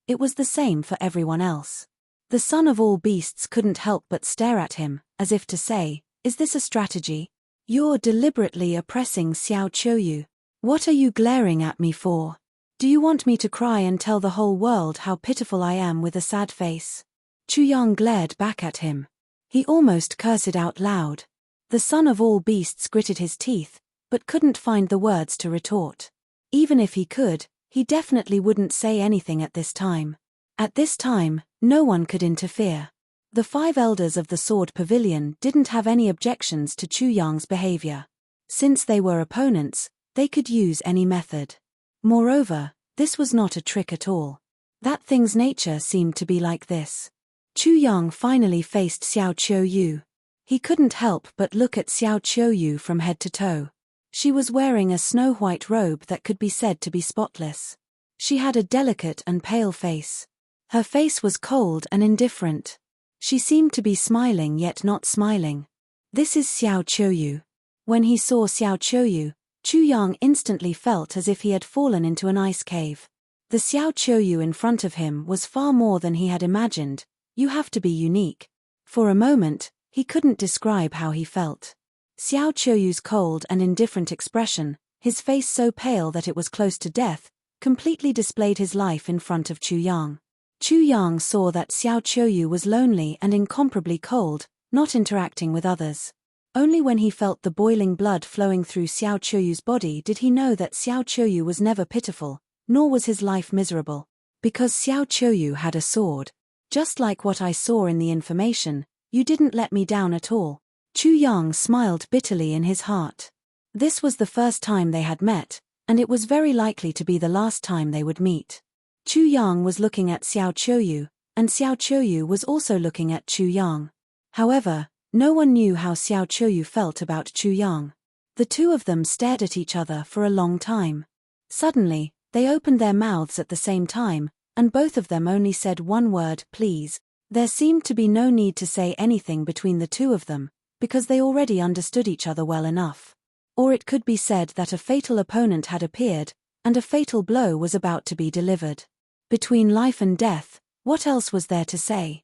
it was the same for everyone else. The son of all beasts couldn't help but stare at him, as if to say, is this a strategy? You're deliberately oppressing Xiao Qiuyu. What are you glaring at me for? Do you want me to cry and tell the whole world how pitiful I am with a sad face? Chu Yang glared back at him. He almost cursed out loud. The son of all beasts gritted his teeth, but couldn't find the words to retort. Even if he could, he definitely wouldn't say anything at this time. At this time, no one could interfere. The 5 elders of the Sword Pavilion didn't have any objections to Chu Yang's behavior. Since they were opponents, they could use any method. Moreover, this was not a trick at all. That thing's nature seemed to be like this. Chu Yang finally faced Xiao Qiuyu. He couldn't help but look at Xiao Qiuyu from head to toe. She was wearing a snow-white robe that could be said to be spotless. She had a delicate and pale face. Her face was cold and indifferent. She seemed to be smiling yet not smiling. This is Xiao Qiuyu. When he saw Xiao Qiuyu, Chu Yang instantly felt as if he had fallen into an ice cave. The Xiao Qiuyu in front of him was far more than he had imagined. You have to be unique. For a moment, he couldn't describe how he felt. Xiao Qiuyu's cold and indifferent expression, his face so pale that it was close to death, completely displayed his life in front of Chu Yang. Chu Yang saw that Xiao Qiuyu was lonely and incomparably cold, not interacting with others. Only when he felt the boiling blood flowing through Xiao Qiuyu's body did he know that Xiao Qiuyu was never pitiful, nor was his life miserable. Because Xiao Qiuyu had a sword. Just like what I saw in the information, you didn't let me down at all. Chu Yang smiled bitterly in his heart. This was the first time they had met, and it was very likely to be the last time they would meet. Chu Yang was looking at Xiao Qiuyu, and Xiao Qiuyu was also looking at Chu Yang. However, no one knew how Xiao Qiuyu felt about Chu Yang. The two of them stared at each other for a long time. Suddenly, they opened their mouths at the same time, and both of them only said one word, please. There seemed to be no need to say anything between the two of them, because they already understood each other well enough. Or it could be said that a fatal opponent had appeared, and a fatal blow was about to be delivered. Between life and death, what else was there to say?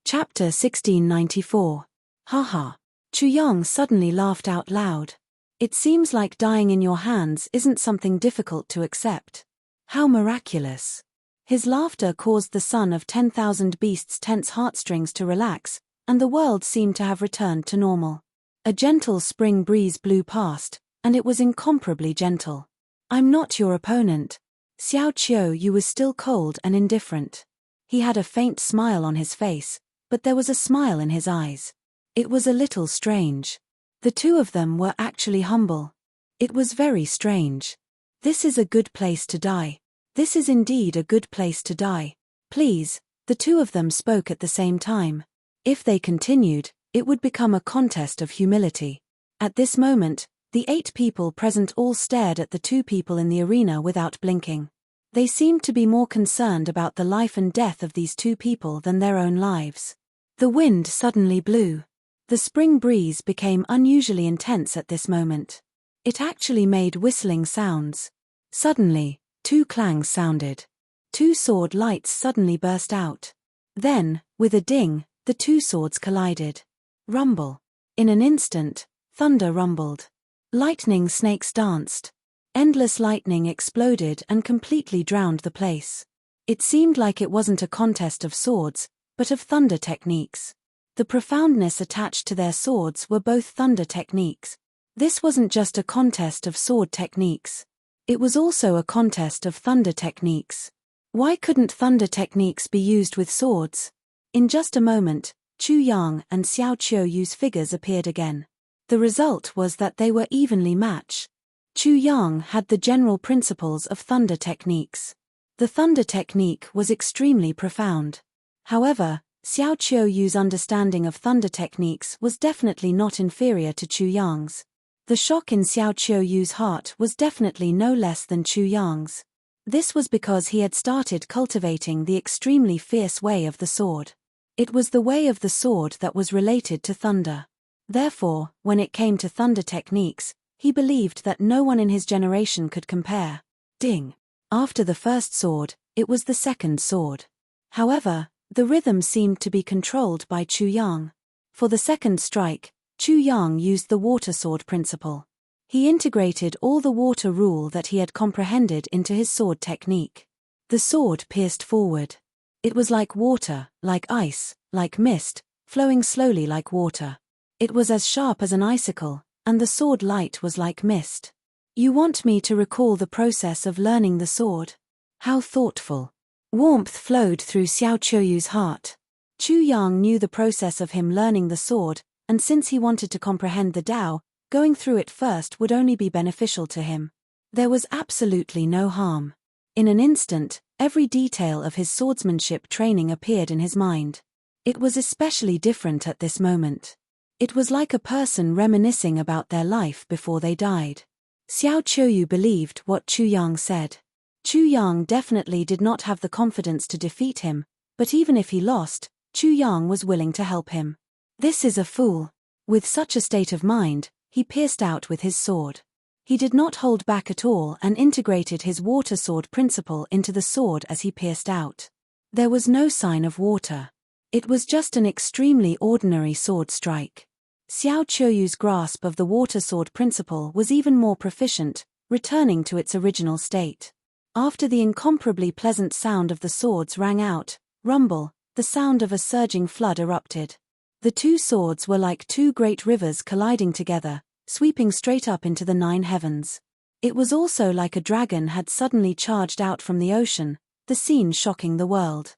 Chapter 1694. Haha. Chu Yang suddenly laughed out loud. It seems like dying in your hands isn't something difficult to accept. How miraculous. His laughter caused the son of 10,000 beasts' tense heartstrings to relax, and the world seemed to have returned to normal. A gentle spring breeze blew past, and it was incomparably gentle. I'm not your opponent. Xiao Qiu Yu was still cold and indifferent. He had a faint smile on his face, but there was a smile in his eyes. It was a little strange. The two of them were actually humble. It was very strange. This is a good place to die. This is indeed a good place to die. Please, the two of them spoke at the same time. If they continued, it would become a contest of humility. At this moment, the 8 people present all stared at the 2 people in the arena without blinking. They seemed to be more concerned about the life and death of these 2 people than their own lives. The wind suddenly blew. The spring breeze became unusually intense at this moment. It actually made whistling sounds. Suddenly, 2 clangs sounded. 2 sword lights suddenly burst out. Then, with a ding, the 2 swords collided. Rumble. In an instant, thunder rumbled. Lightning snakes danced. Endless lightning exploded and completely drowned the place. It seemed like it wasn't a contest of swords, but of thunder techniques. The profoundness attached to their swords were both thunder techniques. This wasn't just a contest of sword techniques. It was also a contest of thunder techniques. Why couldn't thunder techniques be used with swords? In just a moment, Chu Yang and Xiao Qiu Yu's figures appeared again. The result was that they were evenly matched. Chu Yang had the general principles of thunder techniques. The thunder technique was extremely profound. However, Xiao Qiu Yu's understanding of thunder techniques was definitely not inferior to Chu Yang's. The shock in Xiao Qiu Yu's heart was definitely no less than Chu Yang's. This was because he had started cultivating the extremely fierce way of the sword. It was the way of the sword that was related to thunder. Therefore, when it came to thunder techniques, he believed that no one in his generation could compare. Ding! After the first sword, it was the second sword. However, the rhythm seemed to be controlled by Chu Yang. For the second strike, Chu Yang used the water sword principle. He integrated all the water rule that he had comprehended into his sword technique. The sword pierced forward. It was like water, like ice, like mist, flowing slowly like water. It was as sharp as an icicle, and the sword light was like mist. You want me to recall the process of learning the sword? How thoughtful. Warmth flowed through Xiao Qiu Yu's heart. Chu Yang knew the process of him learning the sword, and since he wanted to comprehend the Tao, going through it first would only be beneficial to him. There was absolutely no harm. In an instant, every detail of his swordsmanship training appeared in his mind. It was especially different at this moment. It was like a person reminiscing about their life before they died. Xiao Qiu Yu believed what Chu Yang said. Chu Yang definitely did not have the confidence to defeat him, but even if he lost, Chu Yang was willing to help him. This is a fool. With such a state of mind, he pierced out with his sword. He did not hold back at all and integrated his water sword principle into the sword as he pierced out. There was no sign of water. It was just an extremely ordinary sword strike. Xiao Qiu Yu's grasp of the water sword principle was even more proficient, returning to its original state. After the incomparably pleasant sound of the swords rang out, rumble, the sound of a surging flood erupted. The 2 swords were like 2 great rivers colliding together, sweeping straight up into the 9 heavens. It was also like a dragon had suddenly charged out from the ocean, the scene shocking the world.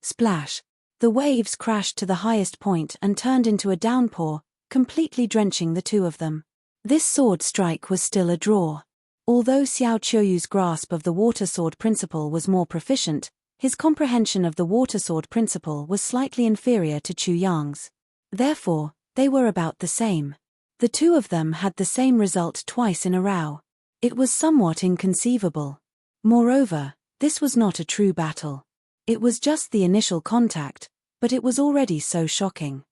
Splash! The waves crashed to the highest point and turned into a downpour, completely drenching the 2 of them. This sword strike was still a draw. Although Xiao Qiu Yu's grasp of the water sword principle was more proficient, His comprehension of the water sword principle was slightly inferior to Chu Yang's. Therefore, they were about the same. The two of them had the same result twice in a row. It was somewhat inconceivable. Moreover, this was not a true battle. It was just the initial contact, but it was already so shocking.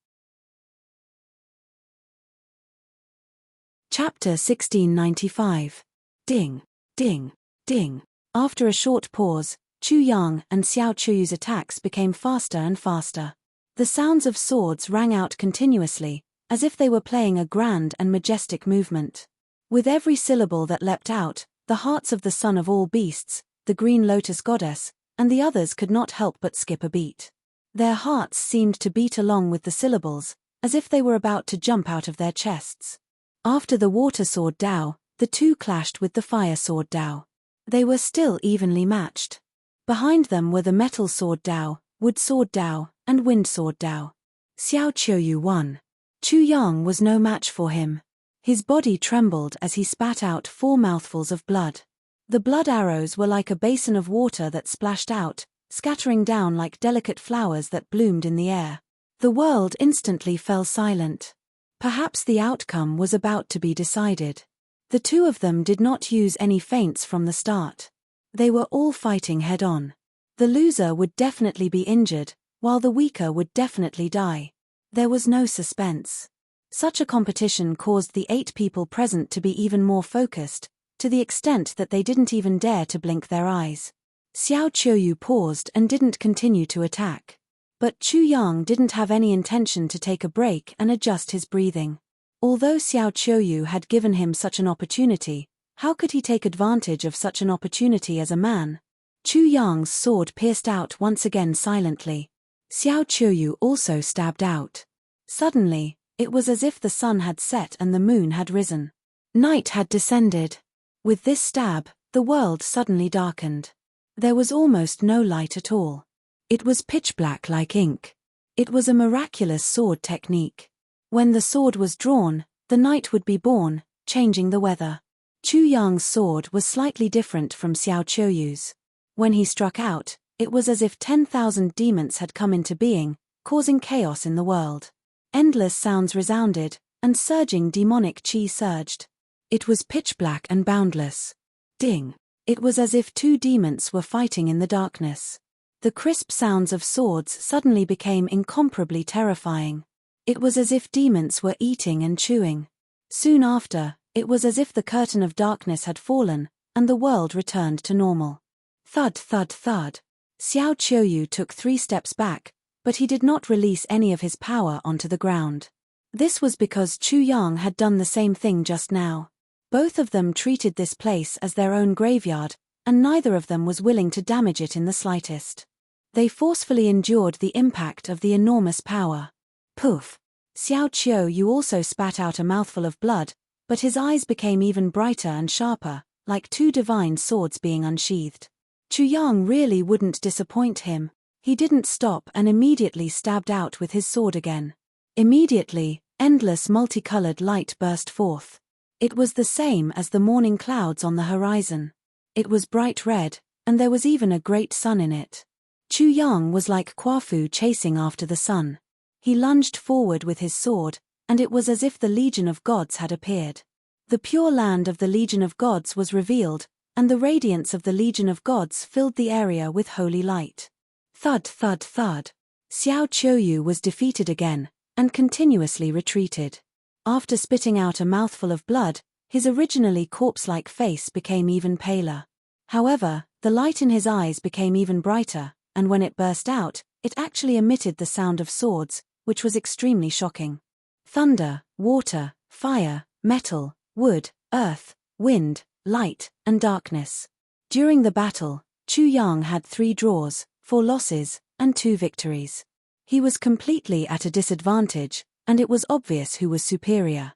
Chapter 1695. Ding, ding, ding. After a short pause, Chu Yang and Xiao Chuyu's attacks became faster and faster. The sounds of swords rang out continuously, as if they were playing a grand and majestic movement. With every syllable that leapt out, the hearts of the son of all beasts, the green lotus goddess, and the others could not help but skip a beat. Their hearts seemed to beat along with the syllables, as if they were about to jump out of their chests. After the water sword Dao, the two clashed with the fire sword Dao. They were still evenly matched. Behind them were the metal sword Dao, wood sword Dao, and wind sword Dao. Xiao Qiuyu won. Chu Yang was no match for him. His body trembled as he spat out 4 mouthfuls of blood. The blood arrows were like a basin of water that splashed out, scattering down like delicate flowers that bloomed in the air. The world instantly fell silent. Perhaps the outcome was about to be decided. The two of them did not use any feints from the start. They were all fighting head-on. The loser would definitely be injured, while the weaker would definitely die. There was no suspense. Such a competition caused the 8 people present to be even more focused, to the extent that they didn't even dare to blink their eyes. Xiao Qiuyu paused and didn't continue to attack. But Chu Yang didn't have any intention to take a break and adjust his breathing. Although Xiao Qiuyu had given him such an opportunity, how could he take advantage of such an opportunity as a man? Chu Yang's sword pierced out once again silently. Xiao Qiuyu also stabbed out. Suddenly, it was as if the sun had set and the moon had risen. Night had descended. With this stab, the world suddenly darkened. There was almost no light at all. It was pitch black like ink. It was a miraculous sword technique. When the sword was drawn, the night would be born, changing the weather. Chu Yang's sword was slightly different from Xiao Qiuyu's. When he struck out, it was as if 10,000 demons had come into being, causing chaos in the world. Endless sounds resounded, and surging demonic chi surged. It was pitch black and boundless. Ding! It was as if 2 demons were fighting in the darkness. The crisp sounds of swords suddenly became incomparably terrifying. It was as if demons were eating and chewing. Soon after, it was as if the curtain of darkness had fallen, and the world returned to normal. Thud, thud, thud. Xiao Qiuyu took 3 steps back, but he did not release any of his power onto the ground. This was because Chu Yang had done the same thing just now. Both of them treated this place as their own graveyard, and neither of them was willing to damage it in the slightest. They forcefully endured the impact of the enormous power. Poof! Xiao Qiuyu also spat out a mouthful of blood, but his eyes became even brighter and sharper, like 2 divine swords being unsheathed. Chu Yang really wouldn't disappoint him. He didn't stop and immediately stabbed out with his sword again. Immediately, endless multicolored light burst forth. It was the same as the morning clouds on the horizon. It was bright red, and there was even a great sun in it. Chu Yang was like Kwafu chasing after the sun. He lunged forward with his sword, and it was as if the Legion of Gods had appeared. The pure land of the Legion of Gods was revealed, and the radiance of the Legion of Gods filled the area with holy light. Thud, thud, thud. Xiao Qiuyu was defeated again, and continuously retreated. After spitting out a mouthful of blood, his originally corpse-like face became even paler. However, the light in his eyes became even brighter, and when it burst out, it actually emitted the sound of swords, which was extremely shocking. Thunder, water, fire, metal, wood, earth, wind, light, and darkness. During the battle, Chu Yang had 3 draws, 4 losses, and 2 victories. He was completely at a disadvantage, and it was obvious who was superior.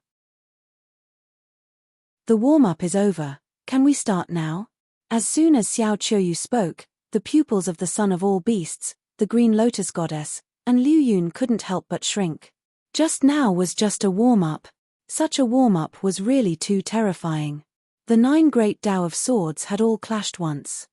The warm-up is over. Can we start now? As soon as Xiao Qiuyu spoke, the pupils of the son of all beasts, the green lotus goddess, and Liu Yun couldn't help but shrink. Just now was just a warm-up. Such a warm-up was really too terrifying. The 9 great Tao of swords had all clashed once.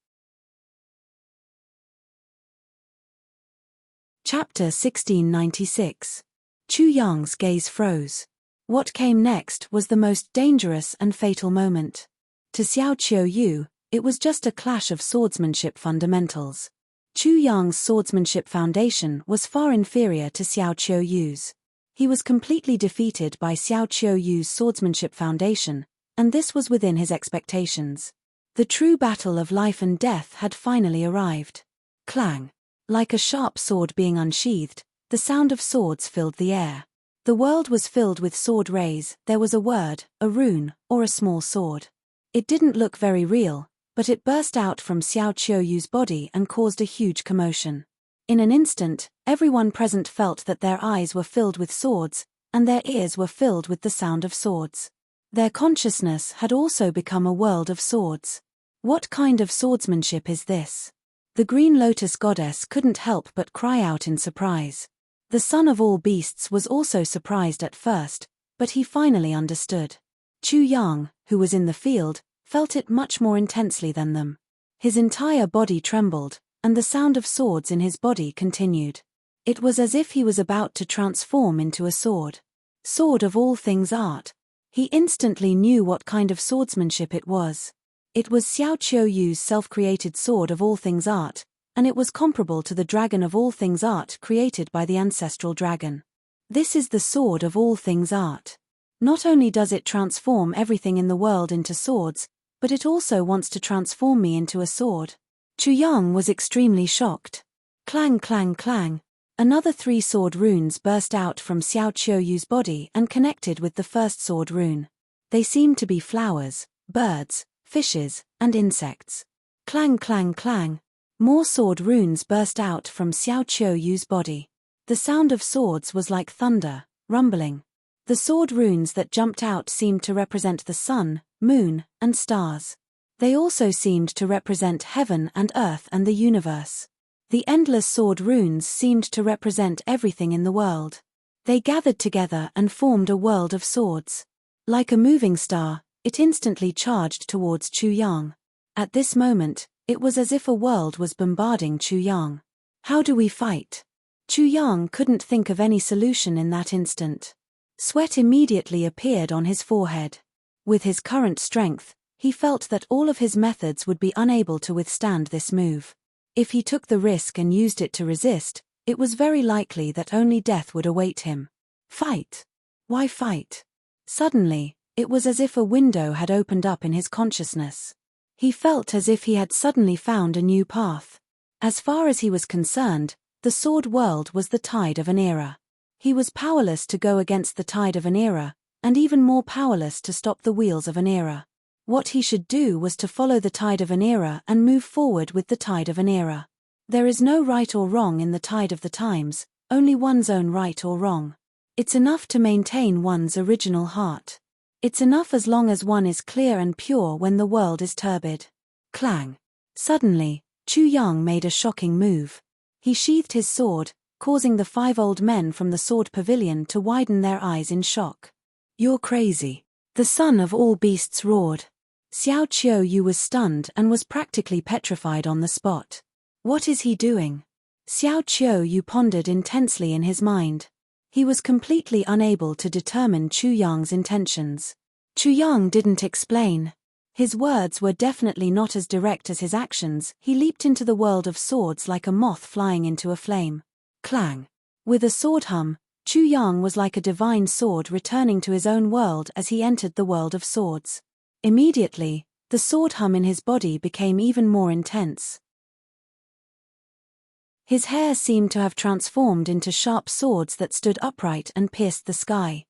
Chapter 1696. Chu Yang's gaze froze. What came next was the most dangerous and fatal moment. To Xiao Qiuyu, it was just a clash of swordsmanship fundamentals. Chu Yang's swordsmanship foundation was far inferior to Xiao Qiuyu's. He was completely defeated by Xiao Qiuyu's swordsmanship foundation, and this was within his expectations. The true battle of life and death had finally arrived. Clang! Like a sharp sword being unsheathed, the sound of swords filled the air. The world was filled with sword rays. There was a word, a rune, or a small sword. It didn't look very real, but it burst out from Xiao Qiuyu's body and caused a huge commotion. In an instant, everyone present felt that their eyes were filled with swords, and their ears were filled with the sound of swords. Their consciousness had also become a world of swords. What kind of swordsmanship is this? The Green Lotus goddess couldn't help but cry out in surprise. The son of all beasts was also surprised at first, but he finally understood. Chu Yang, who was in the field, felt it much more intensely than them. His entire body trembled, and the sound of swords in his body continued. It was as if he was about to transform into a sword. Sword of all things art. He instantly knew what kind of swordsmanship it was. It was Xiao Qiuyu's self-created sword of all things art, and it was comparable to the dragon of all things art created by the ancestral dragon. This is the sword of all things art. Not only does it transform everything in the world into swords, but it also wants to transform me into a sword. Chu Yang was extremely shocked. Clang clang clang. Another 3 sword runes burst out from Xiao Qiuyu's body and connected with the first sword rune. They seemed to be flowers, birds, fishes, and insects. Clang clang clang. More sword runes burst out from Xiao Qiuyu's body. The sound of swords was like thunder, rumbling. The sword runes that jumped out seemed to represent the sun, moon, and stars. They also seemed to represent heaven and earth and the universe. The endless sword runes seemed to represent everything in the world. They gathered together and formed a world of swords. Like a moving star, it instantly charged towards Chu Yang. At this moment, it was as if a world was bombarding Chu Yang. How do we fight? Chu Yang couldn't think of any solution in that instant. Sweat immediately appeared on his forehead. With his current strength, he felt that all of his methods would be unable to withstand this move. If he took the risk and used it to resist, it was very likely that only death would await him. Fight? Why fight? Suddenly, it was as if a window had opened up in his consciousness. He felt as if he had suddenly found a new path. As far as he was concerned, the sword world was the tide of an era. He was powerless to go against the tide of an era, and even more powerless to stop the wheels of an era. What he should do was to follow the tide of an era and move forward with the tide of an era. There is no right or wrong in the tide of the times, only one's own right or wrong. It's enough to maintain one's original heart. It's enough as long as one is clear and pure when the world is turbid. Clang. Suddenly, Chu Yang made a shocking move. He sheathed his sword, causing the 5 old men from the sword pavilion to widen their eyes in shock. You're crazy. The son of all beasts roared. Xiao Qiuyu was stunned and was practically petrified on the spot. What is he doing? Xiao Qiuyu pondered intensely in his mind. He was completely unable to determine Chu Yang's intentions. Chu Yang didn't explain. His words were definitely not as direct as his actions. He leaped into the world of swords like a moth flying into a flame. Clang. With a sword hum, Chu Yang was like a divine sword returning to his own world as he entered the world of swords. Immediately, the sword hum in his body became even more intense. His hair seemed to have transformed into sharp swords that stood upright and pierced the sky.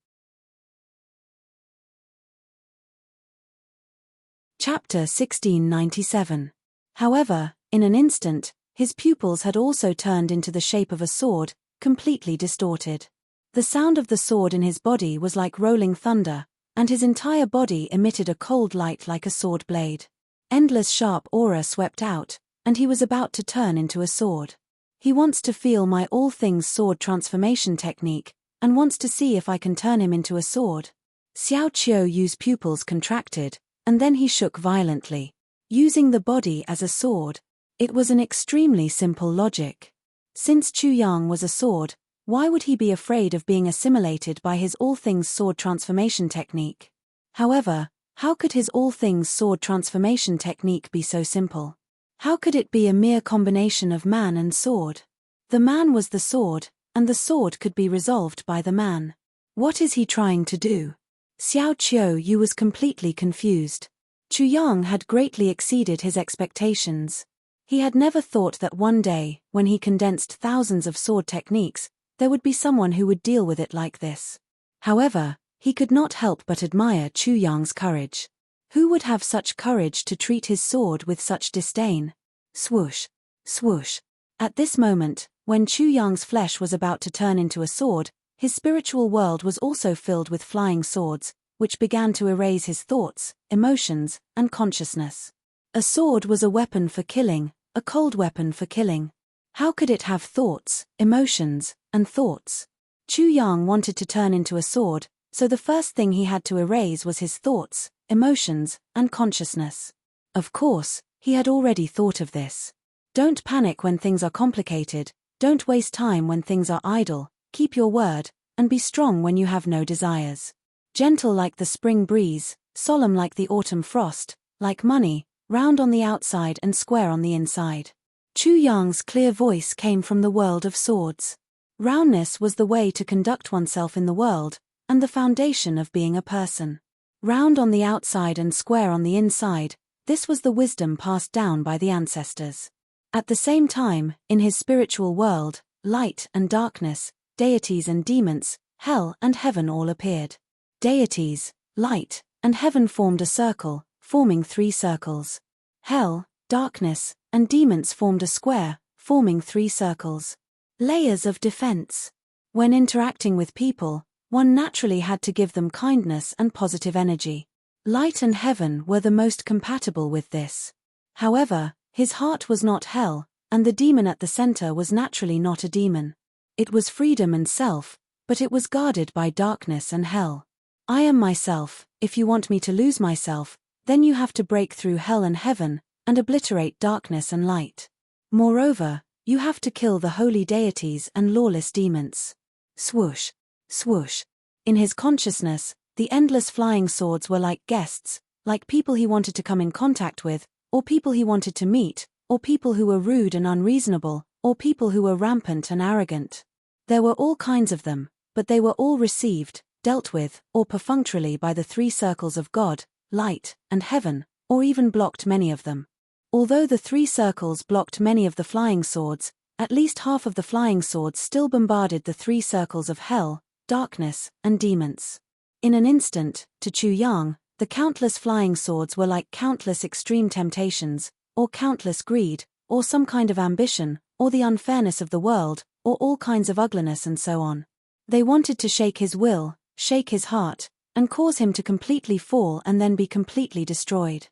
Chapter 1697. However, in an instant, his pupils had also turned into the shape of a sword, completely distorted. The sound of the sword in his body was like rolling thunder, and his entire body emitted a cold light like a sword blade. Endless sharp aura swept out, and he was about to turn into a sword. He wants to feel my all things sword transformation technique, and wants to see if I can turn him into a sword. Xiao Qiuyu's pupils contracted, and then he shook violently. Using the body as a sword. It was an extremely simple logic. Since Chu Yang was a sword, why would he be afraid of being assimilated by his all things sword transformation technique? However, how could his all things sword transformation technique be so simple? How could it be a mere combination of man and sword? The man was the sword, and the sword could be resolved by the man. What is he trying to do? Xiao Qiu Yu was completely confused. Chu Yang had greatly exceeded his expectations. He had never thought that one day, when he condensed thousands of sword techniques, there would be someone who would deal with it like this. However, he could not help but admire Chu Yang's courage. Who would have such courage to treat his sword with such disdain? Swoosh, swoosh. At this moment, when Chu Yang's flesh was about to turn into a sword, his spiritual world was also filled with flying swords, which began to erase his thoughts, emotions, and consciousness. A sword was a weapon for killing, a cold weapon for killing. How could it have thoughts, emotions, and thoughts? Chu Yang wanted to turn into a sword, so the first thing he had to erase was his thoughts, emotions, and consciousness. Of course, he had already thought of this. Don't panic when things are complicated, don't waste time when things are idle, keep your word, and be strong when you have no desires. Gentle like the spring breeze, solemn like the autumn frost, like money, round on the outside and square on the inside. Chu Yang's clear voice came from the world of swords. Roundness was the way to conduct oneself in the world, and the foundation of being a person. Round on the outside and square on the inside, this was the wisdom passed down by the ancestors. At the same time, in his spiritual world, light and darkness, deities and demons, hell and heaven all appeared. Deities, light, and heaven formed a circle, forming 3 circles. Hell, darkness, and demons formed a square, forming 3 circles. Layers of defense. When interacting with people, one naturally had to give them kindness and positive energy. Light and heaven were the most compatible with this. However, his heart was not hell, and the demon at the center was naturally not a demon. It was freedom and self, but it was guarded by darkness and hell. I am myself. If you want me to lose myself, then you have to break through hell and heaven, and obliterate darkness and light. Moreover, you have to kill the holy deities and lawless demons. Swoosh, swoosh. In his consciousness, the endless flying swords were like guests, like people he wanted to come in contact with, or people he wanted to meet, or people who were rude and unreasonable, or people who were rampant and arrogant. There were all kinds of them, but they were all received, dealt with, or perfunctorily by the 3 circles of God, light, and heaven, or even blocked many of them. Although the 3 circles blocked many of the flying swords, at least half of the flying swords still bombarded the 3 circles of hell, darkness, and demons. In an instant, to Chu Yang, the countless flying swords were like countless extreme temptations, or countless greed, or some kind of ambition, or the unfairness of the world, or all kinds of ugliness and so on. They wanted to shake his will, shake his heart, and cause him to completely fall and then be completely destroyed.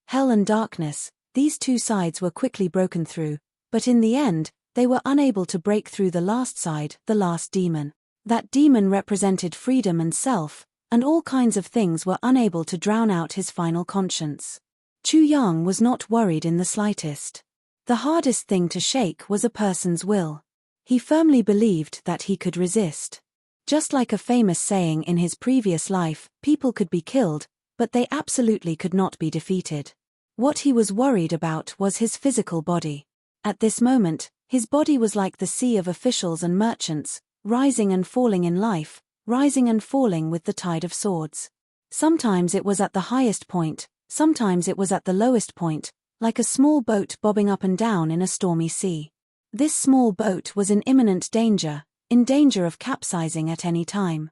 Hell and darkness, these 2 sides were quickly broken through, but in the end, they were unable to break through the last side, the last demon. That demon represented freedom and self, and all kinds of things were unable to drown out his final conscience. Chu Yang was not worried in the slightest. The hardest thing to shake was a person's will. He firmly believed that he could resist. Just like a famous saying in his previous life, people could be killed, but they absolutely could not be defeated. What he was worried about was his physical body. At this moment, his body was like the sea of officials and merchants, rising and falling in life, rising and falling with the tide of swords. Sometimes it was at the highest point, sometimes it was at the lowest point, like a small boat bobbing up and down in a stormy sea. This small boat was in imminent danger, in danger of capsizing at any time.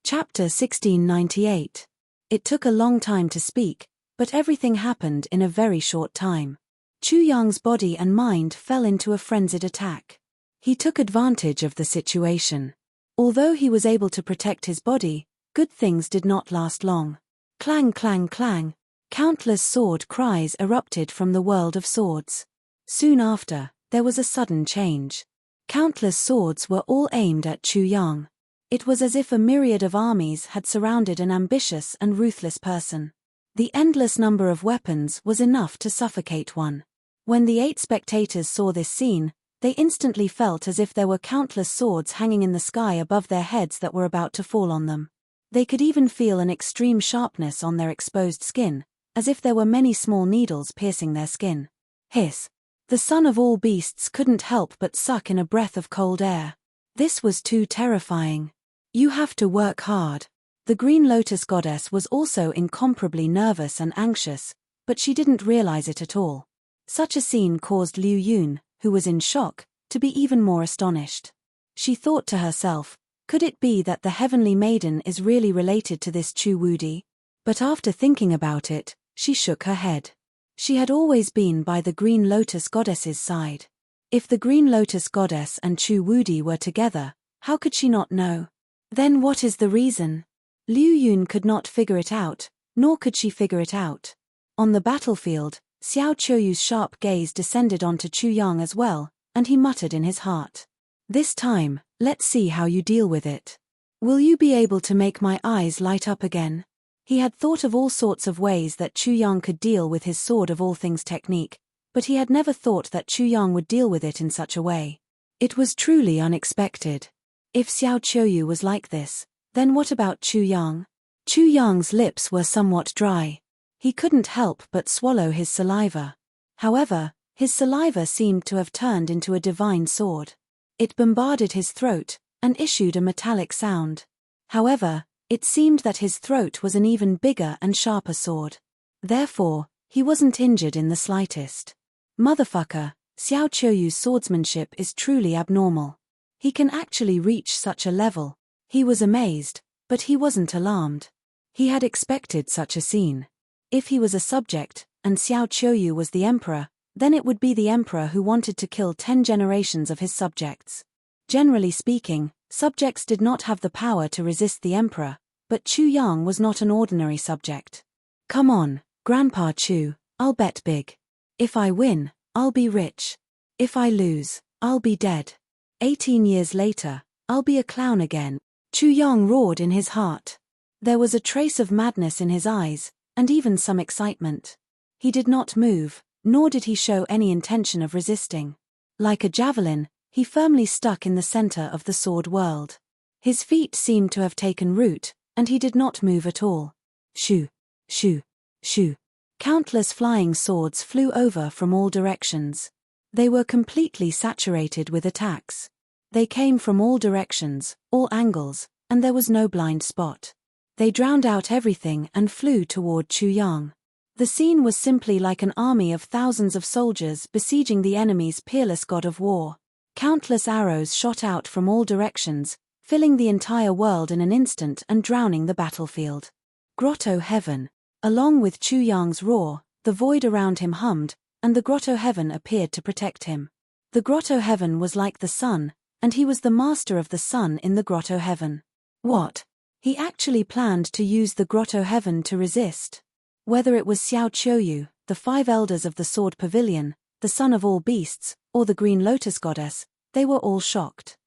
Chapter 1698. It took a long time to speak, but everything happened in a very short time. Chu Yang's body and mind fell into a frenzied attack. He took advantage of the situation. Although he was able to protect his body, good things did not last long. Clang clang clang. Countless sword cries erupted from the world of swords. Soon after, there was a sudden change. Countless swords were all aimed at Chu Yang. It was as if a myriad of armies had surrounded an ambitious and ruthless person. The endless number of weapons was enough to suffocate one. When the 8 spectators saw this scene, they instantly felt as if there were countless swords hanging in the sky above their heads that were about to fall on them. They could even feel an extreme sharpness on their exposed skin, as if there were many small needles piercing their skin. Hiss! The son of all beasts couldn't help but suck in a breath of cold air. This was too terrifying. You have to work hard. The Green Lotus goddess was also incomparably nervous and anxious, but she didn't realize it at all. Such a scene caused Liu Yun, who was in shock, to be even more astonished. She thought to herself, could it be that the heavenly maiden is really related to this Chu Wudi? But after thinking about it, she shook her head. She had always been by the Green Lotus goddess's side. If the Green Lotus goddess and Chu Wudi were together, how could she not know? Then what is the reason? Liu Yun could not figure it out, nor could she figure it out. On the battlefield, Xiao Qiuyu's sharp gaze descended onto Chu Yang as well, and he muttered in his heart. This time, let's see how you deal with it. Will you be able to make my eyes light up again? He had thought of all sorts of ways that Chu Yang could deal with his sword of all things technique, but he had never thought that Chu Yang would deal with it in such a way. It was truly unexpected. If Xiao Qiuyu was like this, then what about Chu Yang? Chu Yang's lips were somewhat dry. He couldn't help but swallow his saliva. However, his saliva seemed to have turned into a divine sword. It bombarded his throat, and issued a metallic sound. However, it seemed that his throat was an even bigger and sharper sword. Therefore, he wasn't injured in the slightest. Motherfucker, Xiao Qiuyu's swordsmanship is truly abnormal. He can actually reach such a level. He was amazed, but he wasn't alarmed. He had expected such a scene. If he was a subject, and Xiao Qiuyu was the emperor, then it would be the emperor who wanted to kill 10 generations of his subjects. Generally speaking, subjects did not have the power to resist the emperor, but Chu Yang was not an ordinary subject. Come on, Grandpa Chu, I'll bet big. If I win, I'll be rich. If I lose, I'll be dead. 18 years later, I'll be a clown again. Chu Yang roared in his heart. There was a trace of madness in his eyes, and even some excitement. He did not move, nor did he show any intention of resisting. Like a javelin, he firmly stuck in the center of the sword world. His feet seemed to have taken root, and he did not move at all. Shoo, shoo, shoo. Countless flying swords flew over from all directions. They were completely saturated with attacks. They came from all directions, all angles, and there was no blind spot. They drowned out everything and flew toward Chu Yang. The scene was simply like an army of thousands of soldiers besieging the enemy's peerless god of war. Countless arrows shot out from all directions, filling the entire world in an instant and drowning the battlefield. Grotto Heaven. Along with Chu Yang's roar, the void around him hummed, and the Grotto Heaven appeared to protect him. The Grotto Heaven was like the sun, and he was the master of the sun in the Grotto Heaven. What? He actually planned to use the Grotto Heaven to resist. Whether it was Xiao Qiuyu, the 5 elders of the Sword Pavilion, the son of all beasts, or the Green Lotus goddess, they were all shocked.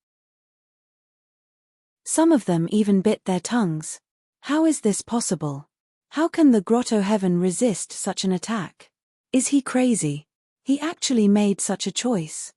Some of them even bit their tongues. How is this possible? How can the Grotto Heaven resist such an attack? Is he crazy? He actually made such a choice.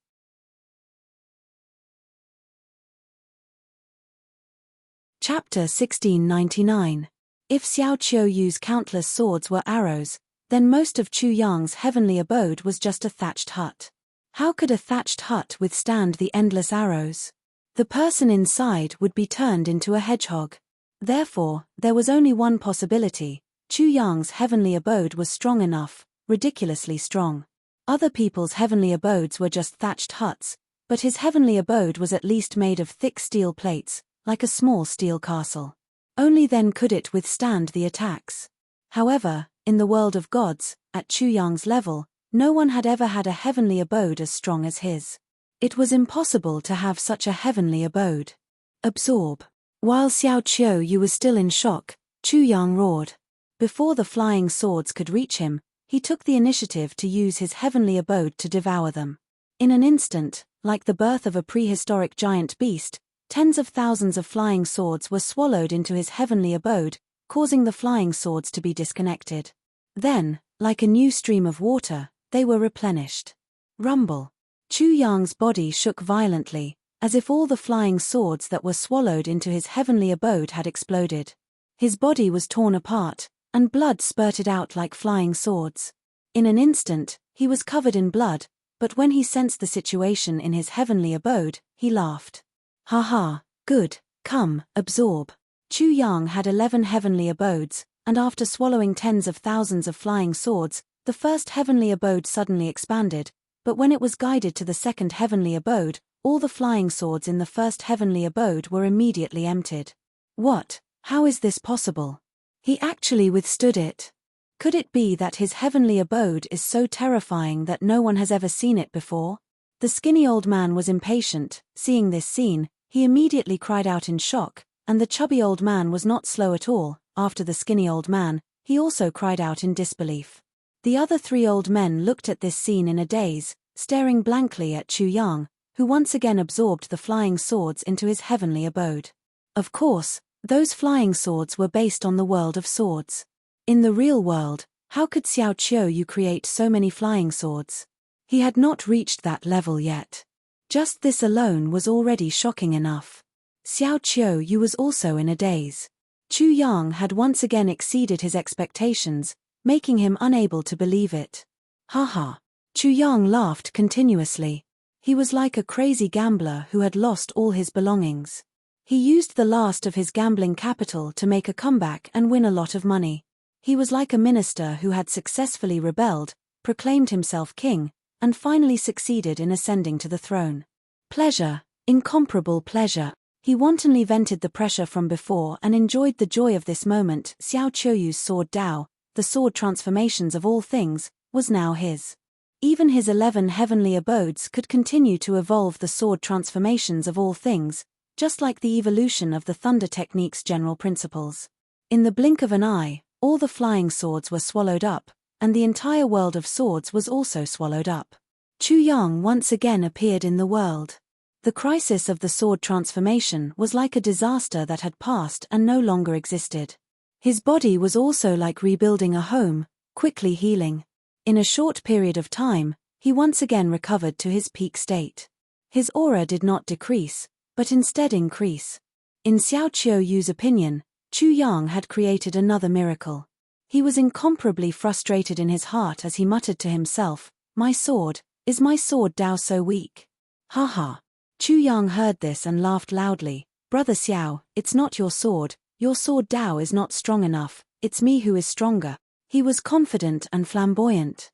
Chapter 1699. If Xiao Qiuyu's countless swords were arrows, then most of Chu Yang's heavenly abode was just a thatched hut. How could a thatched hut withstand the endless arrows? The person inside would be turned into a hedgehog. Therefore, there was only one possibility: Chu Yang's heavenly abode was strong enough, ridiculously strong. Other people's heavenly abodes were just thatched huts, but his heavenly abode was at least made of thick steel plates, like a small steel castle. Only then could it withstand the attacks. However, in the world of gods, at Chu Yang's level, no one had ever had a heavenly abode as strong as his. It was impossible to have such a heavenly abode. Absorb. While Xiao Qiuyu was still in shock, Chu Yang roared. Before the flying swords could reach him, he took the initiative to use his heavenly abode to devour them. In an instant, like the birth of a prehistoric giant beast, tens of thousands of flying swords were swallowed into his heavenly abode, causing the flying swords to be disconnected. Then, like a new stream of water, they were replenished. Rumble. Chu Yang's body shook violently, as if all the flying swords that were swallowed into his heavenly abode had exploded. His body was torn apart, and blood spurted out like flying swords. In an instant, he was covered in blood, but when he sensed the situation in his heavenly abode, he laughed. Ha ha, good, come, absorb. Chu Yang had 11 heavenly abodes, and after swallowing tens of thousands of flying swords, the first heavenly abode suddenly expanded, but when it was guided to the second heavenly abode, all the flying swords in the first heavenly abode were immediately emptied. What? How is this possible? He actually withstood it. Could it be that his heavenly abode is so terrifying that no one has ever seen it before? The skinny old man was impatient. Seeing this scene, he immediately cried out in shock, and the chubby old man was not slow at all. After the skinny old man, he also cried out in disbelief. The other 3 old men looked at this scene in a daze, staring blankly at Chu Yang, who once again absorbed the flying swords into his heavenly abode. Of course, those flying swords were based on the world of swords. In the real world, how could Xiao Qiuyu create so many flying swords? He had not reached that level yet. Just this alone was already shocking enough. Xiao Qiuyu was also in a daze. Chu Yang had once again exceeded his expectations, making him unable to believe it. Ha ha. Chu Yang laughed continuously. He was like a crazy gambler who had lost all his belongings. He used the last of his gambling capital to make a comeback and win a lot of money. He was like a minister who had successfully rebelled, proclaimed himself king, and finally succeeded in ascending to the throne. Pleasure, incomparable pleasure. He wantonly vented the pressure from before and enjoyed the joy of this moment. Xiao Qiuyu's sword Dao, the sword transformations of all things, was now his. Even his 11 heavenly abodes could continue to evolve the sword transformations of all things, just like the evolution of the thunder technique's general principles. In the blink of an eye, all the flying swords were swallowed up, and the entire world of swords was also swallowed up. Chu Yang once again appeared in the world. The crisis of the sword transformation was like a disaster that had passed and no longer existed. His body was also like rebuilding a home, quickly healing. In a short period of time, he once again recovered to his peak state. His aura did not decrease, but instead increase. In Xiao Qiuyu's opinion, Chu Yang had created another miracle. He was incomparably frustrated in his heart as he muttered to himself, "My sword, is my sword Dao so weak?" Ha ha. Chu Yang heard this and laughed loudly. "Brother Xiao, it's not your sword Dao is not strong enough, it's me who is stronger." He was confident and flamboyant.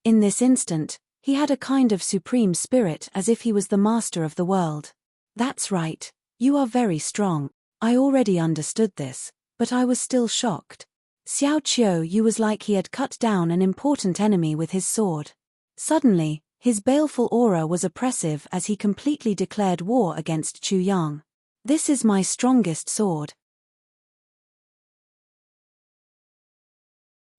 In this instant, he had a kind of supreme spirit as if he was the master of the world. "That's right, you are very strong. I already understood this, but I was still shocked." Xiao Qiuyu was like he had cut down an important enemy with his sword. Suddenly, his baleful aura was oppressive as he completely declared war against Chu Yang. "This is my strongest sword."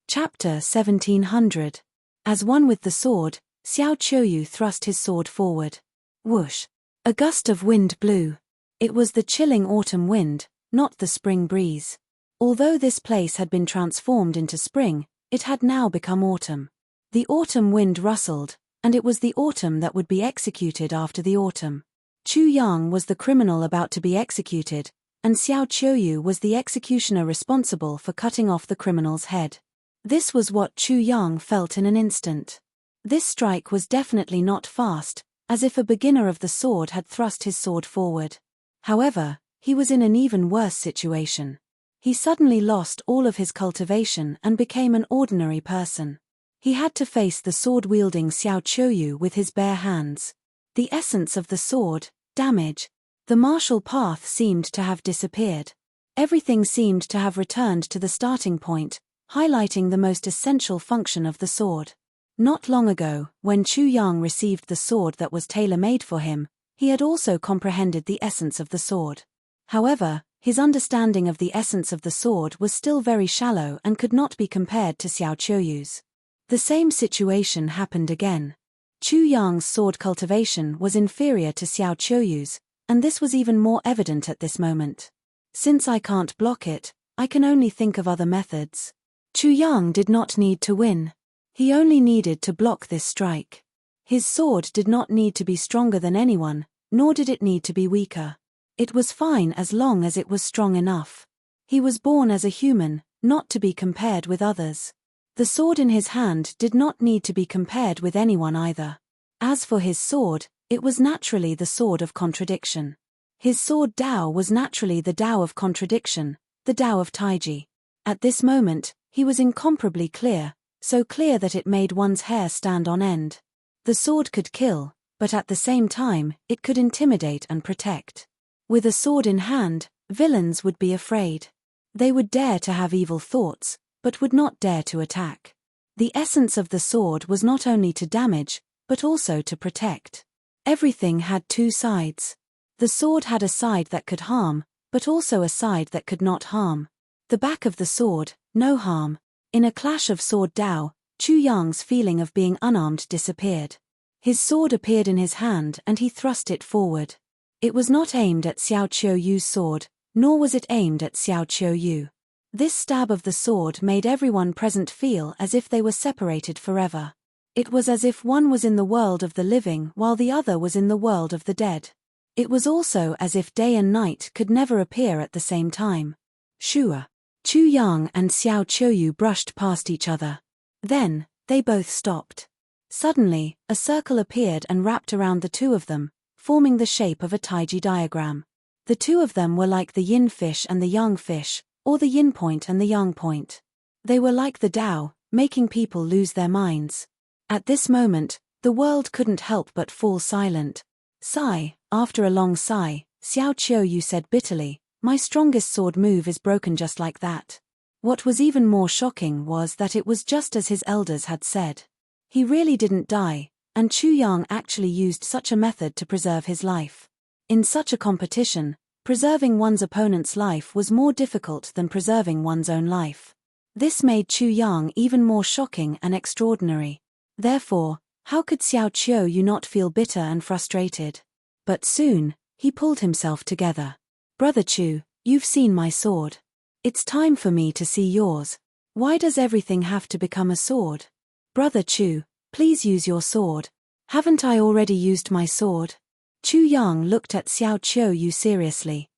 Chapter 1700. As one with the sword, Xiao Qiuyu thrust his sword forward. Whoosh! A gust of wind blew. It was the chilling autumn wind, not the spring breeze. Although this place had been transformed into spring, it had now become autumn. The autumn wind rustled, and it was the autumn that would be executed after the autumn. Chu Yang was the criminal about to be executed, and Xiao Qiuyu was the executioner responsible for cutting off the criminal's head. This was what Chu Yang felt in an instant. This strike was definitely not fast, as if a beginner of the sword had thrust his sword forward. However, he was in an even worse situation. He suddenly lost all of his cultivation and became an ordinary person. He had to face the sword-wielding Xiao Qiuyu with his bare hands. The essence of the sword, damage. The martial path seemed to have disappeared. Everything seemed to have returned to the starting point, highlighting the most essential function of the sword. Not long ago, when Chu Yang received the sword that was tailor-made for him, he had also comprehended the essence of the sword. However, his understanding of the essence of the sword was still very shallow and could not be compared to Xiao Qiuyu's. The same situation happened again. Chu Yang's sword cultivation was inferior to Xiao Qiuyu's, and this was even more evident at this moment. "Since I can't block it, I can only think of other methods." Chu Yang did not need to win. He only needed to block this strike. His sword did not need to be stronger than anyone, nor did it need to be weaker. It was fine as long as it was strong enough. He was born as a human, not to be compared with others. The sword in his hand did not need to be compared with anyone either. As for his sword, it was naturally the sword of contradiction. His sword Dao was naturally the Dao of contradiction, the Dao of Taiji. At this moment, he was incomparably clear, so clear that it made one's hair stand on end. The sword could kill, but at the same time, it could intimidate and protect. With a sword in hand, villains would be afraid. They would dare to have evil thoughts, but would not dare to attack. The essence of the sword was not only to damage, but also to protect. Everything had two sides. The sword had a side that could harm, but also a side that could not harm. The back of the sword, no harm. In a clash of sword Dao, Chu Yang's feeling of being unarmed disappeared. His sword appeared in his hand and he thrust it forward. It was not aimed at Xiao Qiuyu's sword, nor was it aimed at Xiao Qiuyu. This stab of the sword made everyone present feel as if they were separated forever. It was as if one was in the world of the living while the other was in the world of the dead. It was also as if day and night could never appear at the same time. Shua. Chu Yang and Xiao Qiuyu brushed past each other. Then, they both stopped. Suddenly, a circle appeared and wrapped around the two of them, forming the shape of a Taiji diagram. The two of them were like the yin fish and the yang fish, or the yin point and the yang point. They were like the Tao, making people lose their minds. At this moment, the world couldn't help but fall silent. Sigh. After a long sigh, Xiao Qiuyu said bitterly, "My strongest sword move is broken just like that." What was even more shocking was that it was just as his elders had said. He really didn't die, and Chu Yang actually used such a method to preserve his life. In such a competition, preserving one's opponent's life was more difficult than preserving one's own life. This made Chu Yang even more shocking and extraordinary. Therefore, how could Xiao Qiuyu not feel bitter and frustrated? But soon, he pulled himself together. "Brother Chu, you've seen my sword. It's time for me to see yours. Why does everything have to become a sword? Brother Chu, please use your sword. Haven't I already used my sword?" Chu Yang looked at Xiao Qiuyu seriously.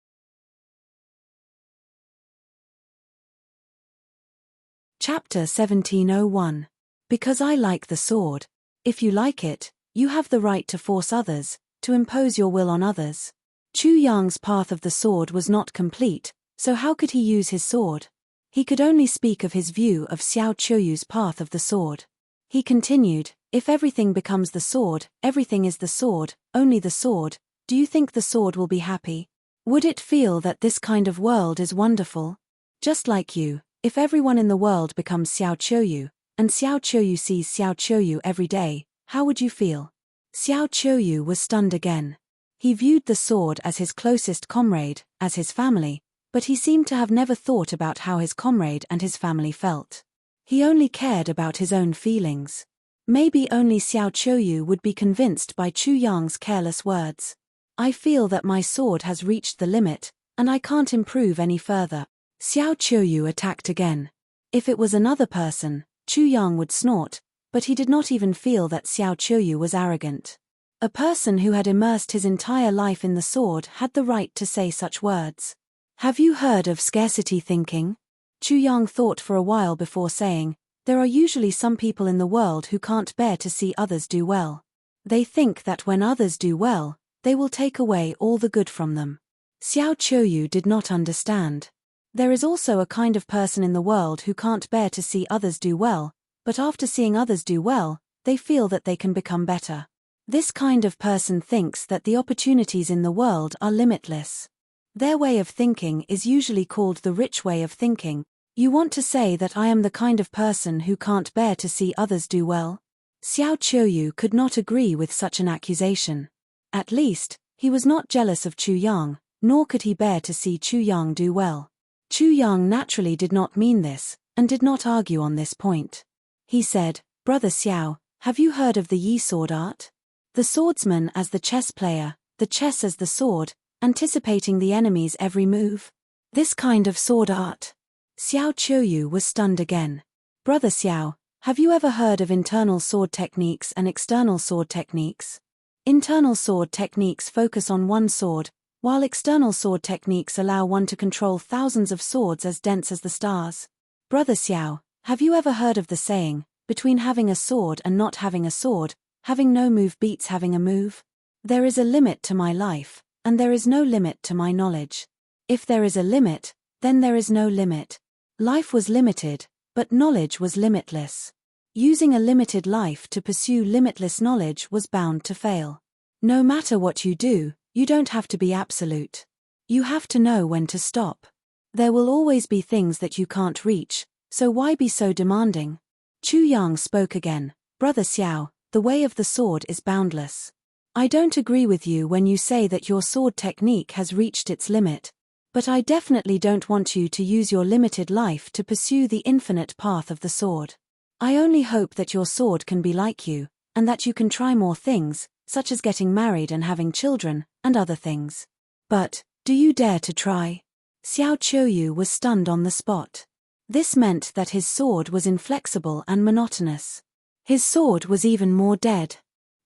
Chapter 1701. Because I like the sword. If you like it, you have the right to force others, to impose your will on others. Chu Yang's path of the sword was not complete, so how could he use his sword? He could only speak of his view of Xiao Qiuyu's path of the sword. He continued, "If everything becomes the sword, everything is the sword, only the sword, do you think the sword will be happy? Would it feel that this kind of world is wonderful? Just like you, if everyone in the world becomes Xiao Qiuyu, and Xiao Qiuyu sees Xiao Qiuyu every day, how would you feel?" Xiao Qiuyu was stunned again. He viewed the sword as his closest comrade, as his family, but he seemed to have never thought about how his comrade and his family felt. He only cared about his own feelings. Maybe only Xiao Qiuyu would be convinced by Chu Yang's careless words. "I feel that my sword has reached the limit, and I can't improve any further." Xiao Qiuyu attacked again. If it was another person, Chu Yang would snort, but he did not even feel that Xiao Qiuyu was arrogant. A person who had immersed his entire life in the sword had the right to say such words. "Have you heard of scarcity thinking?" Chu Yang thought for a while before saying, "There are usually some people in the world who can't bear to see others do well. They think that when others do well, they will take away all the good from them." Xiao Qiuyu did not understand. There is also a kind of person in the world who can't bear to see others do well, but after seeing others do well, they feel that they can become better. This kind of person thinks that the opportunities in the world are limitless. Their way of thinking is usually called the rich way of thinking. You want to say that I am the kind of person who can't bear to see others do well? Xiao Qiuyu could not agree with such an accusation. At least, he was not jealous of Chu Yang, nor could he bear to see Chu Yang do well. Chu Yang naturally did not mean this, and did not argue on this point. He said, "Brother Xiao, have you heard of the Yi sword art? The swordsman as the chess player, the chess as the sword, anticipating the enemy's every move? This kind of sword art." Xiao Qiuyu was stunned again. Brother Xiao, have you ever heard of internal sword techniques and external sword techniques? Internal sword techniques focus on one sword, while external sword techniques allow one to control thousands of swords as dense as the stars. Brother Xiao, have you ever heard of the saying, between having a sword and not having a sword, having no move beats having a move? There is a limit to my life, and there is no limit to my knowledge. If there is a limit, then there is no limit. Life was limited, but knowledge was limitless. Using a limited life to pursue limitless knowledge was bound to fail. No matter what you do, you don't have to be absolute. You have to know when to stop. There will always be things that you can't reach, so why be so demanding? Chu Yang spoke again. Brother Xiao, the way of the sword is boundless. I don't agree with you when you say that your sword technique has reached its limit, but I definitely don't want you to use your limited life to pursue the infinite path of the sword. I only hope that your sword can be like you, and that you can try more things, such as getting married and having children, and other things. But, do you dare to try? Xiao Qiuyu was stunned on the spot. This meant that his sword was inflexible and monotonous. His sword was even more dead.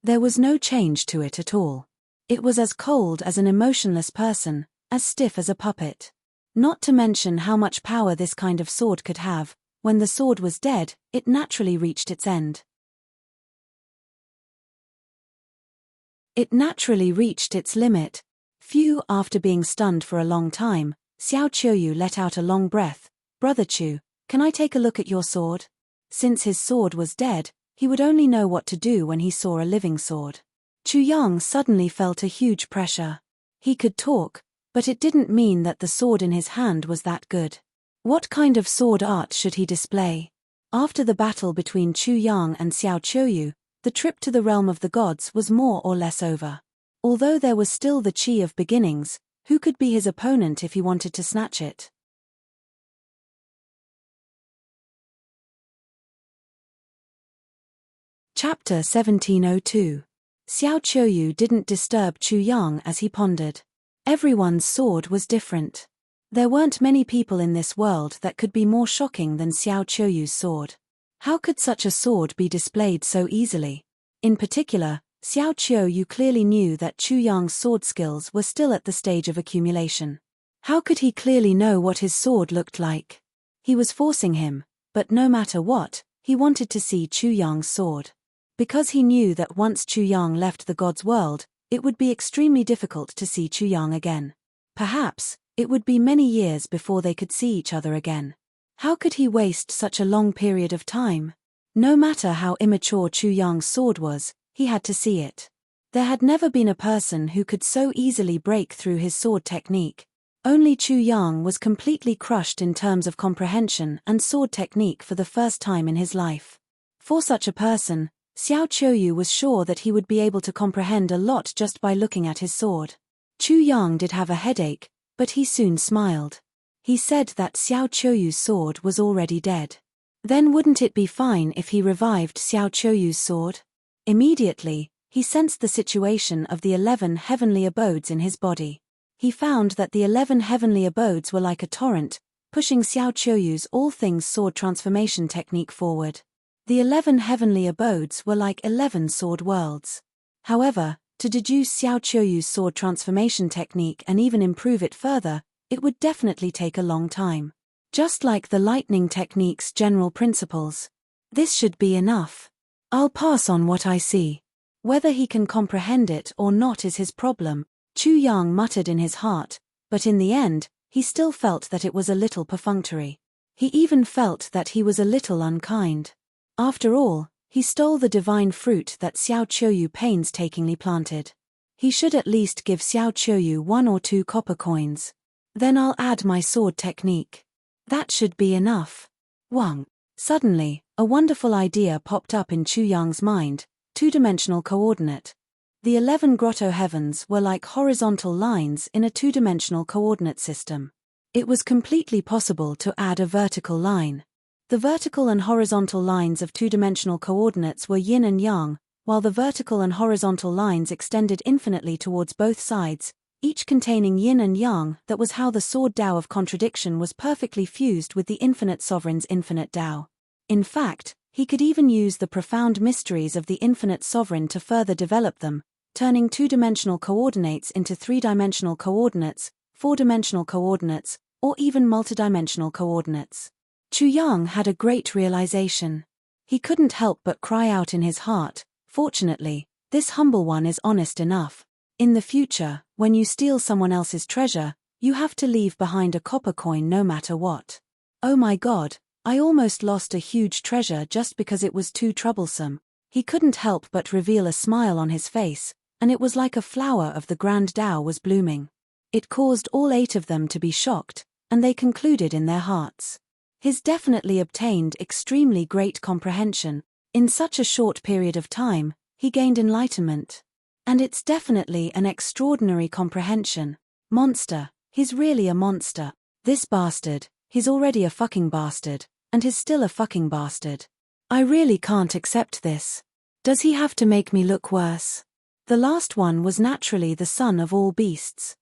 There was no change to it at all. It was as cold as an emotionless person, as stiff as a puppet. Not to mention how much power this kind of sword could have. When the sword was dead, it naturally reached its end. It naturally reached its limit. Phew! After being stunned for a long time, Xiao Qiuyu let out a long breath. Brother Chu, can I take a look at your sword? Since his sword was dead, he would only know what to do when he saw a living sword. Chu Yang suddenly felt a huge pressure. He could talk, but it didn't mean that the sword in his hand was that good. What kind of sword art should he display? After the battle between Chu Yang and Xiao Qiuyu, the trip to the realm of the gods was more or less over. Although there was still the chi of beginnings, who could be his opponent if he wanted to snatch it? Chapter 1702. Xiao Qiuyu didn't disturb Chu Yang as he pondered. Everyone's sword was different. There weren't many people in this world that could be more shocking than Xiao Qiuyu's sword. How could such a sword be displayed so easily? In particular, Xiao Qiuyu clearly knew that Chu Yang's sword skills were still at the stage of accumulation. How could he clearly know what his sword looked like? He was forcing him, but no matter what, he wanted to see Chu Yang's sword. Because he knew that once Chu Yang left the god's world, it would be extremely difficult to see Chu Yang again. Perhaps, it would be many years before they could see each other again. How could he waste such a long period of time? No matter how immature Chu Yang's sword was, he had to see it. There had never been a person who could so easily break through his sword technique. Only Chu Yang was completely crushed in terms of comprehension and sword technique for the first time in his life. For such a person, Xiao Qiuyu was sure that he would be able to comprehend a lot just by looking at his sword. Chu Yang did have a headache, but he soon smiled. He said that Xiao Qiuyu's sword was already dead. Then wouldn't it be fine if he revived Xiao Qiuyu's sword? Immediately, he sensed the situation of the 11 heavenly abodes in his body. He found that the 11 heavenly abodes were like a torrent, pushing Xiao Qiuyu's all things sword transformation technique forward. The 11 heavenly abodes were like 11 sword worlds. However, to deduce Xiao Qiuyu's sword transformation technique and even improve it further, it would definitely take a long time. Just like the lightning technique's general principles. This should be enough. I'll pass on what I see. Whether he can comprehend it or not is his problem, Chu Yang muttered in his heart, but in the end, he still felt that it was a little perfunctory. He even felt that he was a little unkind. After all, he stole the divine fruit that Xiao Qiuyu painstakingly planted. He should at least give Xiao Qiuyu 1 or 2 copper coins. Then I'll add my sword technique. That should be enough. Wang. Suddenly, a wonderful idea popped up in Chu Yang's mind, 2-dimensional coordinate. The 11 grotto heavens were like horizontal lines in a 2-dimensional coordinate system. It was completely possible to add a vertical line. The vertical and horizontal lines of 2-dimensional coordinates were yin and yang, while the vertical and horizontal lines extended infinitely towards both sides, each containing yin and yang. That was how the sword Tao of contradiction was perfectly fused with the infinite sovereign's infinite Tao. In fact, he could even use the profound mysteries of the infinite sovereign to further develop them, turning two-dimensional coordinates into three-dimensional coordinates, four-dimensional coordinates, or even multidimensional coordinates. Chu Yang had a great realization. He couldn't help but cry out in his heart, "Fortunately, this humble one is honest enough. In the future, when you steal someone else's treasure, you have to leave behind a copper coin no matter what. Oh my God, I almost lost a huge treasure just because it was too troublesome." He couldn't help but reveal a smile on his face, and it was like a flower of the grand Tao was blooming. It caused all 8 of them to be shocked, and they concluded in their hearts. He's definitely obtained extremely great comprehension. In such a short period of time, he gained enlightenment. And it's definitely an extraordinary comprehension. Monster, he's really a monster. This bastard, he's already a fucking bastard, and he's still a fucking bastard. I really can't accept this. Does he have to make me look worse? The last one was naturally the son of all beasts.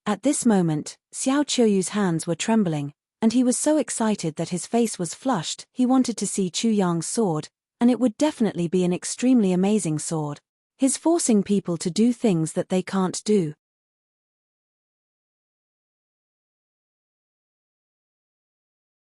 At this moment, Xiao Qiuyu's hands were trembling, and he was so excited that his face was flushed. He wanted to see Chu Yang's sword, and it would definitely be an extremely amazing sword. He's forcing people to do things that they can't do.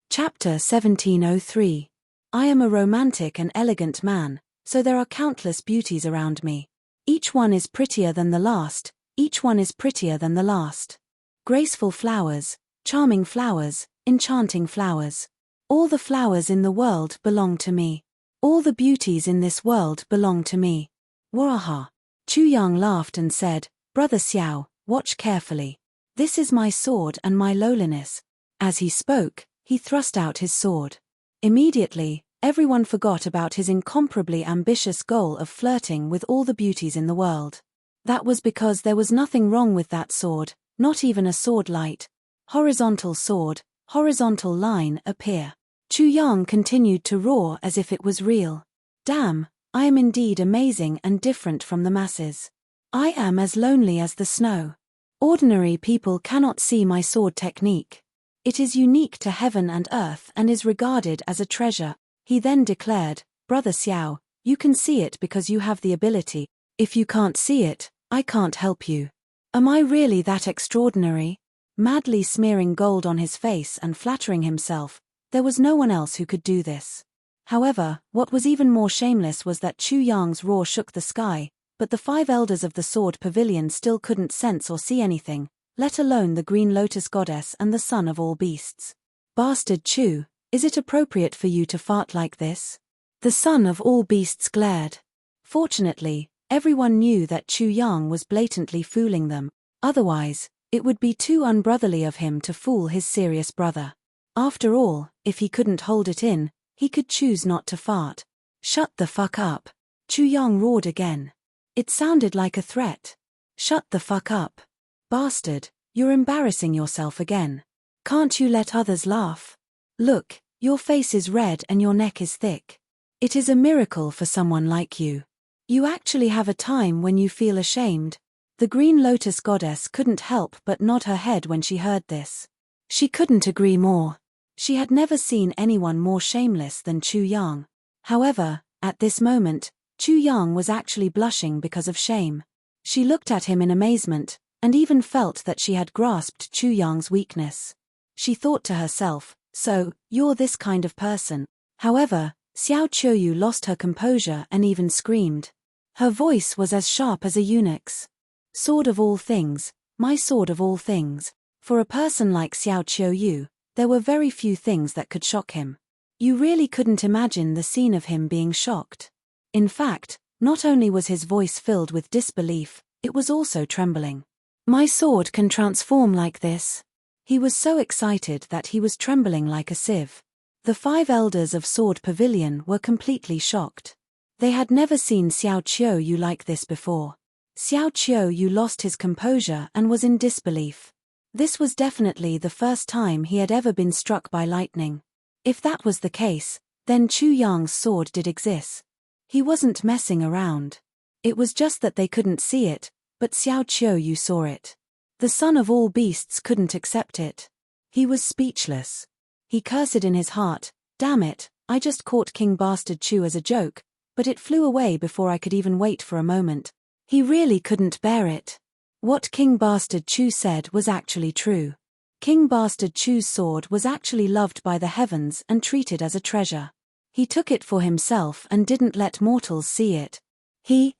Chapter 1703. I am a romantic and elegant man, so there are countless beauties around me. Each one is prettier than the last, each one is prettier than the last. Graceful flowers, charming flowers, enchanting flowers. All the flowers in the world belong to me. All the beauties in this world belong to me. Waha. Chu Yang laughed and said, "Brother Xiao, watch carefully. This is my sword and my lowliness." As he spoke, he thrust out his sword. Immediately, everyone forgot about his incomparably ambitious goal of flirting with all the beauties in the world. That was because there was nothing wrong with that sword, not even a sword light. Horizontal sword, horizontal line appear. Chu Yang continued to roar as if it was real. Damn, I am indeed amazing and different from the masses. I am as lonely as the snow. Ordinary people cannot see my sword technique. It is unique to heaven and earth and is regarded as a treasure. He then declared, "Brother Xiao, you can see it because you have the ability. If you can't see it, I can't help you. Am I really that extraordinary?" Madly smearing gold on his face and flattering himself, there was no one else who could do this. However, what was even more shameless was that Chu Yang's roar shook the sky, but the 5 elders of the sword pavilion still couldn't sense or see anything, let alone the green lotus goddess and the son of all beasts. "Bastard Chu, is it appropriate for you to fart like this?" The son of all beasts glared. Fortunately, everyone knew that Chu Yang was blatantly fooling them, otherwise, it would be too unbrotherly of him to fool his serious brother. After all, if he couldn't hold it in, he could choose not to fart. "Shut the fuck up." Chu Yang roared again. It sounded like a threat. "Shut the fuck up. Bastard, you're embarrassing yourself again. Can't you let others laugh? Look, your face is red and your neck is thick. It is a miracle for someone like you. You actually have a time when you feel ashamed." The green lotus goddess couldn't help but nod her head when she heard this. She couldn't agree more. She had never seen anyone more shameless than Chu Yang. However, at this moment, Chu Yang was actually blushing because of shame. She looked at him in amazement, and even felt that she had grasped Chu Yang's weakness. She thought to herself, "So, you're this kind of person." However, Xiao Qiuyu lost her composure and even screamed. Her voice was as sharp as a eunuch's. "Sword of all things, my sword of all things." For a person like Xiao Qiuyu, there were very few things that could shock him. You really couldn't imagine the scene of him being shocked. In fact, not only was his voice filled with disbelief, it was also trembling. "My sword can transform like this." He was so excited that he was trembling like a sieve. The 5 elders of Sword Pavilion were completely shocked. They had never seen Xiao Qiuyu like this before. Xiao Qiuyu lost his composure and was in disbelief. This was definitely the first time he had ever been struck by lightning. If that was the case, then Chu Yang's sword did exist. He wasn't messing around. It was just that they couldn't see it, but Xiao Qiuyu saw it. The son of all beasts couldn't accept it. He was speechless. He cursed in his heart, "Damn it, I just caught King Bastard Chu as a joke, but it flew away before I could even wait for a moment." He really couldn't bear it. What King Bastard Chu said was actually true. King Bastard Chu's sword was actually loved by the heavens and treated as a treasure. He took it for himself and didn't let mortals see it. He.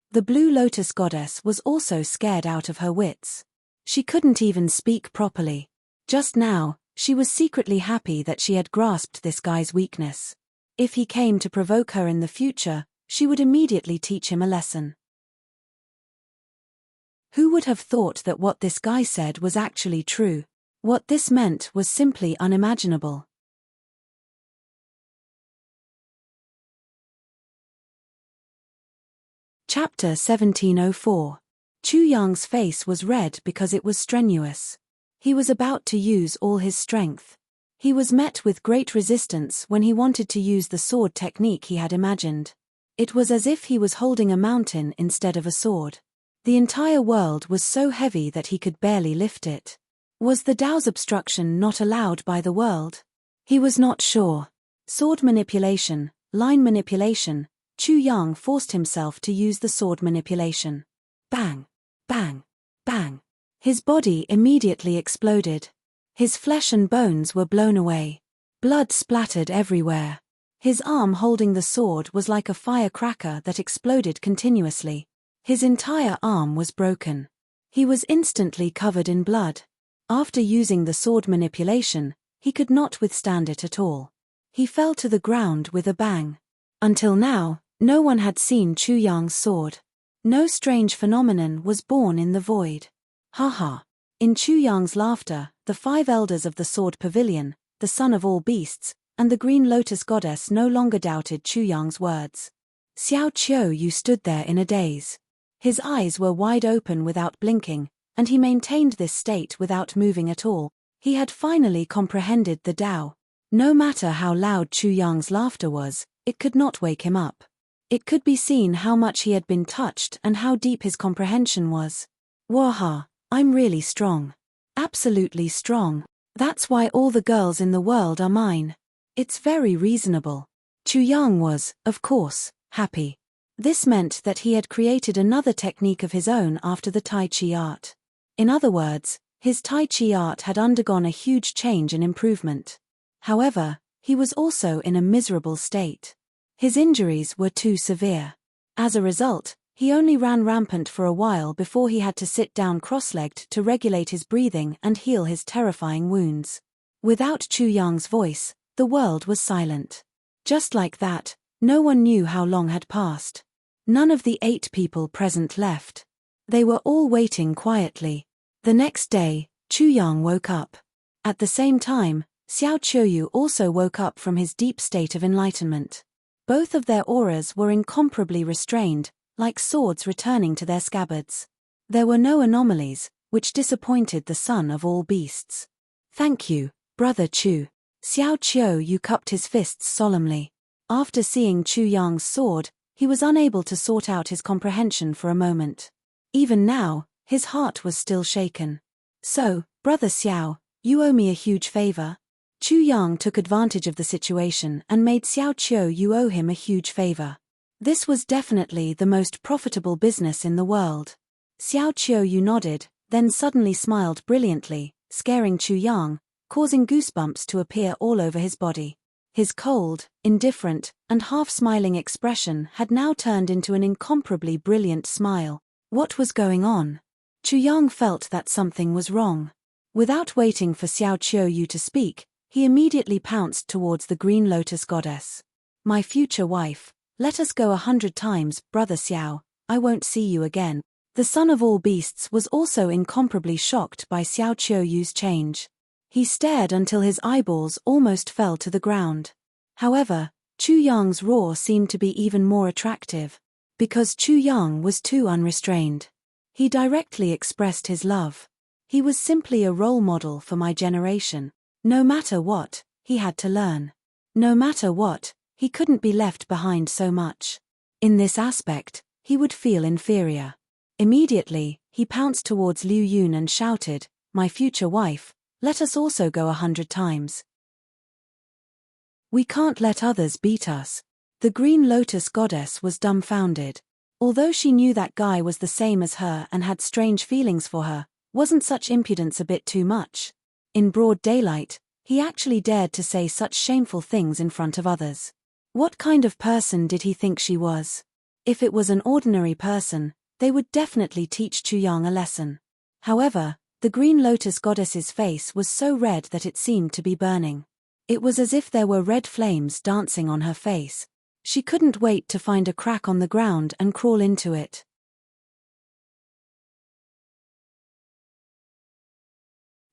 The Blue Lotus goddess was also scared out of her wits. She couldn't even speak properly. Just now, she was secretly happy that she had grasped this guy's weakness. If he came to provoke her in the future, she would immediately teach him a lesson. Who would have thought that what this guy said was actually true? What this meant was simply unimaginable. Chapter 1704. Chu Yang's face was red because it was strenuous. He was about to use all his strength. He was met with great resistance when he wanted to use the sword technique he had imagined. It was as if he was holding a mountain instead of a sword. The entire world was so heavy that he could barely lift it. Was the Tao's obstruction not allowed by the world? He was not sure. Sword manipulation, line manipulation. Chu Yang forced himself to use the sword manipulation. Bang! Bang! Bang! His body immediately exploded. His flesh and bones were blown away. Blood splattered everywhere. His arm holding the sword was like a firecracker that exploded continuously. His entire arm was broken. He was instantly covered in blood. After using the sword manipulation, he could not withstand it at all. He fell to the ground with a bang. Until now, no one had seen Chu Yang's sword. No strange phenomenon was born in the void. Ha. In Chu Yang's laughter, the 5 elders of the Sword Pavilion, the son of all beasts, and the Green Lotus goddess no longer doubted Chu Yang's words. Xiao Qiu Yu stood there in a daze. His eyes were wide open without blinking, and he maintained this state without moving at all. He had finally comprehended the Tao. No matter how loud Chu Yang's laughter was, it could not wake him up. It could be seen how much he had been touched and how deep his comprehension was. Waha, I'm really strong. Absolutely strong. That's why all the girls in the world are mine. It's very reasonable. Chu Yang was, of course, happy. This meant that he had created another technique of his own after the Tai Chi art. In other words, his Tai Chi art had undergone a huge change and improvement. However, he was also in a miserable state. His injuries were too severe. As a result, he only ran rampant for a while before he had to sit down cross-legged to regulate his breathing and heal his terrifying wounds. Without Chu Yang's voice, the world was silent. Just like that, no one knew how long had passed. None of the 8 people present left. They were all waiting quietly. The next day, Chu Yang woke up. At the same time, Xiao Qiuyu also woke up from his deep state of enlightenment. Both of their auras were incomparably restrained, like swords returning to their scabbards. There were no anomalies, which disappointed the son of all beasts. Thank you, Brother Chu. Xiao Qiuyu cupped his fists solemnly. After seeing Chu Yang's sword, he was unable to sort out his comprehension for a moment. Even now, his heart was still shaken. So, Brother Xiao, you owe me a huge favor. Chu Yang took advantage of the situation and made Xiao Qiuyu owe him a huge favor. This was definitely the most profitable business in the world. Xiao Qiuyu nodded, then suddenly smiled brilliantly, scaring Chu Yang, causing goosebumps to appear all over his body. His cold, indifferent, and half-smiling expression had now turned into an incomparably brilliant smile. What was going on? Chu Yang felt that something was wrong. Without waiting for Xiao Qiuyu to speak, he immediately pounced towards the Green Lotus goddess. My future wife, let us go 100 times, Brother Xiao, I won't see you again. The son of all beasts was also incomparably shocked by Xiao Qiuyu's change. He stared until his eyeballs almost fell to the ground. However, Chu Yang's roar seemed to be even more attractive. Because Chu Yang was too unrestrained. He directly expressed his love. He was simply a role model for my generation. No matter what, he had to learn. No matter what, he couldn't be left behind so much. In this aspect, he would feel inferior. Immediately, he pounced towards Liu Yun and shouted, my future wife, Let us also go 100 times. We can't let others beat us. The Green Lotus goddess was dumbfounded. Although she knew that guy was the same as her and had strange feelings for her, wasn't such impudence a bit too much? In broad daylight, he actually dared to say such shameful things in front of others. What kind of person did he think she was? If it was an ordinary person, they would definitely teach Chuyang a lesson. However, the Green Lotus goddess's face was so red that it seemed to be burning. It was as if there were red flames dancing on her face. She couldn't wait to find a crack on the ground and crawl into it.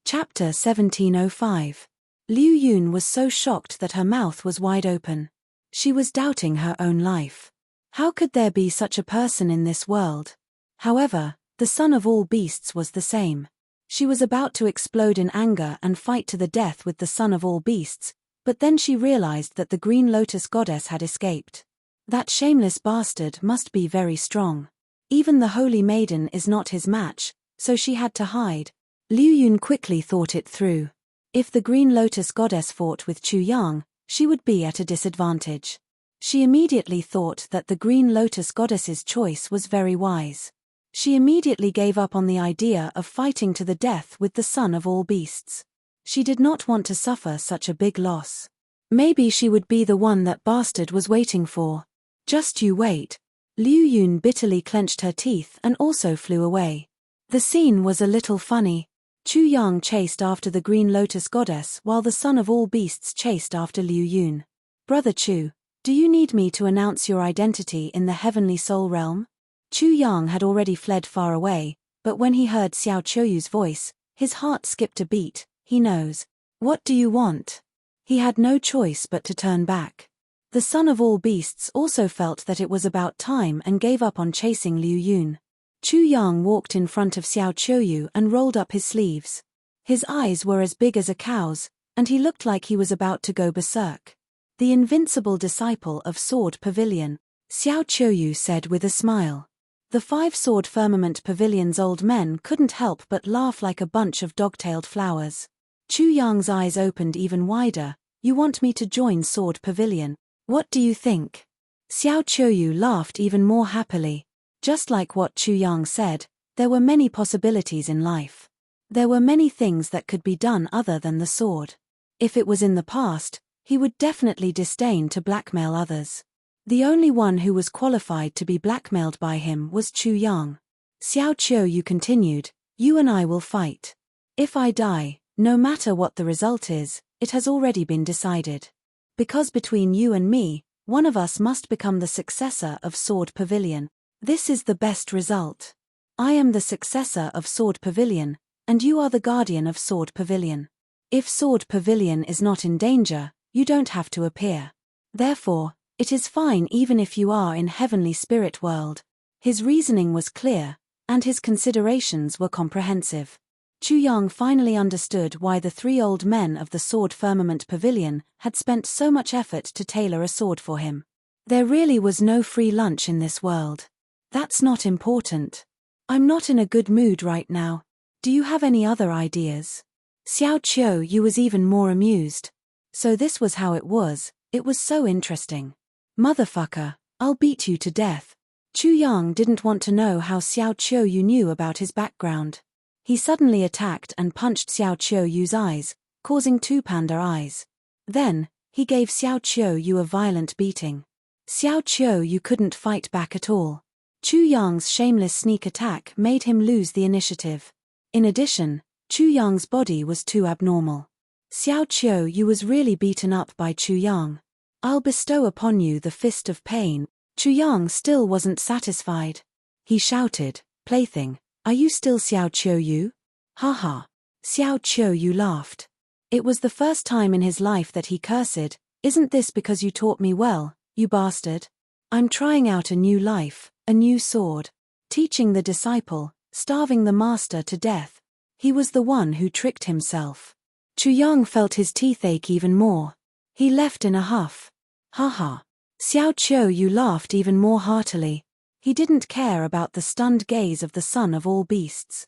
Chapter 1705. Liu Yun was so shocked that her mouth was wide open. She was doubting her own life. How could there be such a person in this world? However, the son of all beasts was the same. She was about to explode in anger and fight to the death with the son of all beasts, but then she realized that the Green Lotus goddess had escaped. That shameless bastard must be very strong. Even the holy maiden is not his match, so she had to hide. Liu Yun quickly thought it through. If the Green Lotus goddess fought with Chuyang, she would be at a disadvantage. She immediately thought that the Green Lotus goddess's choice was very wise. She immediately gave up on the idea of fighting to the death with the son of all beasts. She did not want to suffer such a big loss. Maybe she would be the one that bastard was waiting for. Just you wait. Liu Yun bitterly clenched her teeth and also flew away. The scene was a little funny. Chuyang chased after the Green Lotus goddess while the son of all beasts chased after Liu Yun. Brother Chu, do you need me to announce your identity in the heavenly soul realm? Chuyang had already fled far away, but when he heard Xiao Choyu's voice, his heart skipped a beat. He knows. What do you want? He had no choice but to turn back. The son of all beasts also felt that it was about time and gave up on chasing Liu Yun. Chuyang walked in front of Xiao Choyu and rolled up his sleeves. His eyes were as big as a cow's, and he looked like he was about to go berserk. The invincible disciple of Sword Pavilion, Xiao Choyu said with a smile. The 5-sword firmament pavilion's old men couldn't help but laugh like a bunch of dog-tailed flowers. Chuyang's eyes opened even wider. You want me to join Sword Pavilion? What do you think? Xiao Choyu laughed even more happily. Just like what Chuyang said, there were many possibilities in life. There were many things that could be done other than the sword. If it was in the past, he would definitely disdain to blackmail others. The only one who was qualified to be blackmailed by him was Chuyang. Xiao Choyu continued, you and I will fight. If I die, no matter what the result is, it has already been decided. Because between you and me, one of us must become the successor of Sword Pavilion. This is the best result. I am the successor of Sword Pavilion, and you are the guardian of Sword Pavilion. If Sword Pavilion is not in danger, you don't have to appear. Therefore, it is fine even if you are in heavenly spirit world. His reasoning was clear, and his considerations were comprehensive. Chuyang finally understood why the 3 old men of the Sword Firmament Pavilion had spent so much effort to tailor a sword for him. There really was no free lunch in this world. That's not important. I'm not in a good mood right now. Do you have any other ideas? Xiao Choyu was even more amused. So this was how it was so interesting. Motherfucker, I'll beat you to death. Chuyang didn't want to know how Xiao Choyu knew about his background. He suddenly attacked and punched Xiao Choyu's eyes, causing 2 panda eyes. Then, he gave Xiao Choyu a violent beating. Xiao Choyu couldn't fight back at all. Chuyang's shameless sneak attack made him lose the initiative. In addition, Chuyang's body was too abnormal. Xiao Choyu was really beaten up by Chuyang. I'll bestow upon you the fist of pain. Chuyang still wasn't satisfied. He shouted, plaything, are you still Xiao Choyu? Haha. Xiao Choyu laughed. It was the first time in his life that he cursed. Isn't this because you taught me well, you bastard? I'm trying out a new life, a new sword. Teaching the disciple, starving the master to death. He was the one who tricked himself. Chuyang felt his teeth ache even more. He left in a huff. Haha. Xiao Choyu laughed even more heartily. He didn't care about the stunned gaze of the son of all beasts.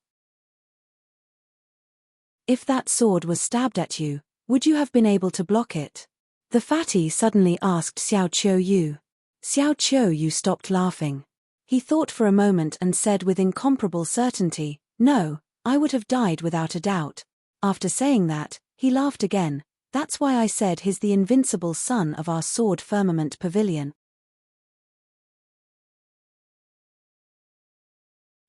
If that sword was stabbed at you, would you have been able to block it? The fatty suddenly asked Xiao Qiuyu. Xiao Qiuyu stopped laughing. He thought for a moment and said with incomparable certainty, "No, I would have died without a doubt." After saying that, he laughed again. "That's why I said he's the invincible son of our sword firmament pavilion."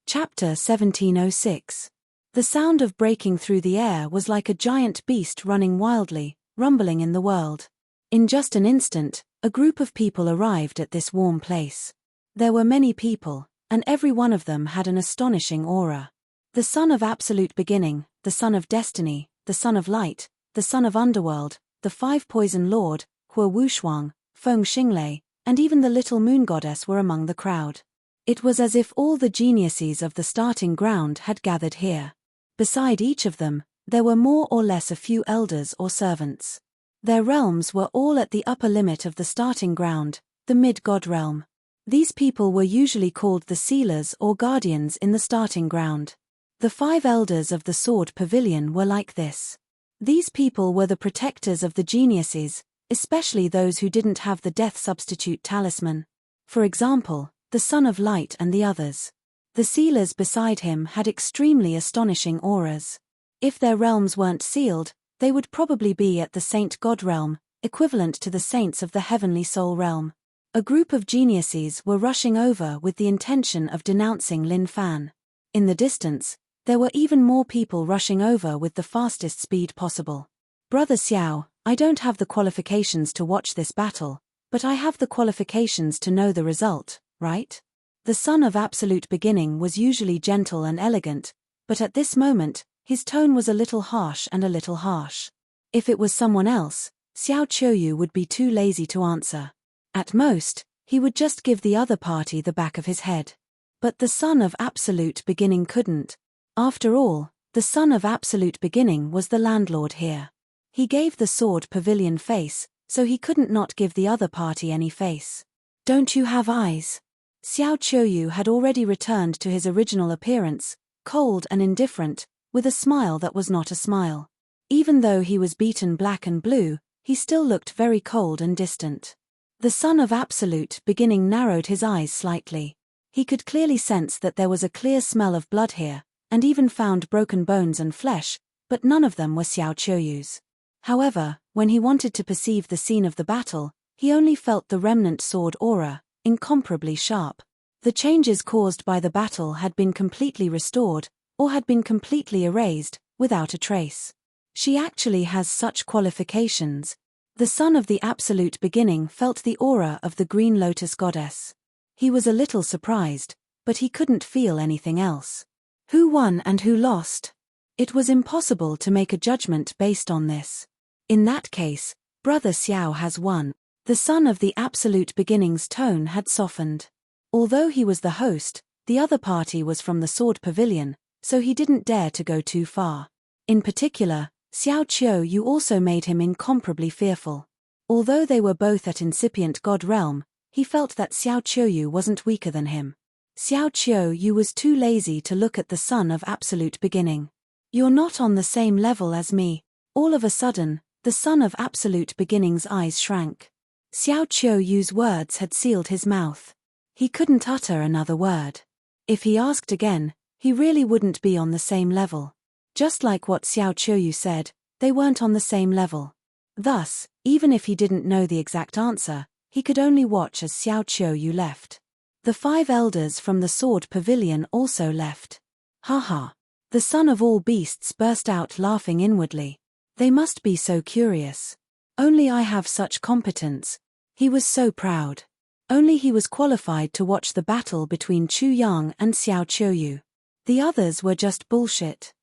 Chapter 1706. The sound of breaking through the air was like a giant beast running wildly, rumbling in the world. In just an instant, a group of people arrived at this warm place. There were many people, and every one of them had an astonishing aura. The son of absolute beginning, the son of destiny, the son of light, the son of underworld, the five poison lord, Hua Wushuang, Feng Xinglei, and even the little moon goddess were among the crowd. It was as if all the geniuses of the starting ground had gathered here. Beside each of them, there were more or less a few elders or servants. Their realms were all at the upper limit of the starting ground, the mid-god realm. These people were usually called the sealers or guardians in the starting ground. The 5 elders of the sword pavilion were like this. These people were the protectors of the geniuses, especially those who didn't have the death substitute talisman. For example, the son of light and the others. The sealers beside him had extremely astonishing auras. If their realms weren't sealed, they would probably be at the saint god realm, equivalent to the saints of the heavenly soul realm. A group of geniuses were rushing over with the intention of denouncing Lin Fan. In the distance, there were even more people rushing over with the fastest speed possible. "Brother Xiao, I don't have the qualifications to watch this battle, but I have the qualifications to know the result, right?" The son of absolute beginning was usually gentle and elegant, but at this moment, his tone was a little harsh and a little harsh. If it was someone else, Xiao Qiuyu would be too lazy to answer. At most, he would just give the other party the back of his head. But the son of absolute beginning couldn't. After all, the son of absolute beginning was the landlord here. He gave the sword pavilion face, so he couldn't not give the other party any face. "Don't you have eyes?" Xiao Qiuyu had already returned to his original appearance, cold and indifferent, with a smile that was not a smile. Even though he was beaten black and blue, he still looked very cold and distant. The son of absolute beginning narrowed his eyes slightly. He could clearly sense that there was a clear smell of blood here, and even found broken bones and flesh, but none of them were Xiao Qiuyu's. However, when he wanted to perceive the scene of the battle, he only felt the remnant sword aura, incomparably sharp. The changes caused by the battle had been completely restored, or had been completely erased, without a trace. She actually has such qualifications. The son of the absolute beginning felt the aura of the green lotus goddess. He was a little surprised, but he couldn't feel anything else. Who won and who lost? It was impossible to make a judgment based on this. In that case, Brother Xiao has won. The son of the absolute beginning's tone had softened. Although he was the host, the other party was from the sword pavilion, so he didn't dare to go too far. In particular, Xiao Qiuyu also made him incomparably fearful. Although they were both at incipient god realm, he felt that Xiao Qiuyu wasn't weaker than him. Xiao Qiuyu was too lazy to look at the son of absolute beginning. "You're not on the same level as me." All of a sudden, the son of absolute beginning's eyes shrank. Xiao Qiuyu's words had sealed his mouth. He couldn't utter another word. If he asked again, he really wouldn't be on the same level. Just like what Xiao Qiuyu said, they weren't on the same level. Thus, even if he didn't know the exact answer, he could only watch as Xiao Qiuyu left. The 5 elders from the sword pavilion also left. "Ha ha." The son of all beasts burst out laughing inwardly. "They must be so curious. Only I have such competence." He was so proud. Only he was qualified to watch the battle between Chu Yang and Xiao Qiuyu. The others were just bullshit.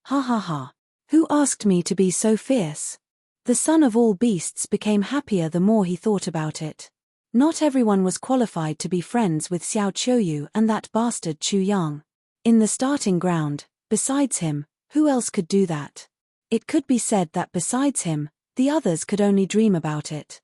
"Ha ha ha. Who asked me to be so fierce?" The son of all beasts became happier the more he thought about it. Not everyone was qualified to be friends with Xiao Qiuyu and that bastard Chu Yang. In the starting ground, besides him, who else could do that? It could be said that besides him, the others could only dream about it.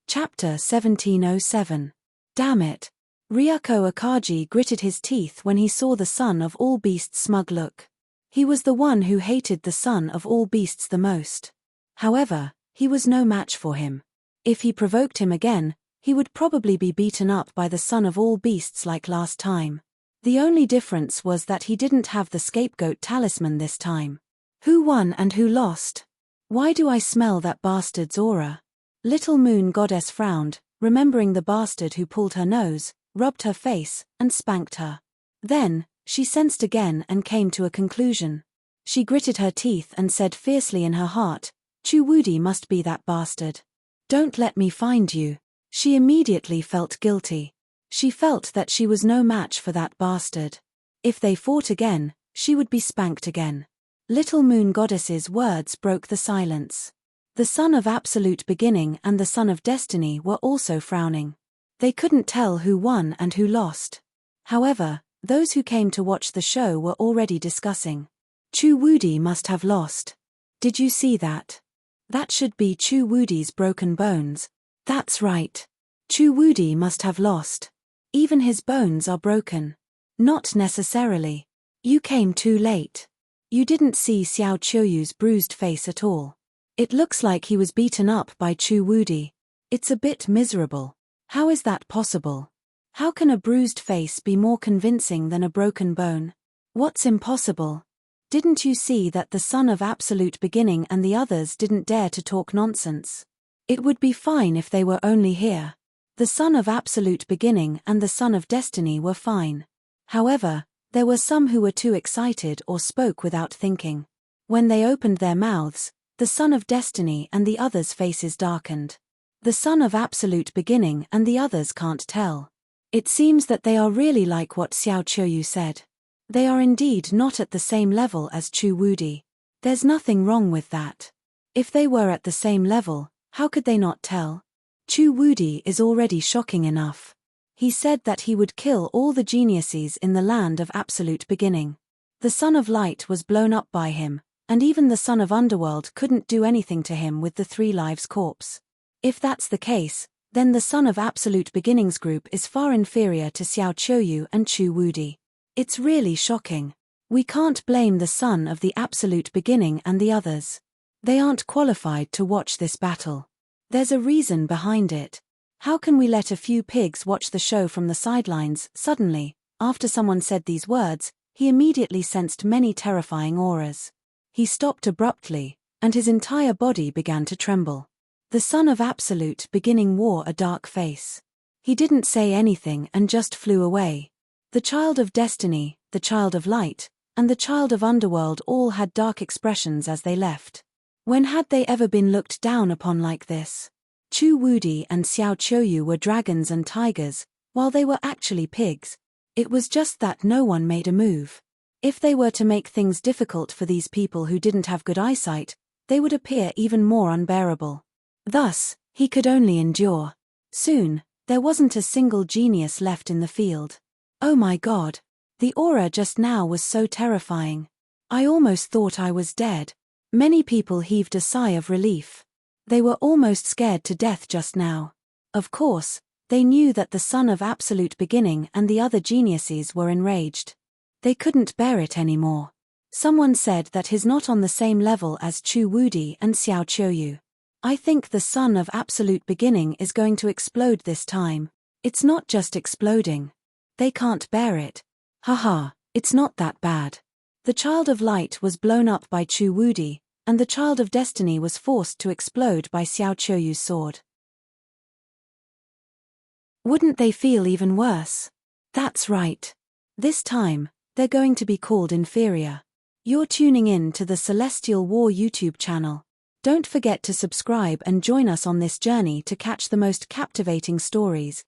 Chapter 1707. Damn it. Ryuko Akagi gritted his teeth when he saw the son of all beasts' smug look. He was the one who hated the son of all beasts the most. However, he was no match for him. If he provoked him again, he would probably be beaten up by the son of all beasts like last time. The only difference was that he didn't have the scapegoat talisman this time. Who won and who lost? Why do I smell that bastard's aura? Little moon goddess frowned, remembering the bastard who pulled her nose, rubbed her face, and spanked her. Then, she sensed again and came to a conclusion. She gritted her teeth and said fiercely in her heart, Chuwudi must be that bastard. Don't let me find you. She immediately felt guilty. She felt that she was no match for that bastard. If they fought again, she would be spanked again. Little moon goddess's words broke the silence. The son of absolute beginning and the son of destiny were also frowning. They couldn't tell who won and who lost. However, those who came to watch the show were already discussing. Chuwudi must have lost. Did you see that? That should be Chuwudi's broken bones. That's right. Chuwudi must have lost. Even his bones are broken. Not necessarily. You came too late. You didn't see Xiao Choyu's bruised face at all. It looks like he was beaten up by Chuwudi. It's a bit miserable. How is that possible? How can a bruised face be more convincing than a broken bone? What's impossible? Didn't you see that the son of absolute beginning and the others didn't dare to talk nonsense? It would be fine if they were only here. The son of absolute beginning and the son of destiny were fine. However, there were some who were too excited or spoke without thinking. When they opened their mouths, the son of destiny and the others' faces darkened. The son of absolute beginning and the others can't tell. It seems that they are really like what Xiao Choyu said. They are indeed not at the same level as Chuwudi. There's nothing wrong with that. If they were at the same level, how could they not tell? Chuwudi is already shocking enough. He said that he would kill all the geniuses in the land of absolute beginning. The son of light was blown up by him, and even the son of underworld couldn't do anything to him with the 3 lives corpse. If that's the case, then the son of absolute beginnings group is far inferior to Xiao Choyu and Chuwudi. It's really shocking. We can't blame the son of the absolute beginning and the others. They aren't qualified to watch this battle. There's a reason behind it. How can we let a few pigs watch the show from the sidelines? Suddenly, after someone said these words, he immediately sensed many terrifying auras. He stopped abruptly, and his entire body began to tremble. The son of absolute beginning wore a dark face. He didn't say anything and just flew away. The child of destiny, the child of light, and the child of underworld all had dark expressions as they left. When had they ever been looked down upon like this? Chuwudi and Xiao Choyu were dragons and tigers, while they were actually pigs. It was just that no one made a move. If they were to make things difficult for these people who didn't have good eyesight, they would appear even more unbearable. Thus, he could only endure. Soon, there wasn't a single genius left in the field. Oh my God! The aura just now was so terrifying. I almost thought I was dead. Many people heaved a sigh of relief. They were almost scared to death just now. Of course, they knew that the son of absolute beginning and the other geniuses were enraged. They couldn't bear it anymore. Someone said that he's not on the same level as Chuwudi and Xiao Choyu. I think the son of absolute beginning is going to explode this time. It's not just exploding. They can't bear it. Haha, it's not that bad. The child of light was blown up by Chuwudi, and the child of destiny was forced to explode by Xiao Choyu's sword. Wouldn't they feel even worse? That's right. This time, they're going to be called inferior. You're tuning in to the Celestial War YouTube channel. Don't forget to subscribe and join us on this journey to catch the most captivating stories.